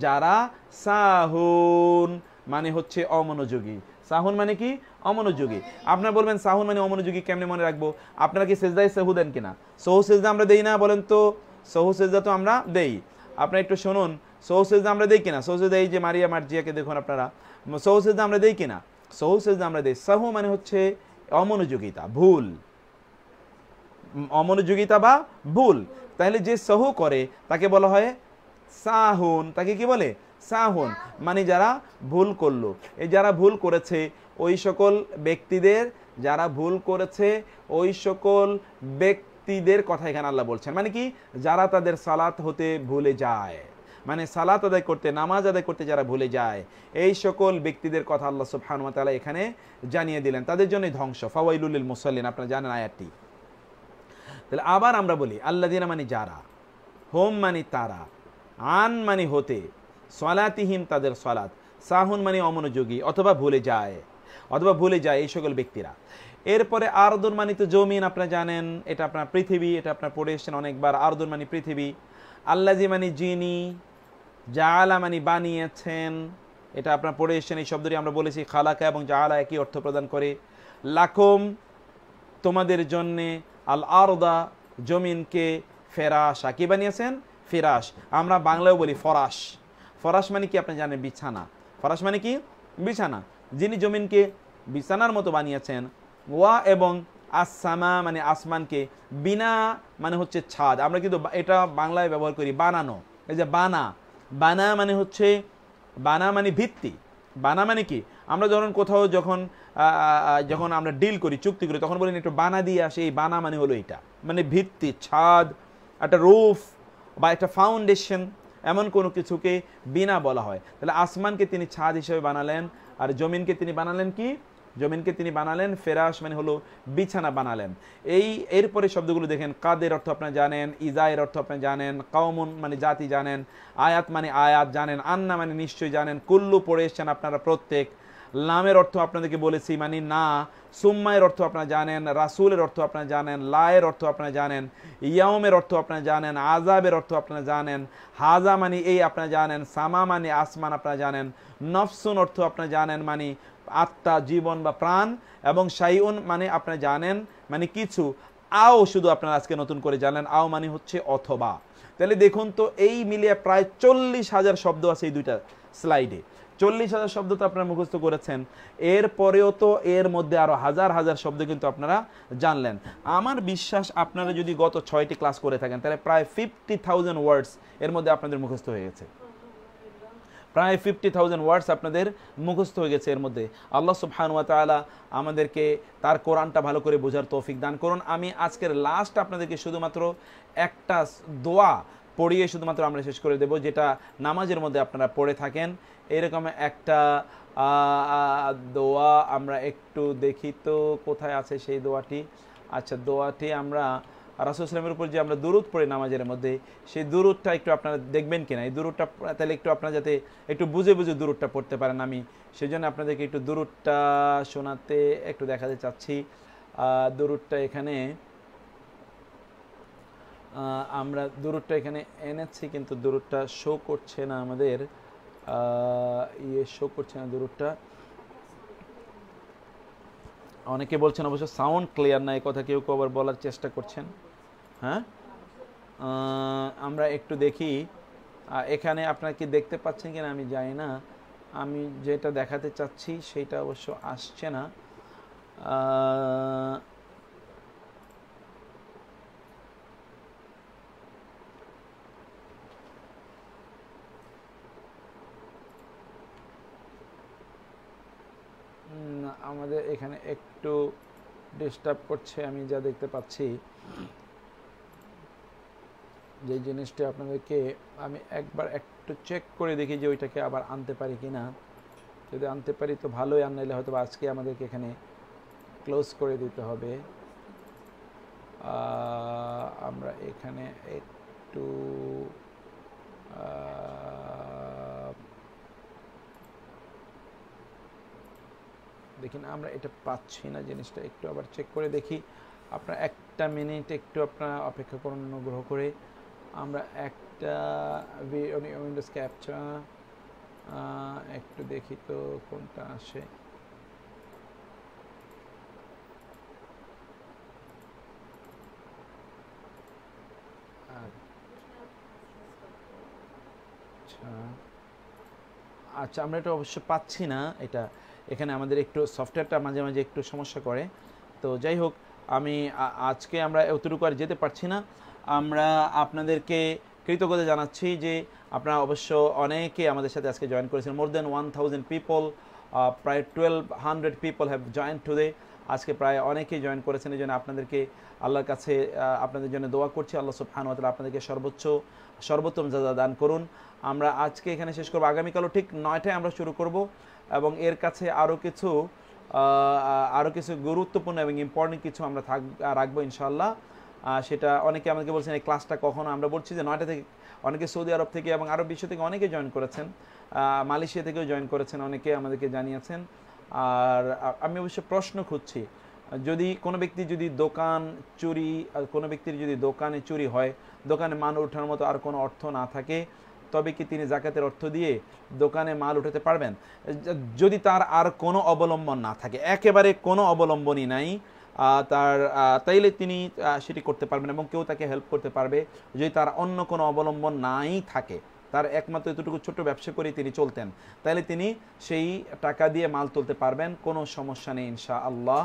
যারা সাহুন মানে হচ্ছে অমনোযোগী। সাহুন মানে কি, অমনোযোগী। আপনারা বলবেন সাহুন মানে অমনোযোগী কেমনে মনে রাখবো, আপনারা কি সেজদায় সাহু দেন কিনা? সহু সেজদা আমরা দেই না, বলেন তো। সহু সেজদা তো আমরা দেই। আপনারা একটু শুনুন, সহু সেজদা আমরা দেই কিনা? সহু সেজদা, এই যে মারিয়া মার্জিয়াকে দেখুন আপনারা, সহু সেজদা আমরা দেই কিনা? সহু সেজদা আমরা দেই। সাহু মানে হচ্ছে অমনোযোগিতা, ভুল, অমনোযোগিতা বা ভুল। তাহলে যে সাহু করে তাকে বলা হয় সাহুন। তাকে কি বলে, সাহুন। মানে যারা ভুল করলো। এই যারা ভুল করেছে ওই সকল ব্যক্তিদের, যারা ভুল করেছে ওই সকল ব্যক্তিদের কথা এখানে আল্লাহ বলছেন। মানে কি, যারা তাদের সালাত হতে ভুলে যায়, মানে সালাত আদায় করতে, নামাজ আদায় করতে যারা ভুলে যায়, এই সকল ব্যক্তিদের কথা আল্লাহ সুবহানাহু ওয়া তাআলা এখানে জানিয়ে দিলেন। তাদের জন্যই ধ্বংস। ফাওয়াইলুল লিল মুসাল্লিন, আপনারা জানেন আয়াতটি। তাহলে আবার আমরা বলি আল্লাযীনা মানে যারা, হোম মানে তারা, আন মানে হতে, সলাতিহিম তাদের সলাত, সাহুন মানে অমনোযোগী অথবা ভুলে যায়, অথবা ভুলে যায় এই সকল ব্যক্তিরা। এরপরে আরদুন মানে তো জমিন, আপনারা জানেন, এটা আপনার পৃথিবী, এটা আপনার পড়ে এসেছেন অনেকবার। আরদুন মানে পৃথিবী। আল্লাযী মানে যিনি, জাআলা মানে বানিয়েছেন, এটা আপনার পড়ে এসেছেন। এই শব্দটি আমরা বলেছি খালাকা এবং জাআলা একই অর্থ প্রদান করে। লাকুম তোমাদের জন্যে, আল আরদা জমিনকে, ফেরাশা কি বানিয়েছেন, ফিরাশ। আমরা বাংলায় বলি ফরাশ। ফরাশ মানে কি আপনি জানেন, বিছানা। ফরাশ মানে কি, বিছানা। যিনি জমিনকে বিছানার মতো বানিয়েছেন। ওয়া এবং আসসামা মানে আসমানকে, বিনা মানে হচ্ছে ছাদ। আমরা কিন্তু এটা বাংলায় ব্যবহার করি বানানো। এই যে বানা, বানা মানে হচ্ছে, বানা মানে ভিত্তি। বানা মানে কি, আমরা যখন কোথাও যখন আমরা ডিল করি, চুক্তি করি, তখন বলি একটু বানা দিয়ে আসে। এই বানা মানে হলো এটা, মানে ভিত্তি, ছাদ, একটা রুফ বা একটা ফাউন্ডেশন, এমন কোনো কিছুকে বিনা বলা হয়। তাহলে আসমানকে তিনি ছাদ হিসেবে বানালেন, আর জমিনকে তিনি বানালেন কি, জমিনকে তিনি বানালেন ফেরাশ মানে হলো বিছানা বানালেন। এরপরে শব্দগুলো দেখেন, কাদের অর্থ আপনারা জানেন, ইজায়ের অর্থ আপনারা জানেন, কাওমুন মানে জাতি জানেন, আয়াত মানে আয়াত জানেন, আন্না মানে নিশ্চয়ই জানেন, কুল্লু পড়ে এসছেন আপনারা প্রত্যেক। লামের অর্থ আপনাদেরকে বলেছি মানে না। সুম্মায়ের অর্থ আপনারা জানেন, রাসূলের অর্থ আপনারা জানেন, লায়ের অর্থ আপনারা জানেন, ইয়াউমের অর্থ আপনারা জানেন, আযাবের অর্থ আপনারা জানেন, হাজা মানে এই আপনারা জানেন, সামা মানে আসমান আপনারা জানেন, নফসুন অর্থ আপনারা জানেন মানে আত্মা, জীবন বা প্রাণ, এবং শাইউন মানে আপনারা জানেন মানে কিছু, আও শুধু আপনারা আজকে নতুন করে জানেন, আও মানে হচ্ছে অথবা। তাহলে দেখুন তো এই মিলিয়ে প্রায় 40,000 শব্দ আছে এই দুইটা স্লাইডে। 40,000 শব্দ তো আপনারা মুখস্থ করেছেন, এরপরেও তো এর মধ্যে আরো হাজার হাজার শব্দ কিন্তু আপনারা জানলেন। আমার বিশ্বাস আপনারা যদি গত 6টি ক্লাস করে থাকেন তাহলে প্রায় 50,000 ওয়ার্ডস এর মধ্যে আপনাদের মুখস্থ হয়ে গেছে। প্রায় 50,000 ওয়ার্ডস আপনাদের মুখস্থ হয়ে গেছে এর মধ্যে। আল্লাহ সুবহানাহু ওয়া তাআলা আমাদেরকে তার কোরআনটা ভালো করে বোঝার তৌফিক দান করুন। আমি আজকের লাস্ট আপনাদেরকে শুধুমাত্র একটা দোয়া পড়িয়ে শুধুমাত্র আমরা শেষ করে দেব, যেটা নামাজের মধ্যে আপনারা পড়ে থাকেন। এরকম একটা দোয়া আমরা একটু দেখি তো কোথায় আছে সেই দোয়াটি। আচ্ছা, দোয়াটি আমরা রাসূল সাল্লাল্লাহু আলাইহি ওয়াসাল্লামের উপর যে আমরা দুরূদ পড়ি নামাজের মধ্যে, সেই দুরূদটা একটু আপনারা দেখবেন কিনা, এই দুরূদটা তাহলে একটু আপনারা যাতে একটু বুঝে বুঝে দুরূদটা পড়তে পারেন। আমি সেই জন্য আপনাদেরকে একটু দুরূদটা শোনাতে একটু দেখাতে চাচ্ছি। দুরূদটা এখানে আমরা দুরূদটা এখানে এনেছি, কিন্তু দুরূদটা শো করছে না আমাদের, শো করছে না দুরূদটা। অনেকে বলছেন অবশ্য সাউন্ড ক্লিয়ার না, এই কথা কেউ কেউ আবার বলার চেষ্টা করছেন। হ্যাঁ, আমরা একটু দেখি এখানে আপনারা কি দেখতে পাচ্ছেন কিনা আমি জানি না। আমি যেটা দেখাতে চাচ্ছি সেটা অবশ্য আসছে না। আমাদের এখানে একটু ডিস্টার্ব করছে, আমি যা দেখতে পাচ্ছি। যে জিনিসটা আপনাদেরকে আমি একবার একটু চেক করে দেখি যে ওইটাকে আবার আনতে পারি কিনা। যদি আনতে পারি তো ভালোই, আর নাইলে হয়তো আজকে আমাদেরকে এখানে ক্লোজ করে দিতে হবে। আমরা এখানে একটু দেখি না, আমরা এটা পাচ্ছি না জিনিসটা, একটু আবার চেক করে দেখি। আপনারা একটা মিনিট একটু আপনারা অপেক্ষা করুন অনুগ্রহ করে। আমরা একটা উইন্ডোজ ক্যাপচার একটু দেখি তো কোনটা আসে। আচ্ছা, আমরা এটা অবশ্য পাচ্ছি না। এটা এখানে আমাদের একটু সফটওয়্যারটা মাঝে মাঝে একটু সমস্যা করে। তো যাই হোক, আমি আজকে আমরা এতটুকু আর যেতে পারছি না। আমরা আপনাদেরকে কৃতজ্ঞতা জানাচ্ছি যে আপনারা অবশ্য অনেকে আমাদের সাথে আজকে জয়েন করেছেন। মোর দেন 1000 পিপল, প্রায় 1200 পিপল হ্যাভ জয়েন টুডে। আজকে প্রায় অনেকেই জয়েন করেছেন, এই জন্য আপনাদেরকে আল্লাহর কাছে আপনাদের জন্য দোয়া করছি। আল্লাহ সুবহানাহু ওয়া তাআলা আপনাদেরকে সর্বোত্তম যাজা দান করুন। আমরা আজকে এখানে শেষ করব, আগামীকালও ঠিক 9টায় আমরা শুরু করব, এবং এর কাছে আরও কিছু গুরুত্বপূর্ণ এবং ইম্পর্টেন্ট কিছু আমরা রাখবো ইনশাআল্লাহ। সেটা অনেকে আমাদেরকে বলছেন এই ক্লাসটা কখনো, আমরা বলছি যে 9টা থেকে। অনেকে সৌদি আরব থেকে এবং আরব বিশ্ব থেকে অনেকে জয়েন করেছেন, মালয়েশিয়া থেকেও জয়েন করেছেন, অনেকে আমাদেরকে জানিয়েছেন। আর আমি অবশ্য প্রশ্ন খুঁজছি, যদি কোনো ব্যক্তির যদি দোকানে চুরি হয়, দোকানে মাল ওঠানোর মতো আর কোনো অর্থ না থাকে, তবে কি তিনি জাকাতের অর্থ দিয়ে দোকানে মাল উঠাতে পারবেন? যদি তার আর কোনো অবলম্বন না থাকে, একেবারে কোনো অবলম্বনই নাই তাইলে তিনি সেটি করতে পারবেন, এবং কেউ তাকে হেল্প করতে পারবে। যদি তার অন্য কোনো অবলম্বন নাই থাকে, তার একমাত্র এতটুকু ছোট্ট ব্যবসা করে তিনি চলতেন, তাহলে তিনি সেই টাকা দিয়ে মাল তুলতে পারবেন, কোনো সমস্যা নেই ইনশাআল্লাহ।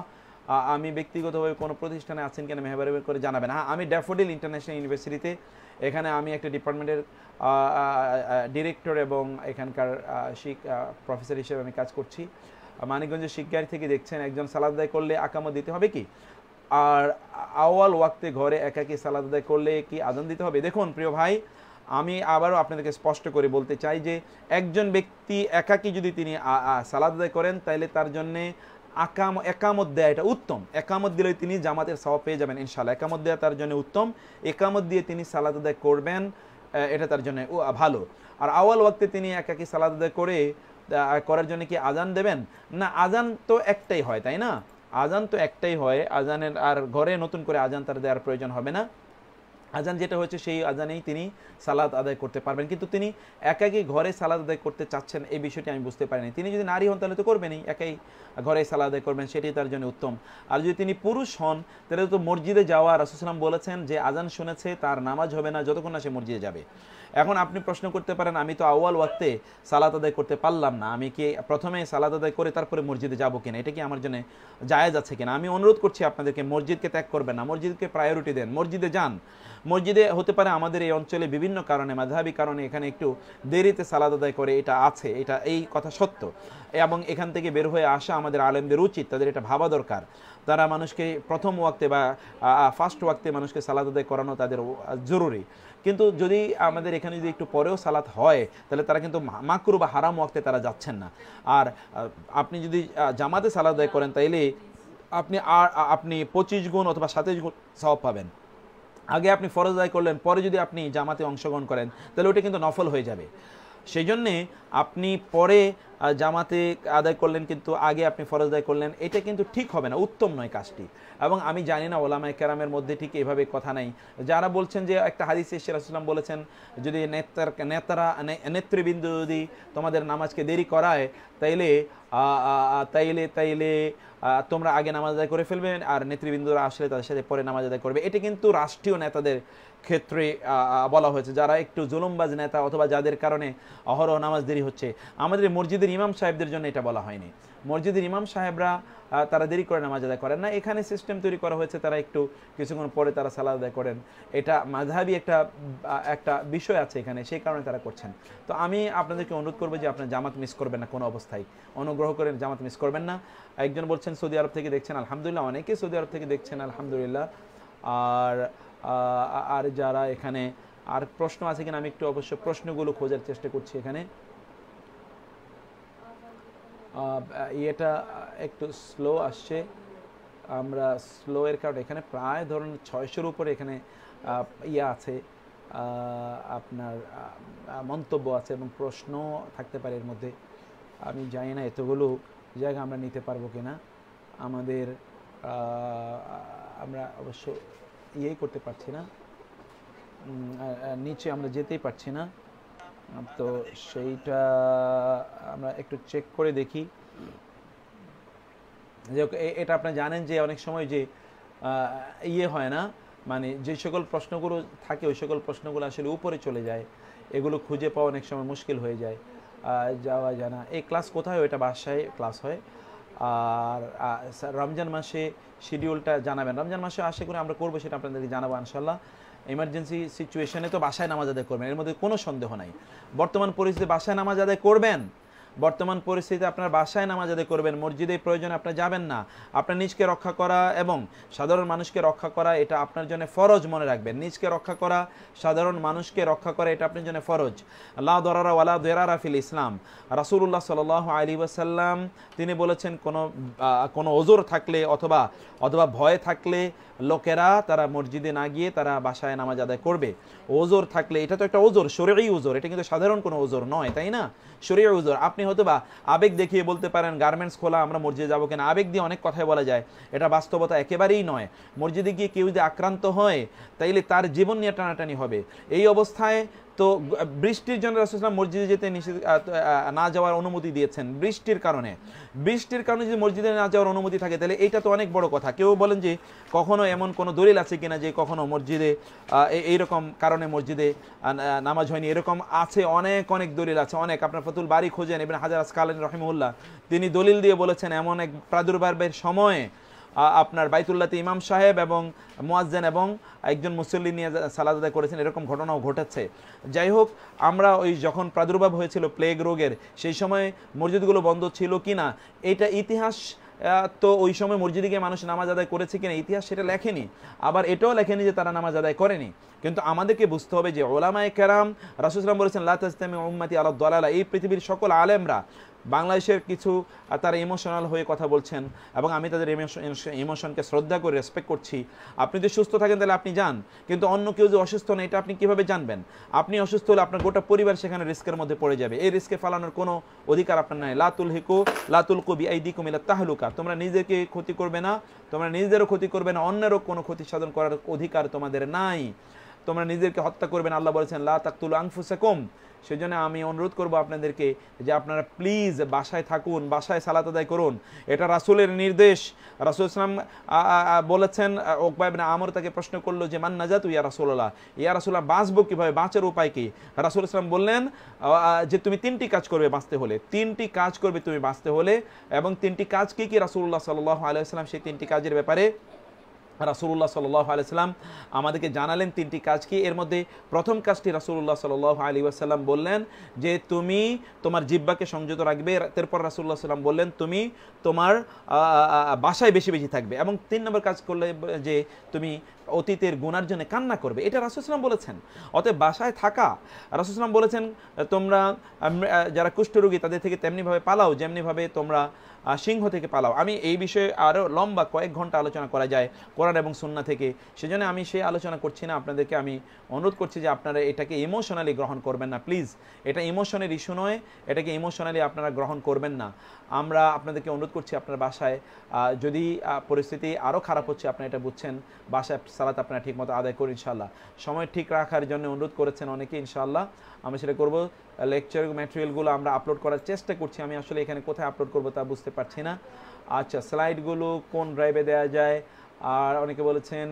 আমি ব্যক্তিগতভাবে কোনো প্রতিষ্ঠানে আছেন কিনা মেহরবানি করে জানাবেন। হ্যাঁ, আমি ড্যাফোডিল ইন্টারন্যাশনাল ইউনিভার্সিটিতে, এখানে আমি একটা ডিপার্টমেন্টের ডিরেক্টর এবং এখানকার প্রফেসর হিসেবে আমি কাজ করছি। মানিকগঞ্জের শিক্ষার্থী থেকে দেখছেন, একজন সালাত আদায় করলে আকামত দিতে হবে কি? আর আওয়াল ওয়াক্তে ঘরে একাকী সালাত আদায় করলে কি আযান দিতে হবে? দেখুন প্রিয় ভাই, আমি আবারও আপনাদেরকে স্পষ্ট করে বলতে চাই যে একজন ব্যক্তি একাকী যদি তিনি সালাত আদায় করেন, তাইলে তার জন্যে একামত দেয়া এটা উত্তম। একামত দিলে তিনি জামাতের সওয়াব পেয়ে যাবেন ইনশাআল্লাহ। একামত দেওয়া তার জন্য উত্তম, একামত দিয়ে তিনি সালাত আদায় করবেন, এটা তার জন্য ভালো। আর আওয়াল ওয়াক্তে তিনি একাকী সালাত আদায় করার জন্য কি আজান দেবেন? না, আজান তো একটাই হয়, তাই না? আজান তো একটাই হয়, আজানের আর ঘরে নতুন করে আজান তার দেওয়ার প্রয়োজন হবে না। আজান যেটা হচ্ছে সেই আজানেই তিনি সালাত আদায় করতে পারবেন। কিন্তু তিনি একাই ঘরে সালাত আদায় করতে চাচ্ছেন, এই বিষয়টি আমি বুঝতে পারিনি। তিনি যদি নারী হন তাহলে তো করবেনই, একাই ঘরে সালাত আদায় করবেন, সেটাই তার জন্য উত্তম। আর যদি তিনি পুরুষ হন তাহলে তো মসজিদে যাওয়া, রাসূল সাল্লাল্লাহু আলাইহি ওয়াসাল্লাম বলেছেন যে আজান শুনেছে তার নামাজ হবে না যতক্ষণ না সে মসজিদে যাবে। এখন আপনি প্রশ্ন করতে পারেন, আমি তো আউয়াল ওয়াক্তে সালাত আদায় করতে পারলাম না, আমি কি প্রথমে সালাত আদায় করে তারপরে মসজিদে যাব কিনা, এটা কি আমার জন্য জায়েজ আছে কিনা? আমি অনুরোধ করছি আপনাদেরকে, মসজিদকে ত্যাগ করবেন না, মসজিদকে প্রায়োরিটি দেন, মসজিদে যান। মসজিদে হতে পারে আমাদের এই অঞ্চলে বিভিন্ন কারণে, মাযহাবী কারণে এখানে একটু দেরিতে সালাত আদায় করে, এটা আছে, এই কথা সত্য, এবং এখান থেকে বের হয়ে আসা আমাদের আলেমদের উচিত, তাদের এটা ভাবা দরকার। তারা মানুষকে প্রথম ওয়াক্তে বা ফার্স্ট ওয়াক্তে মানুষকে সালাত আদায় করানো তাদের জরুরি। কিন্তু যদি আমাদের এখানে যদি একটু পরেও সালাত হয়, তাহলে তারা কিন্তু মাকরুহ বা হারাম ওয়াক্তে তারা যাচ্ছেন না। আর আপনি যদি জামাতে সালাত আদায় করেন, তাইলে আপনি 25 গুণ অথবা 27 গুণ সওয়াব পাবেন। আগে আপনি ফরজ আদায় করলেন, পরে যদি আপনি জামাতে অংশগ্রহণ করেন তাহলে ওটা কিন্তু নফল হয়ে যাবে। সেই জন্যে আপনি পরে জামাতে আদায় করলেন কিন্তু আগে আপনি ফরজ আদায় করলেন, এটা কিন্তু ঠিক হবে না, উত্তম নয় কাজটি। এবং আমি জানি না ওলামায়ে কেরামের মধ্যে ঠিক এভাবে কথা নাই, যারা বলছেন যে একটা হাদিসে রাসূলুল্লাহ সাল্লাল্লাহু আলাইহি ওয়াসাল্লাম বলেছেন যদি নেতৃবৃন্দ যদি তোমাদের নামাজকে দেরি করায় তাইলে তাইলে তাইলে তোমরা আগে নামাজ আদায় করে ফেলবে, আর নেতৃবৃন্দরা আসলে তাদের সাথে পরে নামাজ আদায় করবে। এটা কিন্তু রাষ্ট্রীয় নেতাদের ক্ষেত্রে বলা হয়েছে, যারা একটু জুলুমবাজ নেতা অথবা যাদের কারণে অহরহ নামাজ দেরি হচ্ছে। আমাদের মসজিদের ইমাম সাহেবদের জন্য এটা বলা হয়নি। মসজিদের ইমাম সাহেবরা তারা দেরি করে নামাজ আদায় করেন না, এখানে সিস্টেম তৈরি করা হয়েছে তারা একটু কিছুক্ষণ পরে তারা সালাত আদায় করেন। এটা মাযহাবী একটা বিষয় আছে এখানে, সেই কারণে তারা করছেন। তো আমি আপনাদেরকে অনুরোধ করবো যে আপনার জামাত মিস করবেন না কোনো অবস্থায়, অনুগ্রহ করে জামাত মিস করবেন না। একজন বলছেন সৌদি আরব থেকে দেখছেন, আলহামদুলিল্লাহ, অনেকে সৌদি আরব থেকে দেখছেন, আলহামদুলিল্লাহ। আর যারা এখানে আর প্রশ্ন আছে কিনা আমি একটু অবশ্য প্রশ্নগুলো খোঁজার চেষ্টা করছি এখানে। এটা একটু স্লো আসছে, আমরা স্লো এর কারণে এখানে প্রায় ধরুন 600-র উপরে এখানে আছে আপনার মন্তব্য আছে এবং প্রশ্ন থাকতে পারে এর মধ্যে। আমি জানি না এতগুলো জায়গা আমরা নিতে পারবো কিনা, আমাদের আমরা অবশ্য করতে পারছি না, নিচে আমরা যেতেই পারছি না। তো সেইটা আমরা একটু চেক করে দেখি। এটা আপনি জানেন যে অনেক সময় যে হয় না, মানে যে সকল প্রশ্নগুলো থাকে ওই সকল প্রশ্নগুলো আসলে উপরে চলে যায়, এগুলো খুঁজে পাওয়া অনেক সময় মুশকিল হয়ে যায়, যাওয়া যায় না। এই ক্লাস কোথায়? ওইটা বাসায় ক্লাস হয়। আর রমজান মাসে শিডিউলটা জানাবেন, রমজান মাসে আশা করি আমরা করবো, সেটা আপনাদেরকে জানাবো ইনশাল্লাহ। এমার্জেন্সি সিচুয়েশনে তো বাসায় নামাজ আদায় করবেন, এর মধ্যে কোনো সন্দেহ নাই। বর্তমান পরিস্থিতি বাসায় নামাজ আদায় করবেন, বর্তমান পরিস্থিতিতে আপনার বাসায় নামাজ আদায় করবেন, মসজিদে প্রয়োজনে আপনি যাবেন না। আপনার নিজকে রক্ষা করা এবং সাধারণ মানুষকে রক্ষা করা এটা আপনার জন্য ফরজ, মনে রাখবেন। নিজকে রক্ষা করা, সাধারণ মানুষকে রক্ষা করা এটা আপনার জন্য ফরজ। লা দরারা ওয়ালা দিরারা ফিল ইসলাম। রাসূলুল্লাহ সাল্লাল্লাহু আলাইহি ওয়াসাল্লাম তিনি বলেছেন কোনো ওজর থাকলে অথবা ভয় থাকলে লোকেরা তারা মসজিদে না গিয়ে তারা বাসায় নামাজ আদায় করবে। ওজর থাকলে, এটা তো একটা ওজর, শরঈ ওজর, এটা কিন্তু সাধারণ কোনো ওজর নয়, তাই না? শরীয়র ওজর। আপনি হয়তোবা আবেগ দেখিয়ে বলতে পারেন গার্মেন্টস খোলা, আমরা মসজিদে যাবো কিনা, আবেগ দিয়ে অনেক কথাই বলা যায়, এটা বাস্তবতা একেবারেই নয়। মসজিদে গিয়ে কেউ যদি আক্রান্ত হয় তাইলে তার জীবন নিয়ে টানাটানি হবে। এই অবস্থায় তো বৃষ্টির জন্য রাসূলুল্লাহ সাল্লাল্লাহু আলাইহি ওয়াসাল্লাম মসজিদে যেতে না যাওয়ার অনুমতি দিয়েছেন, বৃষ্টির কারণে যদি মসজিদে না যাওয়ার অনুমতি থাকে তাহলে এইটা তো অনেক বড় কথা। কেউ বলেন যে কখনো এমন কোনো দলিল আছে কিনা যে কখনো মসজিদে এইরকম কারণে মসজিদে নামাজ হয়নি, এরকম আছে, অনেক দলিল আছে, অনেক। আপনার ফাতুল বারি খোঁজেন, ইবনে হাজার আসকালানী রাহিমাহুল্লাহ তিনি দলিল দিয়ে বলেছেন এমন এক প্রাদুর্ভাবের সময়ে আপনার বাইতুল্লাহতে ইমাম সাহেব এবং মুয়াজ্জিন এবং একজন মুসল্লি নিয়ে সালাত আদায় করেছেন, এরকম ঘটনাও ঘটেছে। যাই হোক, আমরা ওই যখন প্রাদুর্ভাব হয়েছিল প্লেগ রোগের, সেই সময় মসজিদগুলো বন্ধ ছিল কিনা এটা ইতিহাস তো ওই সময় মসজিদে গিয়ে মানুষ নামাজ আদায় করেছে কিনা ইতিহাস সেটা লেখেনি, আবার এটাও লেখেনি যে তারা নামাজ আদায় করেনি। কিন্তু আমাদেরকে বুঝতে হবে যে ওলামায়ে কেরাম, রাসূলুল্লাহ সাল্লাল্লাহু আলাইহি ওয়াসাল্লাম বলেছেন লা তাজতামি উম্মতি আলা দালালা, এই পৃথিবীর সকল আলেমরা, বাংলাদেশের কিছু তারা ইমোশনাল হয়ে কথা বলছেন এবং আমি তাদের ইমোশনকে শ্রদ্ধা করে রেসপেক্ট করছি। আপনি যদি সুস্থ থাকেন তাহলে আপনি যান, কিন্তু অন্য কেউ যে অসুস্থ না এটা আপনি কিভাবে জানবেন? আপনি অসুস্থ হলে আপনার গোটা পরিবার সেখানে রিস্কের মধ্যে পড়ে যাবে, এই রিস্কে ফালানোর কোনো অধিকার আপনার নাই। লা তুলকু বিআইদিকুম ইলা তাহলুকা, তোমরা নিজেকে ক্ষতি করবে না, তোমরা নিজেদেরও ক্ষতি করবে না, অন্যেরও কোনো ক্ষতি সাধন করার অধিকার তোমাদের নাই, তোমরা নিজেদেরকে হত্যা করবে না। আল্লাহ বলেছেন লা তাকতুলু আনফুসাকুম। সেই জন্য আমি অনুরোধ করবো আপনাদেরকে যে আপনারা প্লিজ বাসায় থাকুন, বাসায় সালাত আদায় করুন, এটা রাসূলের নির্দেশ। রাসূল সাল্লাল্লাহু আলাইহি ওয়াসাল্লাম বলেছেন, উকবা ইবনে আমর তাকে প্রশ্ন করলো যে মান নাজাতু ইয়া রাসূলুল্লাহ, ইয়া রাসূলুল্লাহ বাঁচবো কিভাবে, বাঁচার উপায় কি? রাসূল সাল্লাল্লাহু আলাইহি ওয়াসাল্লাম বললেন যে তুমি তিনটি কাজ করবে বাঁচতে হলে, তিনটি কাজ করবে তুমি বাঁচতে হলে। এবং তিনটি কাজ কি কি রাসূলুল্লাহ সাল্লাল্লাহু আলাইহি ওয়াসাল্লাম সেই তিনটি কাজের ব্যাপারে রাসূলুল্লাহ সাল্লাল্লাহু আলাইহি ওয়াসাল্লাম আমাদেরকে জানালেন তিনটি কাজ কি। এর মধ্যে প্রথম কাজটি রাসূলুল্লাহ সাল্লাল্লাহু আলাইহি ওয়াসাল্লাম বললেন যে তুমি তোমার জিহ্বাকে সংযত রাখবে। তারপর রাসূলুল্লাহ সাল্লাম বললেন তুমি তোমার বাসায় বেশি বেশি থাকবে। এবং 3 নম্বর কাজ করলে যে তুমি অতীতের গুনার জন্য কান্না করবে, এটা রাসূল সাল্লাম বলেছেন। অতএব বাসায় থাকা, রাসূল সাল্লাম বলেছেন তোমরা যারা কুষ্ঠরোগী তাদের থেকে তেমনিভাবে পালাও যেমনিভাবে তোমরা সিংহ থেকে পালাও। আমি এই বিষয়ে আরও লম্বা কয়েক ঘন্টা আলোচনা করা যায় কোরআন এবং সুন্নাহ থেকে, সেজন্য আমি সেই আলোচনা করছি না। আপনাদেরকে আমি অনুরোধ করছি যে আপনারা এটাকে ইমোশনালি গ্রহণ করবেন না প্লিজ। এটা ইমোশনের ইস্যু নয়, এটাকে ইমোশনালি আপনারা গ্রহণ করবেন না। আমরা আপনাদেরকে অনুরোধ করছি আপনার বাসায় যদি পরিস্থিতি আরও খারাপ হচ্ছে, আপনারা এটা বুঝছেন, বাসায় সালাত আপনারা ঠিকমতো আদায় করুন ইনশাআল্লাহ। সময় ঠিক রাখার জন্য অনুরোধ করেছেন অনেকে, ইনশাআল্লাহ আমি সেটা করব। লেকচার ম্যাটেরিয়ালগুলো আমরা আপলোড করার চেষ্টা করছি, আমি আসলে এখানে কোথায় আপলোড করবো তা বুঝতে পারছি না। আচ্ছা, স্লাইডগুলো কোন ড্রাইভে দেওয়া যায়? আর অনেকে বলেছেন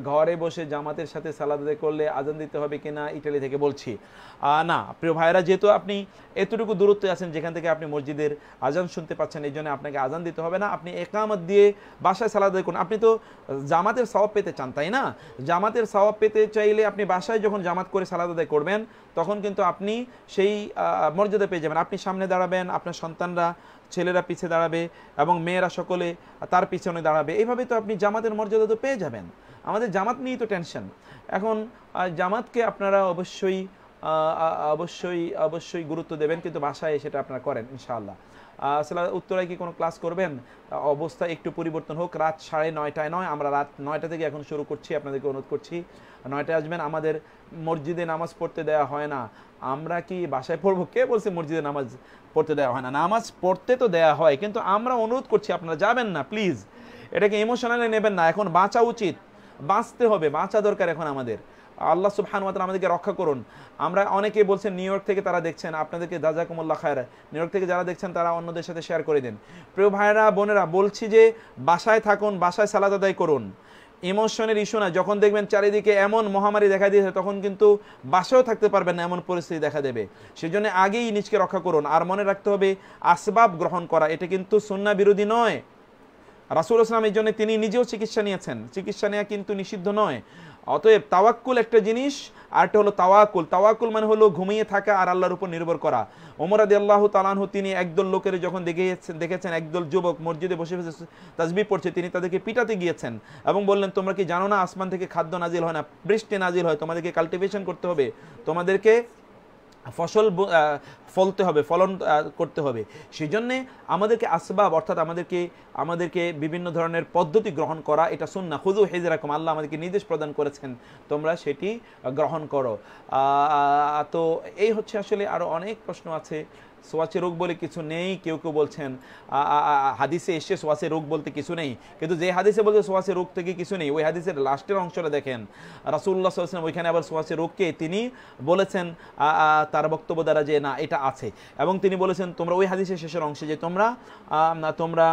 ঘরে বসে জামাতের সাথে সালাত আদায় করলে আজান দিতে হবে কিনা, ইটালি থেকে বলছি। না প্রিয় ভাইরা, যেহেতু আপনি এতটুকু দূরত্বে আছেন যেখান থেকে আপনি মসজিদের আজান শুনতে পাচ্ছেন, এই জন্য আপনাকে আজান দিতে হবে না। আপনি একামত দিয়ে বাসায় সালাত আদায় করুন। আপনি তো জামাতের সওয়াব পেতে চান, তাই না? জামাতের সওয়াব পেতে চাইলে আপনি বাসায় যখন জামাত করে সালাত আদায় করবেন তখন কিন্তু আপনি সেই মর্যাদা পেয়ে যাবেন। আপনি সামনে দাঁড়াবেন, আপনার সন্তানরা ছেলেরা পিছে দাঁড়াবে এবং মেয়েরা সকলে তার পিছনে দাঁড়াবে, এইভাবে তো আপনি জামাতের মর্যাদা তো পেয়ে যাবেন। আমাদের জামাত নিয়েই তো টেনশন এখন। জামাতকে আপনারা অবশ্যই অবশ্যই অবশ্যই গুরুত্ব দেবেন, কিন্তু বাসায় সেটা আপনারা করেন ইনশাআল্লাহ। আসলে উত্তরায় কি কোনো ক্লাস করবেন? অবস্থা একটু পরিবর্তন হোক, রাত 9:30 নয়, আমরা রাত 9টা থেকে এখন শুরু করছি। আপনাদেরকে অনুরোধ করছি 9টায় আসবেন। আমাদের মসজিদে নামাজ পড়তে দেওয়া হয় না, আমরা কি বাসায় পড়বো? কে বলছে মসজিদে নামাজ পড়তে দেওয়া হয় না? নামাজ পড়তে তো দেওয়া হয়, কিন্তু আমরা অনুরোধ করছি আপনারা যাবেন না প্লিজ। এটাকে ইমোশনালি নেবেন না। এখন বাঁচা উচিত, বাঁচতে হবে, বাঁচা দরকার এখন আমাদের। আল্লাহ সুবহানাহু ওয়া তাআলা আমাদেরকে রক্ষা করুন। আমরা অনেকে বলছেন নিউ ইয়র্ক থেকে তারা দেখছেন, আপনাদেরকে জাযাকুমুল্লাহ খায়রা। নিউ ইয়র্ক থেকে যারা দেখছেন তারা অন্যদের সাথে শেয়ার করে দিন। প্রিয় ভাইরা বোনেরা, বলছি যে বাসায় থাকুন, বাসায় সালাত আদায় করুন। ইমোশনের ইস্যু না। যখন দেখবেন চারিদিকে এমন মহামারী দেখা দিয়েছে তখন কিন্তু বাসায়ও থাকতে পারবেন না, এমন পরিস্থিতি দেখা দেবে। সেজন্য আগেই নিজকে রক্ষা করুন। আর মনে রাখতে হবে আসবাব গ্রহণ করা এটা কিন্তু সুন্নাহ বিরোধী নয়। রাসূলুল্লাহ সাল্লাল্লাহু আলাইহি ওয়াসাল্লাম এই জন্য তিনি নিজেও চিকিৎসা নিয়েছেন, চিকিৎসা নেওয়া কিন্তু নিষিদ্ধ নয়। অতএব তাওয়াক্কুল একটা জিনিস, আর একটা হলো তাওয়াক্কুল। তাওয়াক্কুল মানে হলো ঘুমিয়ে থাকা আর আল্লাহর উপর নির্ভর করা। ওমর রাদিয়াল্লাহু তাআলা আনহু তিনি একদল লোকের যখন দেখেছেন একদল যুবক মসজিদে বসে বসে তাসবিহ পড়ছে, তিনি তাদেরকে পিটাতে গিয়েছেন এবং বললেন, তোমরা কি জানো না আসমান থেকে খাদ্য নাজিল হয় না, বৃষ্টি নাজিল হয়, তোমাদেরকে কাল্টিভেশন করতে হবে, তোমাদেরকে ফসল ফলতে হবে, ফলন করতে হবে। সেই জন্যে আমাদেরকে আসবাব অর্থাৎ আমাদেরকে বিভিন্ন ধরনের পদ্ধতি গ্রহণ করা এটা সুন্নাহ। খুযু হিযরাকুম, আল্লাহ আমাদেরকে নির্দেশ প্রদান করেছেন, তোমরা সেটি গ্রহণ করো। তো এই হচ্ছে আসলে আরও অনেক প্রশ্ন আছে। সোয়াসে রোগ বলে কিছু নেই, কেউ কেউ বলছেন হাদিসে এসে সোয়াসে রোগ বলতে কিছু নেই, কিন্তু যে হাদিসে বলছে সোয়াসে রোগ থেকে কিছু নেই ওই হাদিসের লাস্টের অংশটা দেখেন। রাসূলুল্লাহ সাল্লাল্লাহু আলাইহি ওয়াসাল্লাম ওইখানে আবার সোয়াসে রোগকে তিনি বলেছেন তার বক্তব্য দ্বারা যে না এটা আছে, এবং তিনি বলেছেন তোমরা ওই হাদিসের শেষের অংশে যে তোমরা তোমরা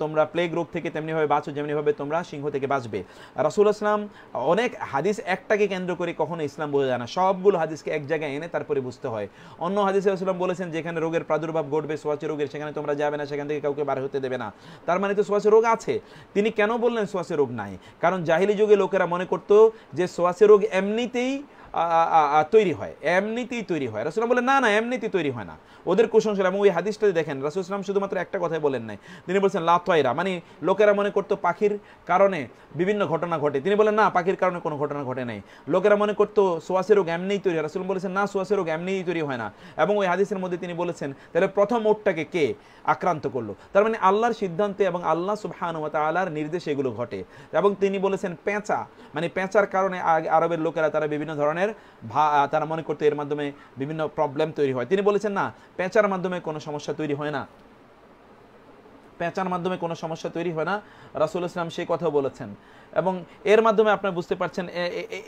তোমরা প্লেগ রোগ থেকে তেমনিভাবে বাঁচো যেমনিভাবে তোমরা সিংহ থেকে বাঁচবে। রাসূলুল্লাহ সাল্লাল্লাহু আলাইহি ওয়াসাল্লাম অনেক হাদিস একটাকে কেন্দ্র করে কখনো ইসলাম বোঝা যায় না, সবগুলো হাদিসকে এক জায়গায় এনে তারপরে বুঝতে হয়। অন্য হাদিসে রাসূলুল্লাহ বলেছেন যেখানে রোগের প্রাদুর্ভাব ঘটবে সোয়াসে রোগের, সেখানে তোমরা যাবে না, সেখান থেকে কাউকে বার হতে দেবে না। তার মানে তো সোয়াসে রোগ আছে। তিনি কেন বললেন সোয়াসে রোগ নাই? কারণ জাহিলি যুগে লোকেরা মনে করতো যে সোয়াসে রোগ এমনিতেই তৈরি হয়, এমনিতেই তৈরি হয়। রাসূলুল্লাহ বলেন না না, এমনিতেই তৈরি হয় না, ওদের কুসংস্কার। এবং ওই হাদিসটাতে দেখেন রাসূলুল্লাহ সাল্লাল্লাহু আলাইহি ওয়াসাল্লাম শুধুমাত্র একটা কথাই বলেন নাই, তিনি বলছেন লা তয়রা, মানে লোকেরা মনে করতো পাখির কারণে বিভিন্ন ঘটনা ঘটে, তিনি বলেন না পাখির কারণে কোনো ঘটনা ঘটে নাই। লোকেরা মনে করতো সোয়াসে রোগ এমনিই তৈরি হয়, রাসূলুল্লাহ বলেছেন না সোয়াসে রোগ এমনিই তৈরি হয় না। এবং ওই হাদিসের মধ্যে তিনি বলেছেন তাহলে প্রথম ওটটাকে কে আক্রান্ত করলো? তার মানে আল্লাহর সিদ্ধান্তে এবং আল্লাহ সুবহানাহু ওয়া তাআলার নির্দেশে এগুলো ঘটে। এবং তিনি বলেছেন পেঁচা, মানে পেঁচার কারণে আরবের লোকেরা তারা বিভিন্ন ধরনের তারা মনে করতো এর মাধ্যমে বিভিন্ন প্রবলেম তৈরি হয়। তিনি বলেছেন না, পেঁচার মাধ্যমে কোনো সমস্যা তৈরি হয় না, পেঁচার মাধ্যমে কোনো সমস্যা তৈরি হয় না। রাসূলুল্লাহ সাল্লাল্লাহু আলাইহি ওয়াসাল্লাম সেই কথা বলেছেন। এবং এর মাধ্যমে আপনারা বুঝতে পারছেন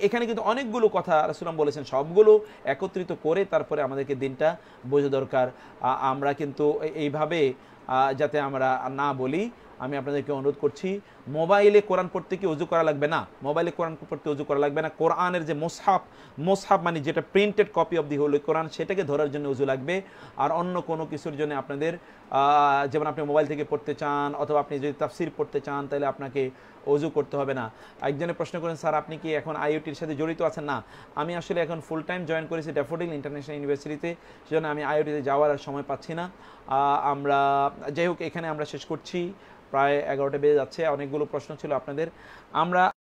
এখানে কিন্তু অনেকগুলো কথা রাসূলুল্লাহ বলেছেন, সবগুলো একত্রিত করে তারপরে আমাদেরকে দিনটা বোঝা দরকার। আমরা কিন্তু এইভাবে যাতে আমরা না বলি, আমি আপনাদেরকে অনুরোধ করছি মোবাইলে কোরআন পড়তে কি ওযু করা লাগবে না? মোবাইলে কোরআন পড়তে ওযু করা লাগবে না। কোরআনের যে মুসহাফ মানে যেটা printed copy of the holy Quran, সেটাকে ধরার জন্য ওযু লাগবে। আর অন্য কোনো কিছুর জন্য আপনাদের যেমন আপনি মোবাইল থেকে পড়তে চান অথবা আপনি যদি তাফসির পড়তে চান তাহলে আপনাকে ওযু করতে হবে না। একজনে প্রশ্ন করেন স্যার আপনি কি এখন আইওটির সাথে জড়িত আছেন? না, আমি আসলে এখন ফুল টাইম জয়েন করেছি ড্যাফোডিল ইন্টারন্যাশনাল ইউনিভার্সিটিতে, সেজন্য আমি আইওটিতে যাওয়ার আর সময় পাচ্ছি না। আমরা যাই হোক এখানে আমরা শেষ করছি, প্রায় 11টা বেজে যাচ্ছে। অনেকগুলো প্রশ্ন ছিল আপনাদের। আমরা